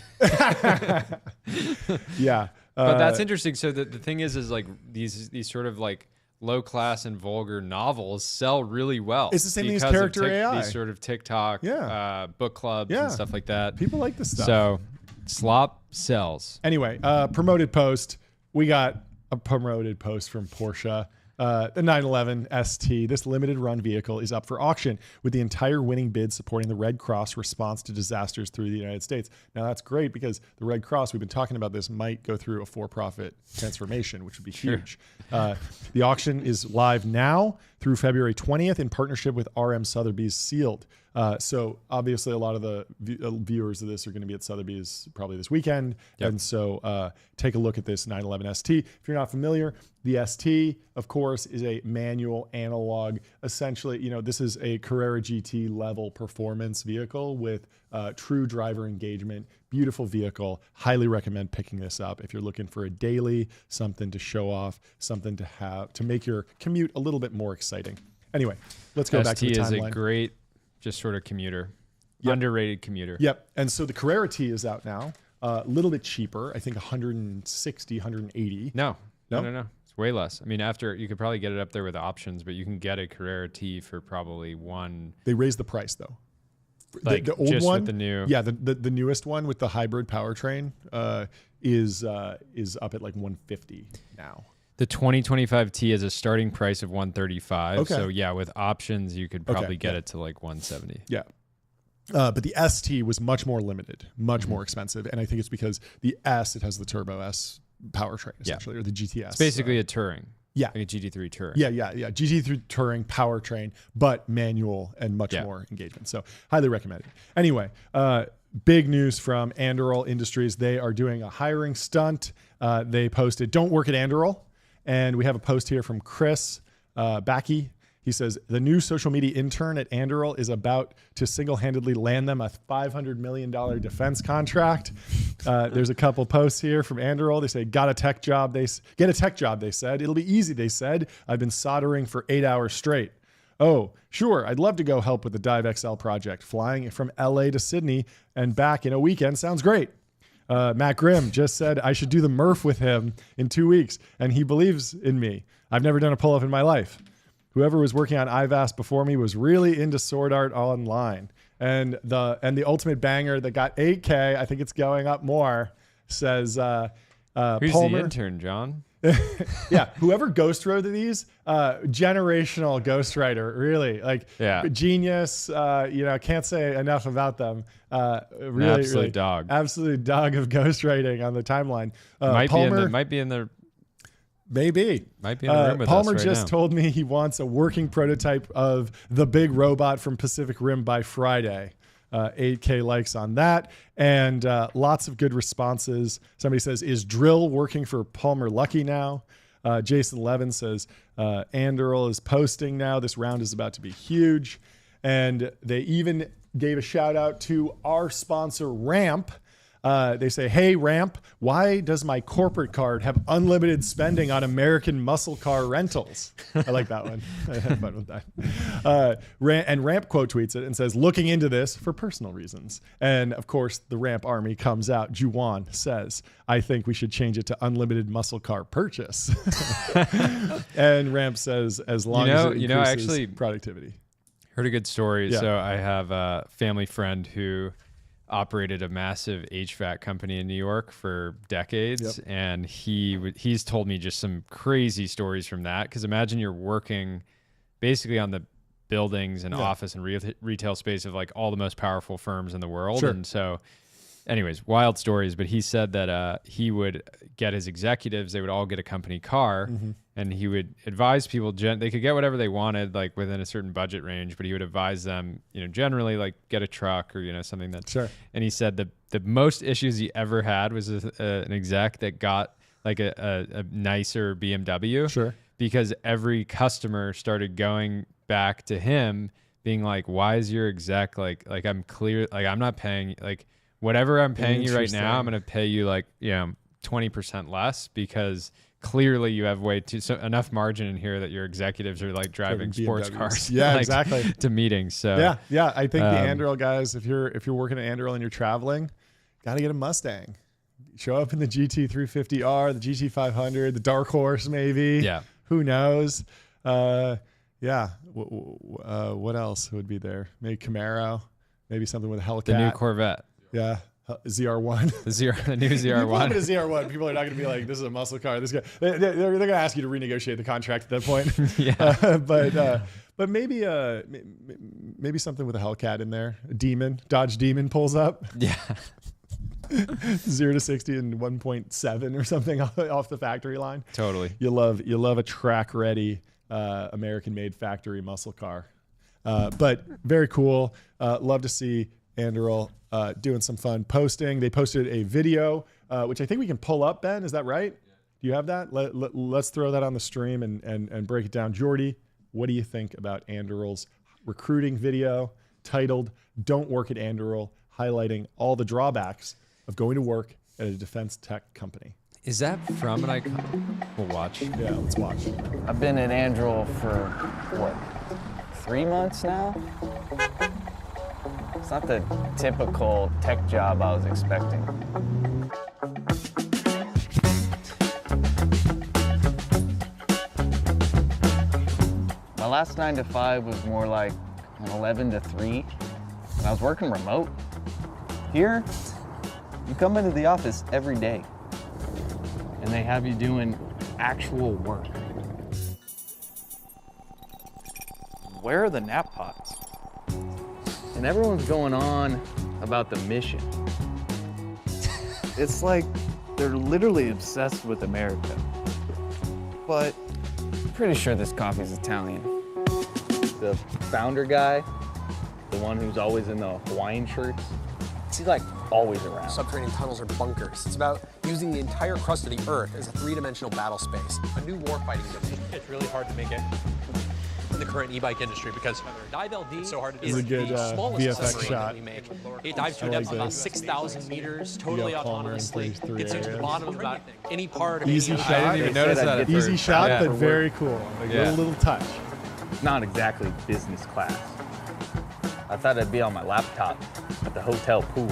Yeah. But that's interesting. So the thing is like these sort of like low class and vulgar novels sell really well. It's the same thing as character AI. These sort of TikTok book clubs and stuff like that. People like this stuff. So slop sells. Anyway, promoted post. We got a promoted post from Porsche. The 911 ST, this limited run vehicle is up for auction with the entire winning bid supporting the Red Cross response to disasters through the United States. Now that's great because the Red Cross, we've been talking about this, might go through a for-profit transformation, which would be huge. The auction is live now through February 20th in partnership with RM Sotheby's Sealed. So obviously a lot of the viewers of this are going to be at Sotheby's probably this weekend. Yep. And so take a look at this 911 ST. If you're not familiar, the ST, of course, is a manual analog. Essentially, this is a Carrera GT level performance vehicle with true driver engagement. Beautiful vehicle. Highly recommend picking this up if you're looking for a daily, something to show off, something to have to make your commute a little bit more exciting. Anyway, let's go back to the timeline. ST is a great just sort of commuter. Yep. Underrated commuter. Yep. And so the Carrera T is out now. A little bit cheaper. I think 160, 180. No. It's way less. I mean, after you could probably get it up there with options, but you can get a Carrera T for probably one. They raised the price though. Like the old just one, with the new. Yeah, the newest one with the hybrid powertrain is up at like 150 now. The 2025 T is a starting price of 135. Okay. So yeah, with options, you could probably get it to like 170. Yeah. But the ST was much more limited, much more expensive. And I think it's because the S, it has the Turbo S powertrain essentially, or the GTS. It's basically a Touring. Yeah. Like a GT3 Touring. Yeah. GT3 Touring powertrain, but manual and much more engagement. So highly recommended. Anyway, big news from Anduril Industries. They are doing a hiring stunt. They posted, "Don't work at Anduril." And we have a post here from Chris Backy. He says, the new social media intern at Anduril is about to single-handedly land them a $500 million defense contract. There's a couple posts here from Anduril. They say, get a tech job, they said. It'll be easy, they said. I've been soldering for 8 hours straight. Oh, sure, I'd love to go help with the Dive XL project. Flying from LA to Sydney and back in a weekend sounds great. Matt Grimm just said I should do the Murph with him in 2 weeks, and he believes in me. I've never done a pull-up in my life. Whoever was working on IVAS before me was really into sword art online. And the ultimate banger that got 8K, I think it's going up more, says Who's Palmer. the intern, John? Yeah, whoever ghostwrote these, generational ghostwriter, really, like genius. Can't say enough about them. Really, absolute dog of ghostwriting on the timeline. Palmer might be in the room with Palmer us right just now. told me he wants a working prototype of the big robot from Pacific Rim by Friday. 8K likes on that, and lots of good responses. Somebody says, is Drill working for Palmer Luckey now? Jason Levin says, Anduril is posting now. This round is about to be huge. And they even gave a shout out to our sponsor, Ramp. They say, hey, Ramp, why does my corporate card have unlimited spending on American muscle car rentals? I like that one. I had fun with that. And Ramp quote tweets it and says, looking into this for personal reasons. And of course, the Ramp army comes out. Juwan says, I think we should change it to unlimited muscle car purchase. And Ramp says, as long as it increases actually productivity. Heard a good story. Yeah. So I have a family friend who operated a massive HVAC company in New York for decades, and he's told me just some crazy stories from that. Because imagine you're working basically on the buildings and office and retail space of like all the most powerful firms in the world, and so. Anyways, wild stories, but he said that he would get his executives, they would all get a company car, and he would advise people, they could get whatever they wanted, like within a certain budget range, but he would advise them, generally like get a truck or, something that's, Sure. And he said the most issues he ever had was an exec that got like a nicer BMW. Sure. Because every customer started going back to him being like, why is your exec like I'm clear, like I'm not paying, like, whatever I'm paying you right now, I'm going to pay you like, 20% less because clearly you have enough margin in here that your executives are like driving sports cars. Yeah, like, exactly. To meetings. So yeah. I think the Anduril guys, if you're working at Anduril and you're traveling, got to get a Mustang. Show up in the GT350R, the GT500, the Dark Horse maybe. Yeah. Who knows? What else would be there? Maybe Camaro. Maybe something with a Hellcat. The new Corvette. Yeah, ZR1. The new ZR1. If you a ZR1, people are not going to be like, "This is a muscle car." This guy, they're going to ask you to renegotiate the contract at that point. But maybe something with a Hellcat in there. A Demon, Dodge Demon pulls up. Yeah. 0 to 60 in 1.7 or something off the factory line. Totally. You love a track ready American-made factory muscle car. But very cool. Love to see Anduril doing some fun posting. They posted a video, which I think we can pull up, Ben. Is that right? Yeah. Do you have that? Let's throw that on the stream and break it down. Jordy, what do you think about Anduril's recruiting video titled "Don't Work at Anduril," highlighting all the drawbacks of going to work at a defense tech company? Is that from an icon? We'll watch. Yeah, let's watch. I've been at Anduril for, 3 months now? It's not the typical tech job I was expecting. My last 9 to 5 was more like an 11 to 3, and I was working remote. Here, you come into the office every day, and they have you doing actual work. Where are the nap pods? And everyone's going on about the mission. It's like they're literally obsessed with America. But I'm pretty sure this coffee's Italian. The founder guy, the one who's always in the Hawaiian shirts, he's like always around. Subterranean tunnels are bunkers. It's about using the entire crust of the Earth as a three-dimensional battle space. A new warfighting domain. It's really hard to make it in the current e-bike industry because Dive LD is so hard to do. It's a good the smallest VFX submarine shot. that we make. It dives to a I depth like of about this. 6,000 meters, totally autonomously. Three Gets into the areas. bottom of about any part of Easy any shot. I didn't even notice that at Easy first. shot, Yeah. but very cool. Like Yeah. little touch. It's not exactly business class. I thought I'd be on my laptop at the hotel pool.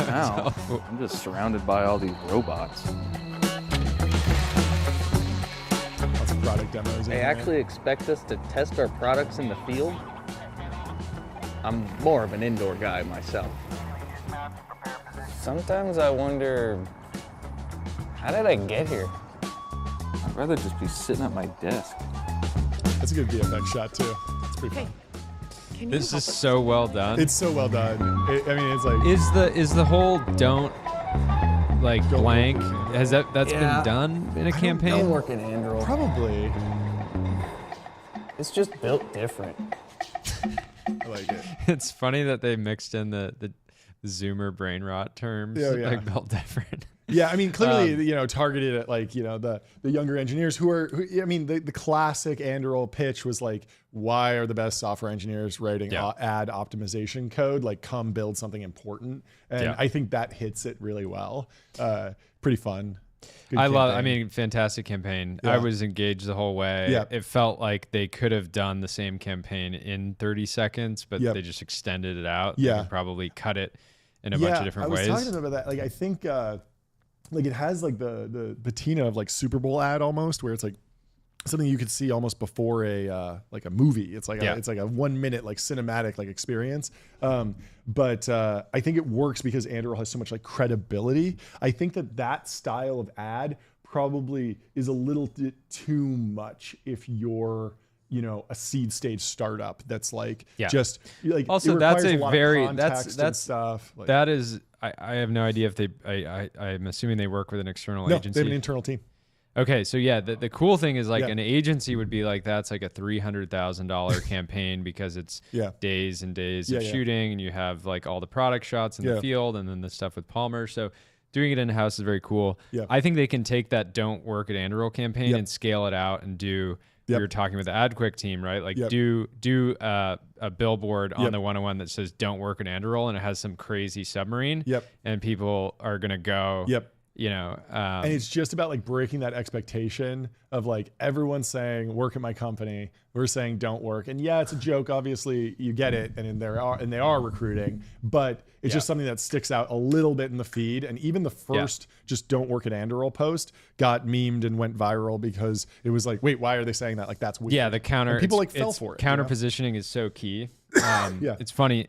Now, I'm just surrounded by all these robots. Lots of product demos. They actually expect us to test our products in the field. I'm more of an indoor guy myself. Sometimes I wonder, how did I get here? I'd rather just be sitting at my desk. That's a good VFX shot too. It's pretty fun. This is so well done. It's so well done. I mean, it's like Is the whole don't like blank? Has that's been done in a campaign? Don't work at Anduril. probably. It's just built different. I like it. It's funny that they mixed in the Zoomer brain rot terms, Yeah, yeah. like built different. Yeah, I mean, clearly, targeted at like, the younger engineers I mean, the classic Anduril pitch was like, why are the best software engineers writing ad optimization code? Like, come build something important. And I think that hits it really well. Pretty fun. Good campaign. Fantastic campaign. Yeah. I was engaged the whole way. Yeah. It felt like they could have done the same campaign in 30 seconds, but Yep. they just extended it out. Yeah. They could probably cut it in a bunch of different ways. I was talking to them about that. Like, I think, like it has like the patina of like Super Bowl ad almost, where it's like something you could see almost before a like a movie. It's like it's like a 1 minute like cinematic like experience. But I think it works because Anduril has so much like credibility. I think that style of ad probably is a little bit too much if you're a seed stage startup that's like just like also that's a very that's stuff like, that is I have no idea if they I'm assuming they work with an external agency. They have an internal team. Okay, so the cool thing is like an agency would be like that's like a $300,000 campaign because it's days and days of shooting, and you have like all the product shots in the field, and then the stuff with Palmer. So doing it in house is very cool. Yeah. I think they can take that "Don't Work at Anduril" campaign and scale it out and do. We were talking with the AdQuick team, right? Like do a billboard on the 101 that says "Don't Work at Anduril" and it has some crazy submarine. And people are gonna go. And it's just about like breaking that expectation of like everyone's saying work at my company, we're saying don't work, and it's a joke, obviously you get it, and they are recruiting, but it's just something that sticks out a little bit in the feed. And even the first just don't work at Anduril post got memed and went viral because it was like, wait, why are they saying that? Like that's weird. The counter, and people like fell for it. Counter positioning is so key. It's funny.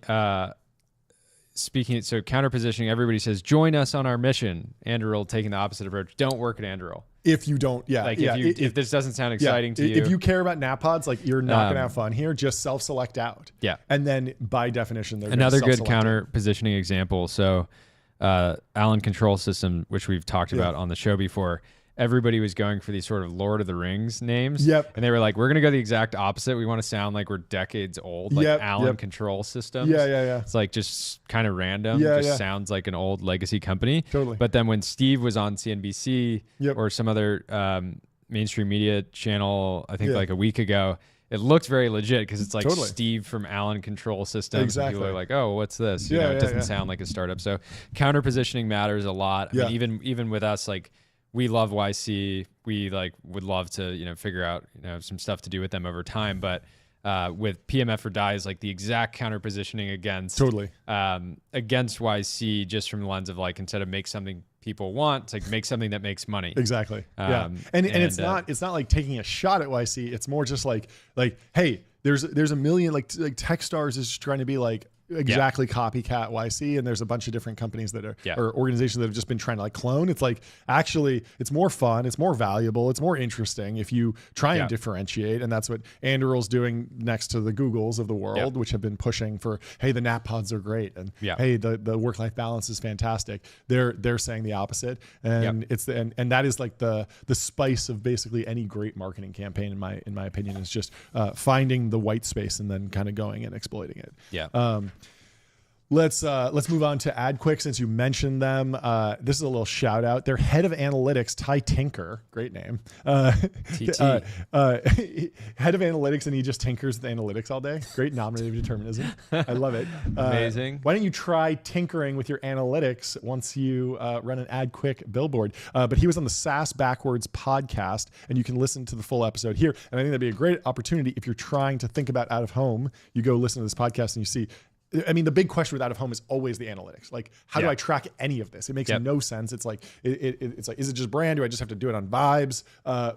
So counter positioning, everybody says, join us on our mission. Anduril taking the opposite approach. Don't work at Anduril. If you don't, if this doesn't sound exciting to you. If you care about NAPODs, like you're not going to have fun here, just self-select out. Yeah. And then by definition, they're another good counter positioning example. So Allen Control System, which we've talked about on the show before, everybody was going for these sort of Lord of the Rings names. And they were like, we're going to go the exact opposite. We want to sound like we're decades old, like Allen Control Systems. It's like just kind of random. Just sounds like an old legacy company. Totally. But then when Steve was on CNBC or some other mainstream media channel, I think like a week ago, it looked very legit because it's like Steve from Allen Control Systems. Exactly. People are like, oh, what's this? You know, it doesn't sound like a startup. So counter positioning matters a lot. I mean, even with us, like, we love YC. We like would love to, figure out, some stuff to do with them over time. But with PMF or Die is like the exact counter positioning against against YC, just from the lens of like, instead of make something people want, it's like make something that makes money. Exactly. And it's not like taking a shot at YC. It's more just like, hey, there's a million like Techstars is trying to be like exactly copycat YC, and there's a bunch of different companies that are or organizations that have just been trying to like clone. It's like, actually it's more fun, it's more valuable, it's more interesting if you try and differentiate. And that's what Anduril's doing next to the Googles of the world, which have been pushing for, hey, the NAPODs are great, and hey, the work-life balance is fantastic. They're saying the opposite, and it's and that is like the spice of basically any great marketing campaign, in my opinion, is just finding the white space and then kind of going and exploiting it. Let's move on to AdQuick, since you mentioned them. This is a little shout out. Their head of analytics, Ty Tinker, great name. TT. Head of analytics, and he just tinkers the analytics all day. Great nominative determinism. I love it. Amazing. Why don't you try tinkering with your analytics once you run an AdQuick billboard? But he was on the SaaS Backwards podcast, and you can listen to the full episode here. And I think that'd be a great opportunity if you're trying to think about out of home. You go listen to this podcast and you see, I mean, the big question with out of home is always the analytics. Like, how do I track any of this? It makes no sense. It's like, it's like, is it just brand? Do I just have to do it on vibes?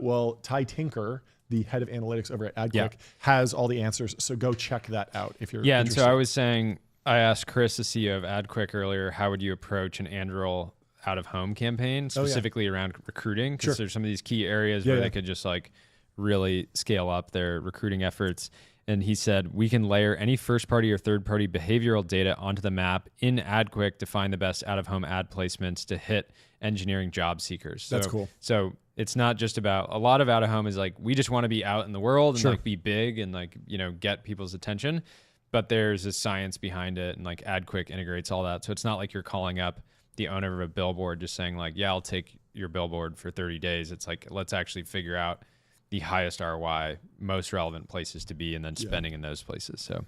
Well, Ty Tinker, the head of analytics over at AdQuick, has all the answers. So go check that out if you're interested. And so I was saying, I asked Chris, the CEO of AdQuick, earlier, how would you approach an Anduril out of home campaign, specifically around recruiting? Because there's some of these key areas where they could just like really scale up their recruiting efforts. And he said, we can layer any first-party or third-party behavioral data onto the map in AdQuick to find the best out-of-home ad placements to hit engineering job seekers. So, that's cool. So it's not just about, a lot of out-of-home is like, we just want to be out in the world and like be big and like, get people's attention. But there's a science behind it, and like AdQuick integrates all that. So it's not like you're calling up the owner of a billboard just saying like, yeah, I'll take your billboard for 30 days. It's like, let's actually figure out the highest ROI, most relevant places to be, and then spending in those places. So,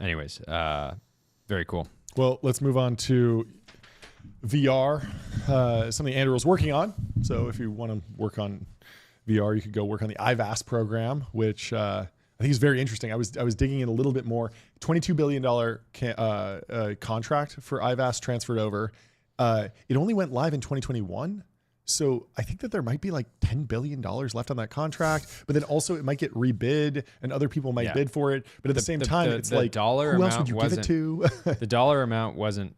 anyways, very cool. Well, let's move on to VR, something Anduril working on. So if you want to work on VR, you could go work on the IVAS program, which I think is very interesting. I was digging in a little bit more. $22 billion contract for IVAS transferred over. It only went live in 2021. So I think that there might be like $10 billion left on that contract, but then also it might get rebid and other people might bid for it. But at the same time, it's like, who else would you give it to? The dollar amount wasn't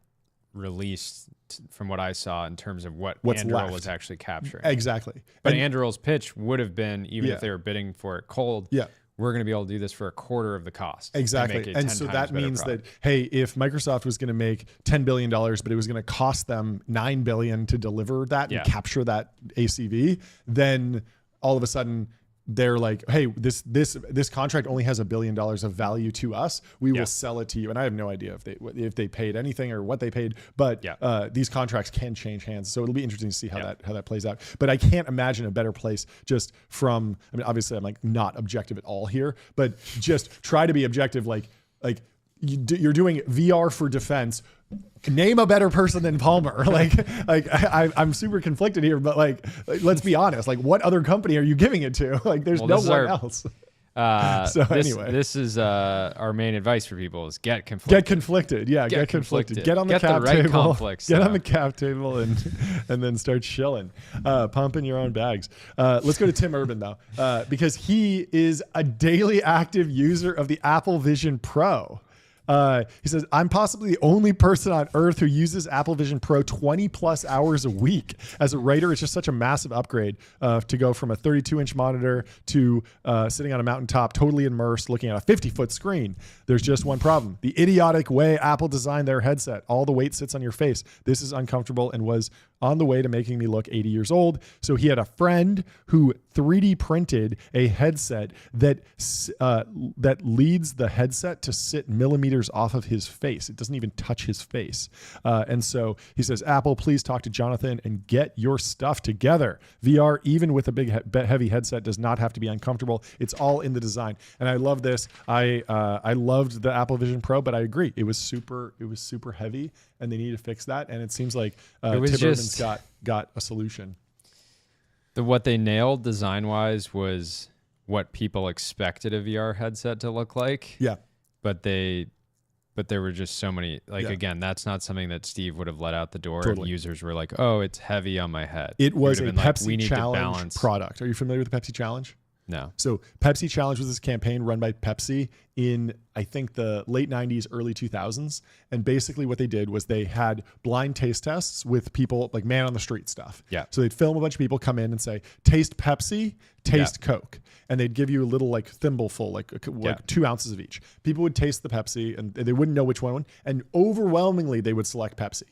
released from what I saw in terms of what's Anduril left. Was actually capturing. Exactly. But Anduril's pitch would have been, even if they were bidding for it cold, we're going to be able to do this for a quarter of the cost. Exactly. And so that means that, hey, if Microsoft was going to make $10 billion, but it was going to cost them $9 billion to deliver that and capture that ACV, then all of a sudden they're like, hey, this contract only has $1 billion of value to us. We will sell it to you. And I have no idea if they paid anything or what they paid, but these contracts can change hands. So it'll be interesting to see how that plays out. But I can't imagine a better place just from, I mean, obviously I'm like not objective at all here, but just try to be objective. Like you're doing VR for defense. Name a better person than Palmer. I'm super conflicted here, but let's be honest. Like, what other company are you giving it to? Like, there's no one else. Anyway, this is our main advice for people: is get conflicted. Get conflicted. Yeah, get conflicted. Get on the cap table. Get on the cap table and then start chilling, pumping your own bags. Let's go to Tim Urban though, because he is a daily active user of the Apple Vision Pro. He says, I'm possibly the only person on earth who uses Apple Vision Pro 20 plus hours a week. As a writer, it's just such a massive upgrade to go from a 32-inch monitor to sitting on a mountaintop, totally immersed, looking at a 50-foot screen. There's just one problem. The idiotic way Apple designed their headset. All the weight sits on your face. This is uncomfortable and was on the way to making me look 80 years old. So he had a friend who 3D printed a headset that leads the headset to sit millimeters off of his face. It doesn't even touch his face. And so he says, Apple, please talk to Jonathan and get your stuff together. VR, even with a big heavy headset, does not have to be uncomfortable. It's all in the design. And I love this. I loved the Apple Vision Pro, but I agree. It was super heavy and they need to fix that. And it seems like Tim Urban's got a solution. What they nailed design-wise was what people expected a VR headset to look like. Yeah. But there were just so many, again, that's not something that Steve would have let out the door. Totally. And users were like, oh, it's heavy on my head. It was a Pepsi Challenge product. Are you familiar with the Pepsi Challenge? No. So Pepsi Challenge was this campaign run by Pepsi in, I think, the late 90s, early 2000s. And basically what they did was they had blind taste tests with people, like man on the street stuff. Yeah. So they'd film a bunch of people, come in and say, taste Pepsi, taste Coke. And they'd give you a little like thimbleful, like 2 ounces of each. People would taste the Pepsi and they wouldn't know which one. And overwhelmingly, they would select Pepsi.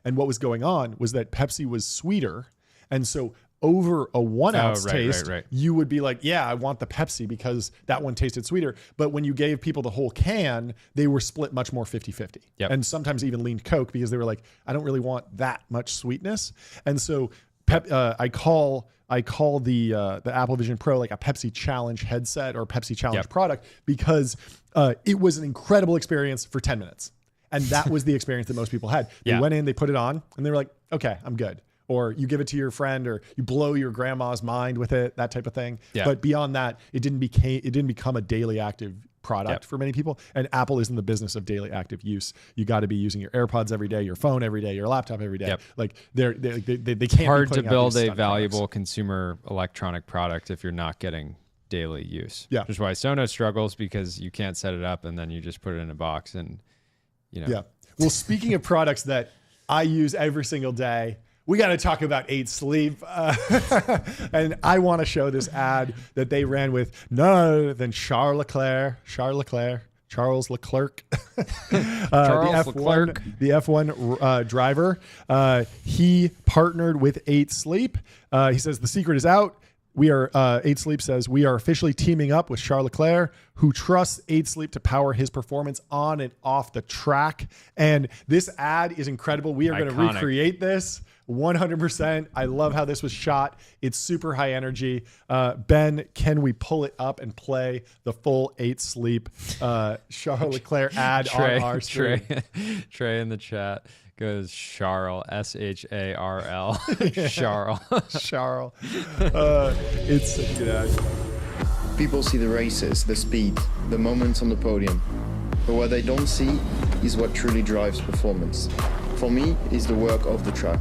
And what was going on was that Pepsi was sweeter. And so over a 1 ounce taste, you would be like, yeah, I want the Pepsi because that one tasted sweeter. But when you gave people the whole can, they were split much more 50-50. Yep. And sometimes even leaned Coke because they were like, I don't really want that much sweetness. And so I call the Apple Vision Pro like a Pepsi Challenge headset or Pepsi Challenge product because it was an incredible experience for 10 minutes. And that was the experience that most people had. They went in, they put it on, and they were like, okay, I'm good. Or you give it to your friend, or you blow your grandma's mind with it, that type of thing. Yeah. But beyond that, it didn't become a daily active product for many people. And Apple is in the business of daily active use. You got to be using your AirPods every day, your phone every day, your laptop every day. Like they can't. Hard to build a valuable consumer electronic product if you're not getting daily use. Yeah, which is why Sonos struggles, because you can't set it up and then you just put it in a box and Yeah. Well, speaking of products that I use every single day, we got to talk about 8 Sleep. And I want to show this ad that they ran with none other than Charles Leclerc, the F1 driver. He partnered with 8 Sleep. He says the secret is out. 8 Sleep says we are officially teaming up with Charles Leclerc, who trusts 8 Sleep to power his performance on and off the track. And this ad is incredible. We are going to recreate this 100%. I love how this was shot. It's super high energy. Ben, can we pull it up and play the full 8 Sleep Charles Leclerc ad on our screen? Trey in the chat goes Charles, S-H-A-R-L. Charles. Charles. It's such a good ad. People see the races, the speed, the moments on the podium. But what they don't see is what truly drives performance. For me, is the work of the track.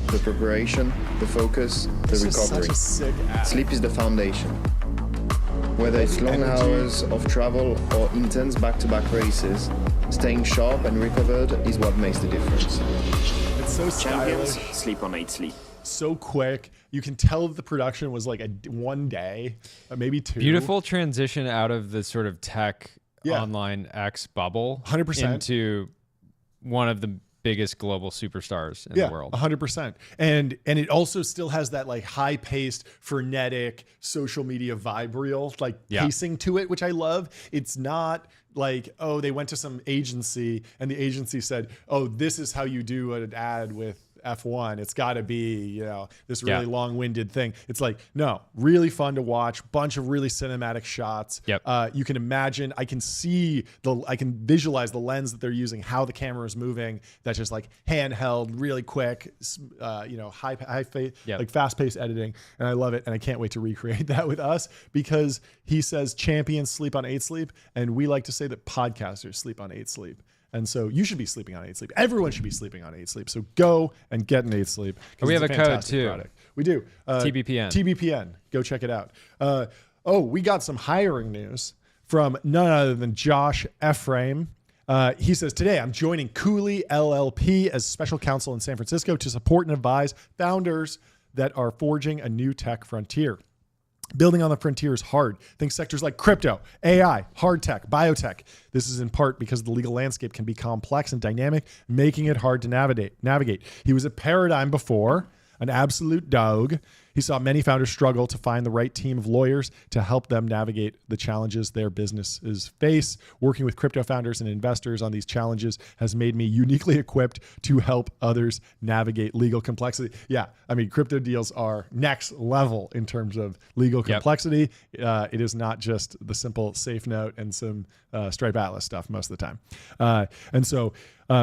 the preparation, the focus, the This is such recovery. a sick ad. Sleep is the foundation. Whether it's long energy. hours of travel or intense back-to-back races, staying sharp and recovered is what makes the difference. It's so Champions stylish, sleep on 8 sleep. so quick. You can tell that the production was like one day, maybe two. Beautiful transition out of the sort of tech Yeah. online X bubble 100%. into one of the biggest global superstars in Yeah, the world. 100%. And it also still has that like high-paced, frenetic social media vibe reel, like Yeah. pacing to it, which I love. It's not like, oh, they went to some agency and the agency said, oh, this is how you do an ad with F1. It's got to be, you know, this really Yeah. long-winded thing. It's like, no, really fun to watch. Bunch of really cinematic shots. Yep. You can imagine, I can visualize the lens that they're using, how the camera is moving. That's just like handheld, really quick, you know, Yep. like fast-paced editing. And I love it. And I can't wait to recreate that with us, because he says champions sleep on 8 sleep. And we like to say that podcasters sleep on 8 sleep. And so you should be sleeping on 8 sleep. Everyone should be sleeping on 8 sleep. So go and get an 8 sleep. 'Cause We it's have a code, fantastic too. product. We do. TBPN. TBPN. Go check it out. We got some hiring news from none other than Josh Ephraim. He says, today I'm joining Cooley LLP as special counsel in San Francisco to support and advise founders that are forging a new tech frontier. Building on the frontier is hard. Think sectors like crypto, AI, hard tech, biotech. This is in part because the legal landscape can be complex and dynamic, making it hard to navigate. He was at Paradigm before, an absolute dog. He saw many founders struggle to find the right team of lawyers to help them navigate the challenges their businesses face. Working with crypto founders and investors on these challenges has made me uniquely equipped to help others navigate legal complexity. Yeah, I mean, crypto deals are next level in terms of legal complexity. It is not just the simple safe note and some Stripe Atlas stuff most of the time. And so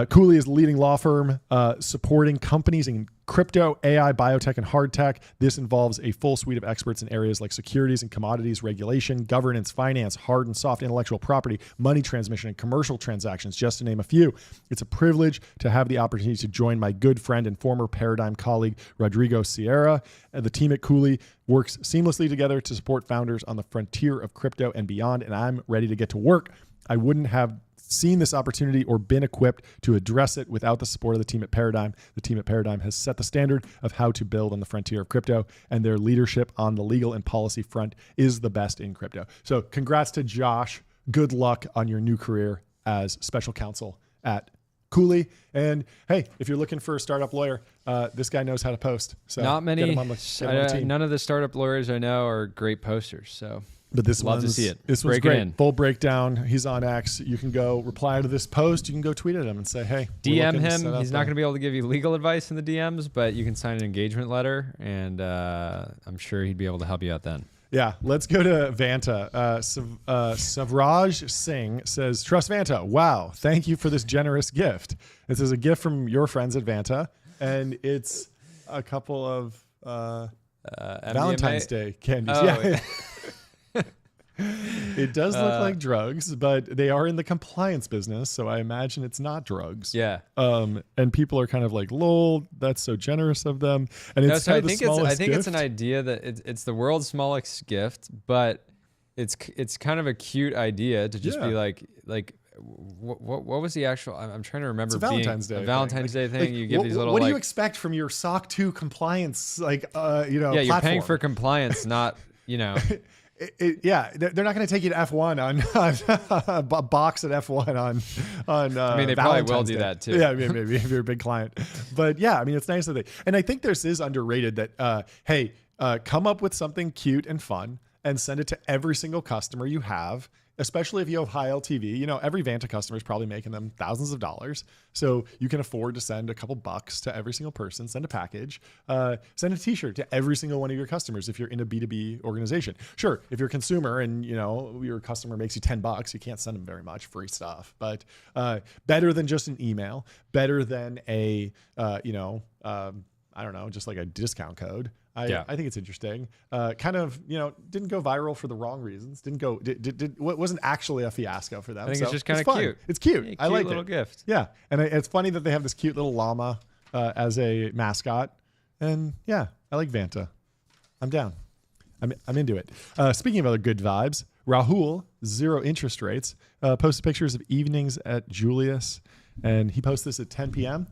Cooley is the leading law firm supporting companies in crypto, AI, biotech, and hard tech. This involves a full suite of experts in areas like securities and commodities, regulation, governance, finance, hard and soft intellectual property, money transmission, and commercial transactions, just to name a few. It's a privilege to have the opportunity to join my good friend and former Paradigm colleague, Rodrigo Sierra. The team at Cooley works seamlessly together to support founders on the frontier of crypto and beyond, and I'm ready to get to work. I wouldn't have seen this opportunity or been equipped to address it without the support of the team at Paradigm. The team at Paradigm has set the standard of how to build on the frontier of crypto, and their leadership on the legal and policy front is the best in crypto. So congrats to Josh. Good luck on your new career as special counsel at Cooley. And hey, if you're looking for a startup lawyer, this guy knows how to post. So Not many. get him on the team. None of the startup lawyers I know are great posters. So But this love to one's- see it. This was Break it great. in. Full breakdown. He's on X. You can go reply to this post. You can go tweet at him and say, hey, we're DM looking to him. set up He's not going to be able to give you legal advice in the DMs, but you can sign an engagement letter, and I'm sure he'd be able to help you out then. Yeah, let's go to Vanta. Savraj Singh says, trust Vanta. Wow, thank you for this generous gift. This is a gift from your friends at Vanta, and it's a couple of Valentine's Day candies. Oh, yeah. It does look like drugs, but they are in the compliance business, so I imagine it's not drugs. Yeah. And people are kind of like, lol, that's so generous of them. And it's So kind of the smallest I think it's an gift. idea that it's the world's smallest gift, but it's kind of a cute idea to just be like what was the actual? I'm trying to remember. It's a Valentine's Day. A Valentine's Day thing. You give these little. What do like, you expect from your SOC 2 compliance? Yeah, you're platform? paying for compliance, not they're not going to take you to F1 on a box at F1 on. I mean, they probably will do that too. Yeah, maybe if you're a big client. But yeah, I mean, it's nice that and I think this is underrated. That hey, come up with something cute and fun and send it to every single customer you have. Especially if you have high LTV, every Vanta customer is probably making them thousands of dollars. So you can afford to send a couple bucks to every single person, send a package, send a t-shirt to every single one of your customers if you're in a B2B organization. Sure, if you're a consumer and your customer makes you $10, you can't send them very much free stuff. But better than just an email, better than a, I don't know, just like a discount code. I think it's interesting. Kind of, didn't go viral for the wrong reasons. Wasn't actually a fiasco for them. I think so it's just kind of fun. cute. It's cute. I like it. little gift. Yeah, and it's funny that they have this cute little llama as a mascot. And yeah, I like Vanta. I'm down. I'm into it. Speaking of other good vibes, Rahul, 0 interest rates, posted pictures of evenings at Julius, and he posts this at 10 p.m.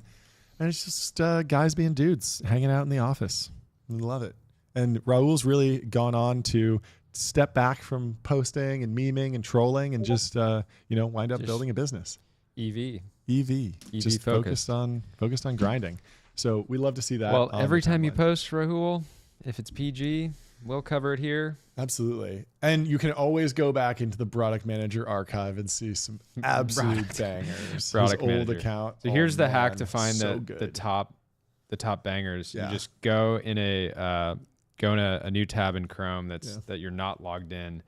And it's just guys being dudes hanging out in the office. I love it. And Rahul's really gone on to step back from posting and memeing and trolling and just wind up building a business. EV just focused on grinding. So we love to see that. Well, every time you post, Rahul, if it's PG, we'll cover it here. Absolutely. And you can always go back into the product manager archive and see some absolute bangers. Product His old manager. account. So here's the hack to find the top bangers. Yeah. You just go in a new tab in Chrome that you're not logged in,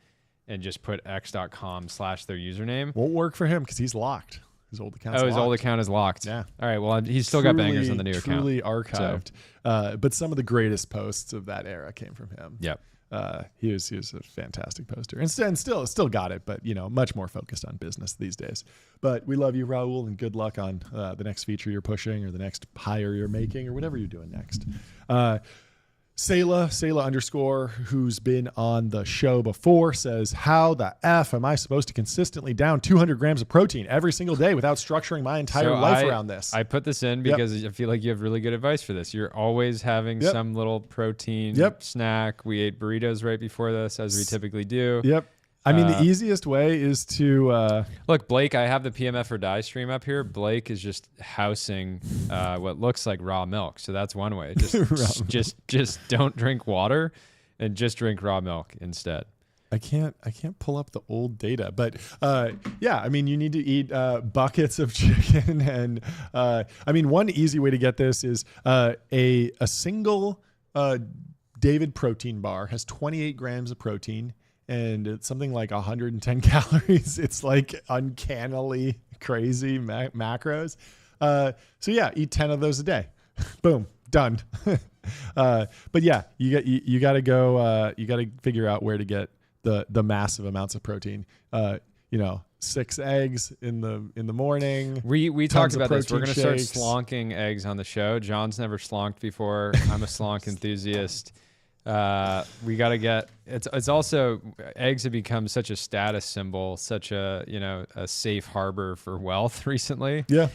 and just put x.com/their username. Won't work for him because he's locked. His old account. His old account is locked. Yeah. All right. Well, he's still got bangers on the new account. Truly archived. So. But some of the greatest posts of that era came from him. Yep. He was a fantastic poster, and still got it, but much more focused on business these days. But we love you, Rahul, and good luck on the next feature you're pushing, or the next hire you're making, or whatever you're doing next. Sayla _, who's been on the show before, says, how the F am I supposed to consistently down 200 grams of protein every single day without structuring my entire life around this? I put this in because I feel like you have really good advice for this. You're always having some little protein snack. We ate burritos right before this, as we typically do. Yep. I mean, the easiest way is to... Look, Blake, I have the PMF or Die stream up here. Blake is just housing what looks like raw milk. So that's one way. Just don't drink water and just drink raw milk instead. I can't pull up the old data, but I mean, you need to eat buckets of chicken. And I mean, one easy way to get this is a single David protein bar has 28 grams of protein, and it's something like 110 calories. It's like uncannily crazy macros. So yeah, eat 10 of those a day. Boom, done. But yeah, you got to go. You got to figure out where to get the massive amounts of protein. 6 eggs in the morning. We talked about this. We're gonna start shakes. slonking eggs on the show. John's never slonked before. I'm a slonk enthusiast. We got to get it's also eggs have become such a status symbol, such a a safe harbor for wealth recently. Yeah.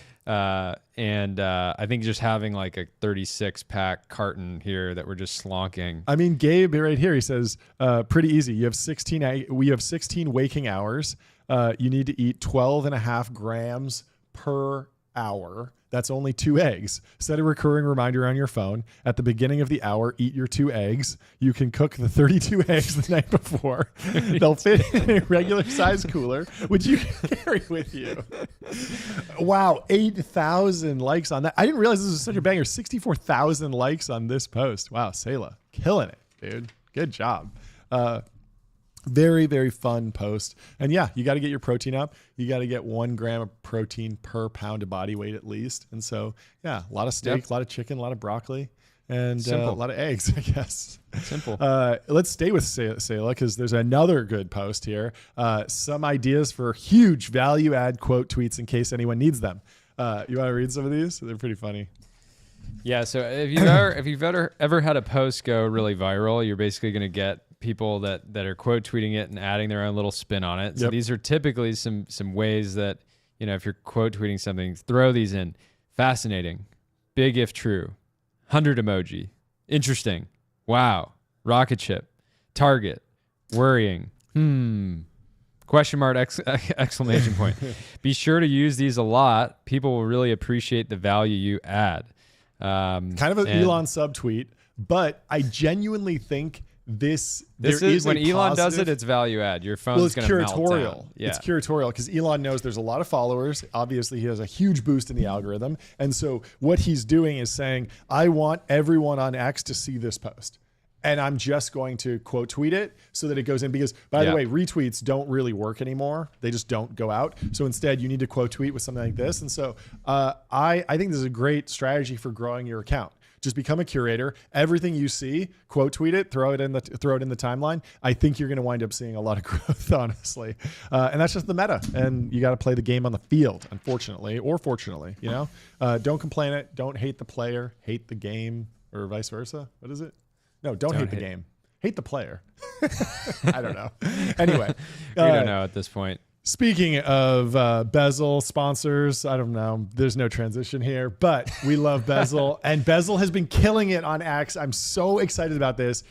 And I think just having like a 36-pack carton here that we're just slonking. I mean, Gabe right here, he says, pretty easy. You have 16 waking hours. You need to eat 12.5 grams per hour. That's only 2 eggs. Set a recurring reminder on your phone. At the beginning of the hour, eat your 2 eggs. You can cook the 32 eggs the night before. They'll fit in a regular size cooler, which you can carry with you. Wow, 8,000 likes on that. I didn't realize this was such a banger. 64,000 likes on this post. Wow, Sayla, killing it, dude. Good job. Very, very fun post. And yeah, you got to get your protein up. You got to get 1 gram of protein per pound of body weight at least. And so, yeah, a lot of steak, a lot of chicken, a lot of broccoli, and a lot of eggs, I guess. Simple. Let's stay with Sayla because there's another good post here. Some ideas for huge value add quote tweets in case anyone needs them. You want to read some of these? They're pretty funny. Yeah. So if you've ever had a post go really viral, you're basically going to get people that are quote tweeting it and adding their own little spin on it. So these are typically some ways that, if you're quote tweeting something, throw these in. Fascinating. Big if true. 100 emoji. Interesting. Wow. Rocket ship. Target. Worrying. Question mark exclamation point. Be sure to use these a lot. People will really appreciate the value you add. Kind of an Elon subtweet, but I genuinely think this is when Elon positive, does it, it's value add. Your phone's going to melt down. Yeah. It's curatorial because Elon knows there's a lot of followers. Obviously, he has a huge boost in the algorithm. And so what he's doing is saying, I want everyone on X to see this post. And I'm just going to quote tweet it so that it goes in. Because, by the way, retweets don't really work anymore. They just don't go out. So instead, you need to quote tweet with something like this. And so I think this is a great strategy for growing your account. Just become a curator. Everything you see, quote tweet it, throw it in the timeline. I think you're going to wind up seeing a lot of growth, honestly. And that's just the meta. And you got to play the game on the field, unfortunately or fortunately. Don't complain it. Don't hate the player. Hate the game. or vice versa. What is it? No, don't hate the game. Hate the player. I don't know. Anyway. We don't know at this point. Speaking of Bezel sponsors, I don't know. There's no transition here, but we love Bezel. And Bezel has been killing it on X. I'm so excited about this.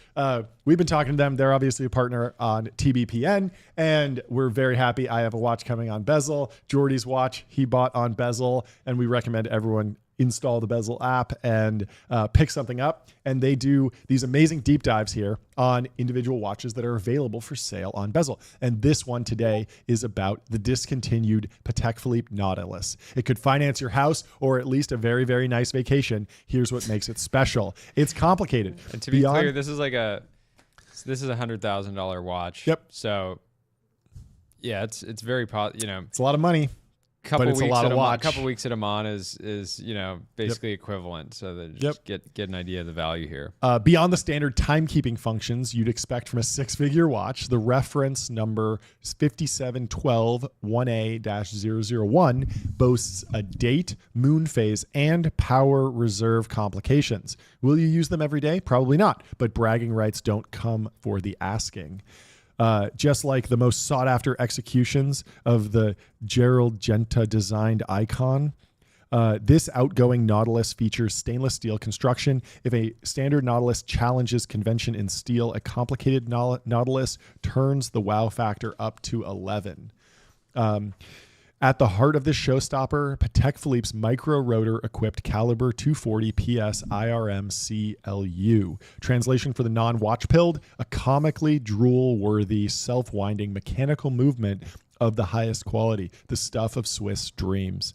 We've been talking to them. They're obviously a partner on TBPN, and we're very happy. I have a watch coming on Bezel. Jordy's watch he bought on Bezel, and we recommend everyone install the Bezel app and pick something up. And they do these amazing deep dives here on individual watches that are available for sale on Bezel. And this one today is about the discontinued Patek Philippe Nautilus. It could finance your house or at least a very, very nice vacation. Here's what makes it special. It's complicated. And to be clear, this is a $100,000 watch. Yep. So yeah, it's very it's a lot of money. Couple but it's weeks a lot of watch. Couple weeks at Amman is basically equivalent, so that just get an idea of the value here. Beyond the standard timekeeping functions you'd expect from a six-figure watch, the reference number 57121A-001 boasts a date, moon phase, and power reserve complications. Will you use them every day? Probably not, but bragging rights don't come for the asking. Just like the most sought-after executions of the Gerald Genta-designed icon, this outgoing Nautilus features stainless steel construction. If a standard Nautilus challenges convention in steel, a complicated Nautilus turns the wow factor up to 11. At the heart of this showstopper, Patek Philippe's micro-rotor-equipped caliber 240 PS IRM CLU. Translation for the non-watch pilled, a comically drool-worthy, self-winding mechanical movement of the highest quality, the stuff of Swiss dreams.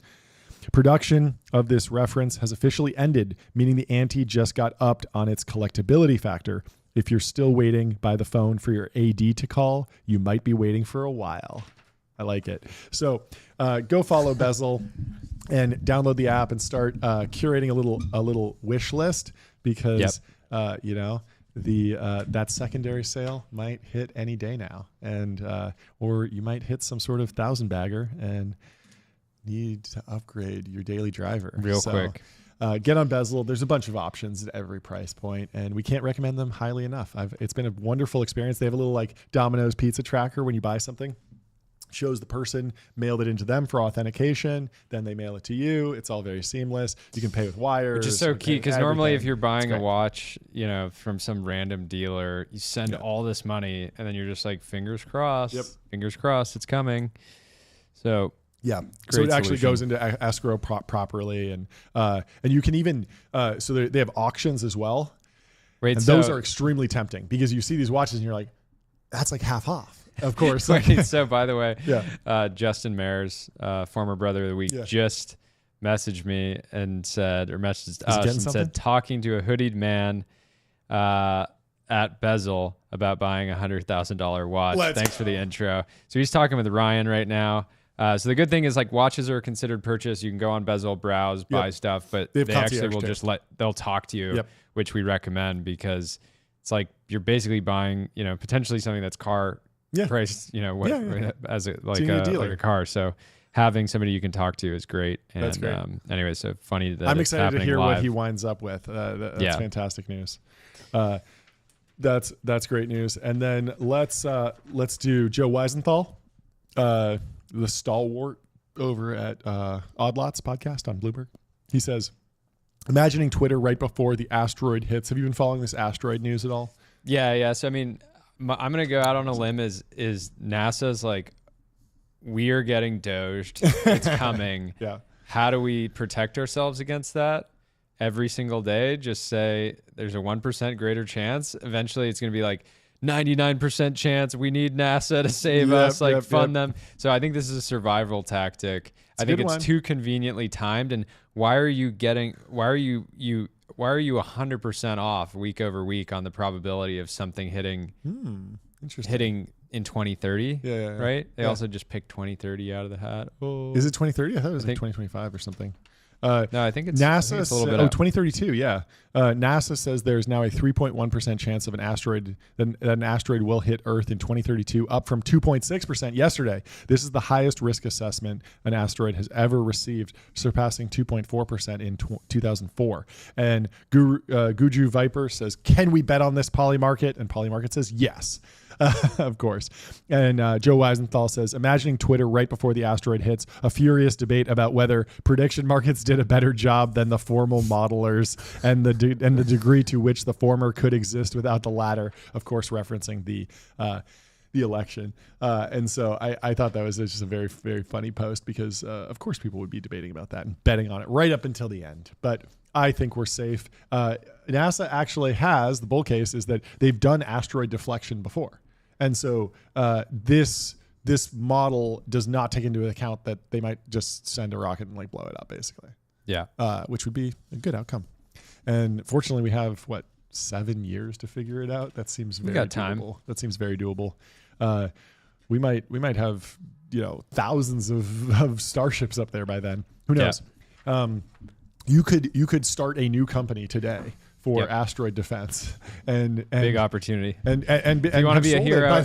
Production of this reference has officially ended, meaning the ante just got upped on its collectability factor. If you're still waiting by the phone for your AD to call, you might be waiting for a while. I like it. So go follow Bezel and download the app and start curating a little wish list because that secondary sale might hit any day now, and or you might hit some sort of 1,000-bagger and need to upgrade your daily driver real quick. Get on Bezel. There's a bunch of options at every price point, and we can't recommend them highly enough. It's been a wonderful experience. They have a little like Domino's pizza tracker when you buy something. Shows the person, mailed it into them for authentication, then they mail it to you. It's all very seamless. You can pay with wires. Which is so key, because normally if you're buying a watch, from some random dealer, you send all this money and then you're just like, fingers crossed, fingers crossed, it's coming. So yeah, so it actually goes into escrow properly, and you can even so they have auctions as well. Right, and those are extremely tempting because you see these watches and you're like, that's like half off. Of course. So by the way, Justin Mayers, former brother of the week, just messaged me and said, or messaged us and said, talking to a hoodied man at Bezel about buying $100,000 watch. Thanks for the intro. So he's talking with Ryan right now. So the good thing is, like, watches are considered purchase. You can go on Bezel, browse, buy stuff, but they actually will they'll talk to you, which we recommend, because it's like you're basically buying, potentially something that's priced, as a car. So having somebody you can talk to is great. And that's great. Anyway, so funny that I'm excited to hear live. what he winds up with. That's fantastic news. That's great news. And then let's do Joe Weisenthal, the stalwart over at Odd Lots podcast on Bloomberg. He says, imagining Twitter right before the asteroid hits. Have you been following this asteroid news at all? Yeah. So I mean, I'm going to go out on a limb is NASA's like, we are getting doged. It's coming. How do we protect ourselves against that? Every single day, just say there's a 1% greater chance. Eventually it's going to be like 99% chance. We need NASA to save us, fund them. So I think this is a survival tactic. I think it's too conveniently timed. And why are you 100% off week over week on the probability of something hitting in 2030? Right? They also just picked 2030 out of the hat. Is it 2030? I thought it was like 2025 or something. No, I think it's NASA. it's a little bit out. 2032. Yeah. NASA says there's now a 3.1% chance of an asteroid that an asteroid will hit Earth in 2032, up from 2.6% yesterday. This is the highest risk assessment an asteroid has ever received, surpassing 2.4% in 2004. And Guju Viper says, "Can we bet on this, Polymarket?" And Polymarket says, "Yes." Of course. And Joe Weisenthal says, "Imagining Twitter right before the asteroid hits, a furious debate about whether prediction markets did a better job than the formal modelers and the degree to which the former could exist without the latter," of course referencing the election. And so I thought that was just a very, very funny post because, of course, people would be debating about that and betting on it right up until the end. But I think we're safe. NASA actually has, the bull case is that they've done asteroid deflection before. And so this model does not take into account that they might just send a rocket and like blow it up, basically. Yeah. Which would be a good outcome. And fortunately, we have, 7 years to figure it out? That seems very doable. That seems very doable. We might have, thousands of starships up there by then. Who knows? Yeah. You could start a new company today for asteroid defense, and big opportunity. And if you want to be a hero,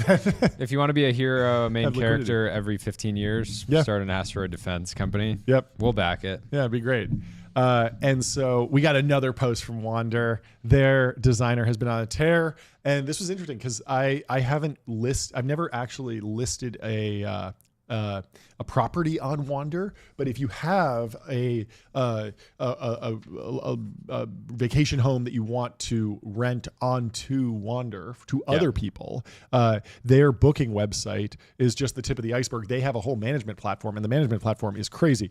if you want to be a hero, main character every 15 years, start an asteroid defense company. Yep, we'll back it. Yeah, it'd be great. And so we got another post from Wander. Their designer has been on a tear, and this was interesting because I've never actually listed a property on Wander, but if you have a vacation home that you want to rent onto Wander to other people, their booking website is just the tip of the iceberg. They have a whole management platform, and the management platform is crazy.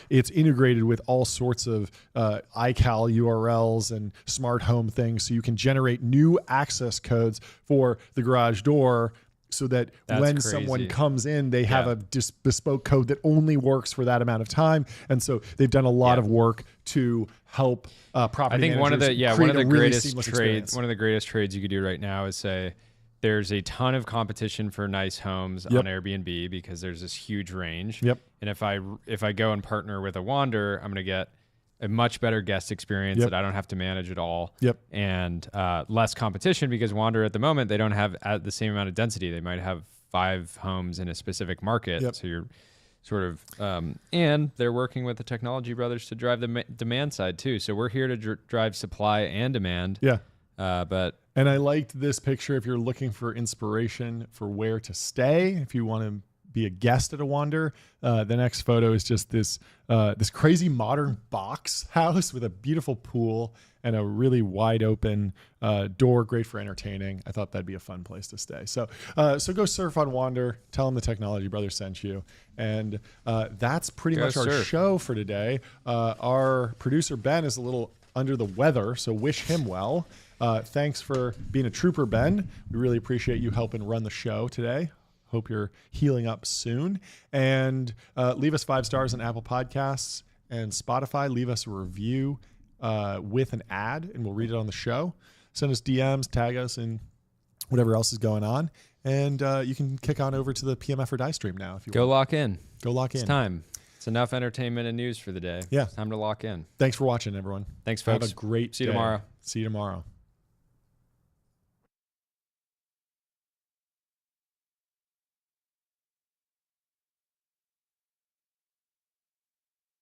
It's integrated with all sorts of iCal URLs and smart home things, so you can generate new access codes for the garage door, so that when someone comes in, they have a bespoke code that only works for that amount of time. And so they've done a lot of work to help property managers. I think one of the greatest trades you could do right now is say there's a ton of competition for nice homes on Airbnb because there's this huge range. Yep. And if I go and partner with a Wander, I'm going to get a much better guest experience that I don't have to manage at all. Yep. And less competition because Wander at the moment, they don't have the same amount of density. They might have 5 homes in a specific market. Yep. So you're sort of, and they're working with the technology brothers to drive the demand side too. So we're here to drive supply and demand. Yeah. And I liked this picture if you're looking for inspiration for where to stay, if you want to be a guest at a Wander. The next photo is just this crazy modern box house with a beautiful pool and a really wide open door, great for entertaining. I thought that'd be a fun place to stay. So go surf on Wander. Tell them the Technology Brothers sent you. And that's pretty much our show for today. Our producer Ben is a little under the weather, so wish him well. Thanks for being a trooper, Ben. We really appreciate you helping run the show today. Hope you're healing up soon. And leave us 5 stars on Apple Podcasts and Spotify. Leave us a review with an ad, and we'll read it on the show. Send us DMs, tag us, and whatever else is going on. And you can kick on over to the PMF or Die stream now if you want. Lock in. Go lock in. It's time. It's enough entertainment and news for the day. Yeah. It's time to lock in. Thanks for watching, everyone. Thanks, folks. Have a great See you day. tomorrow. See you tomorrow.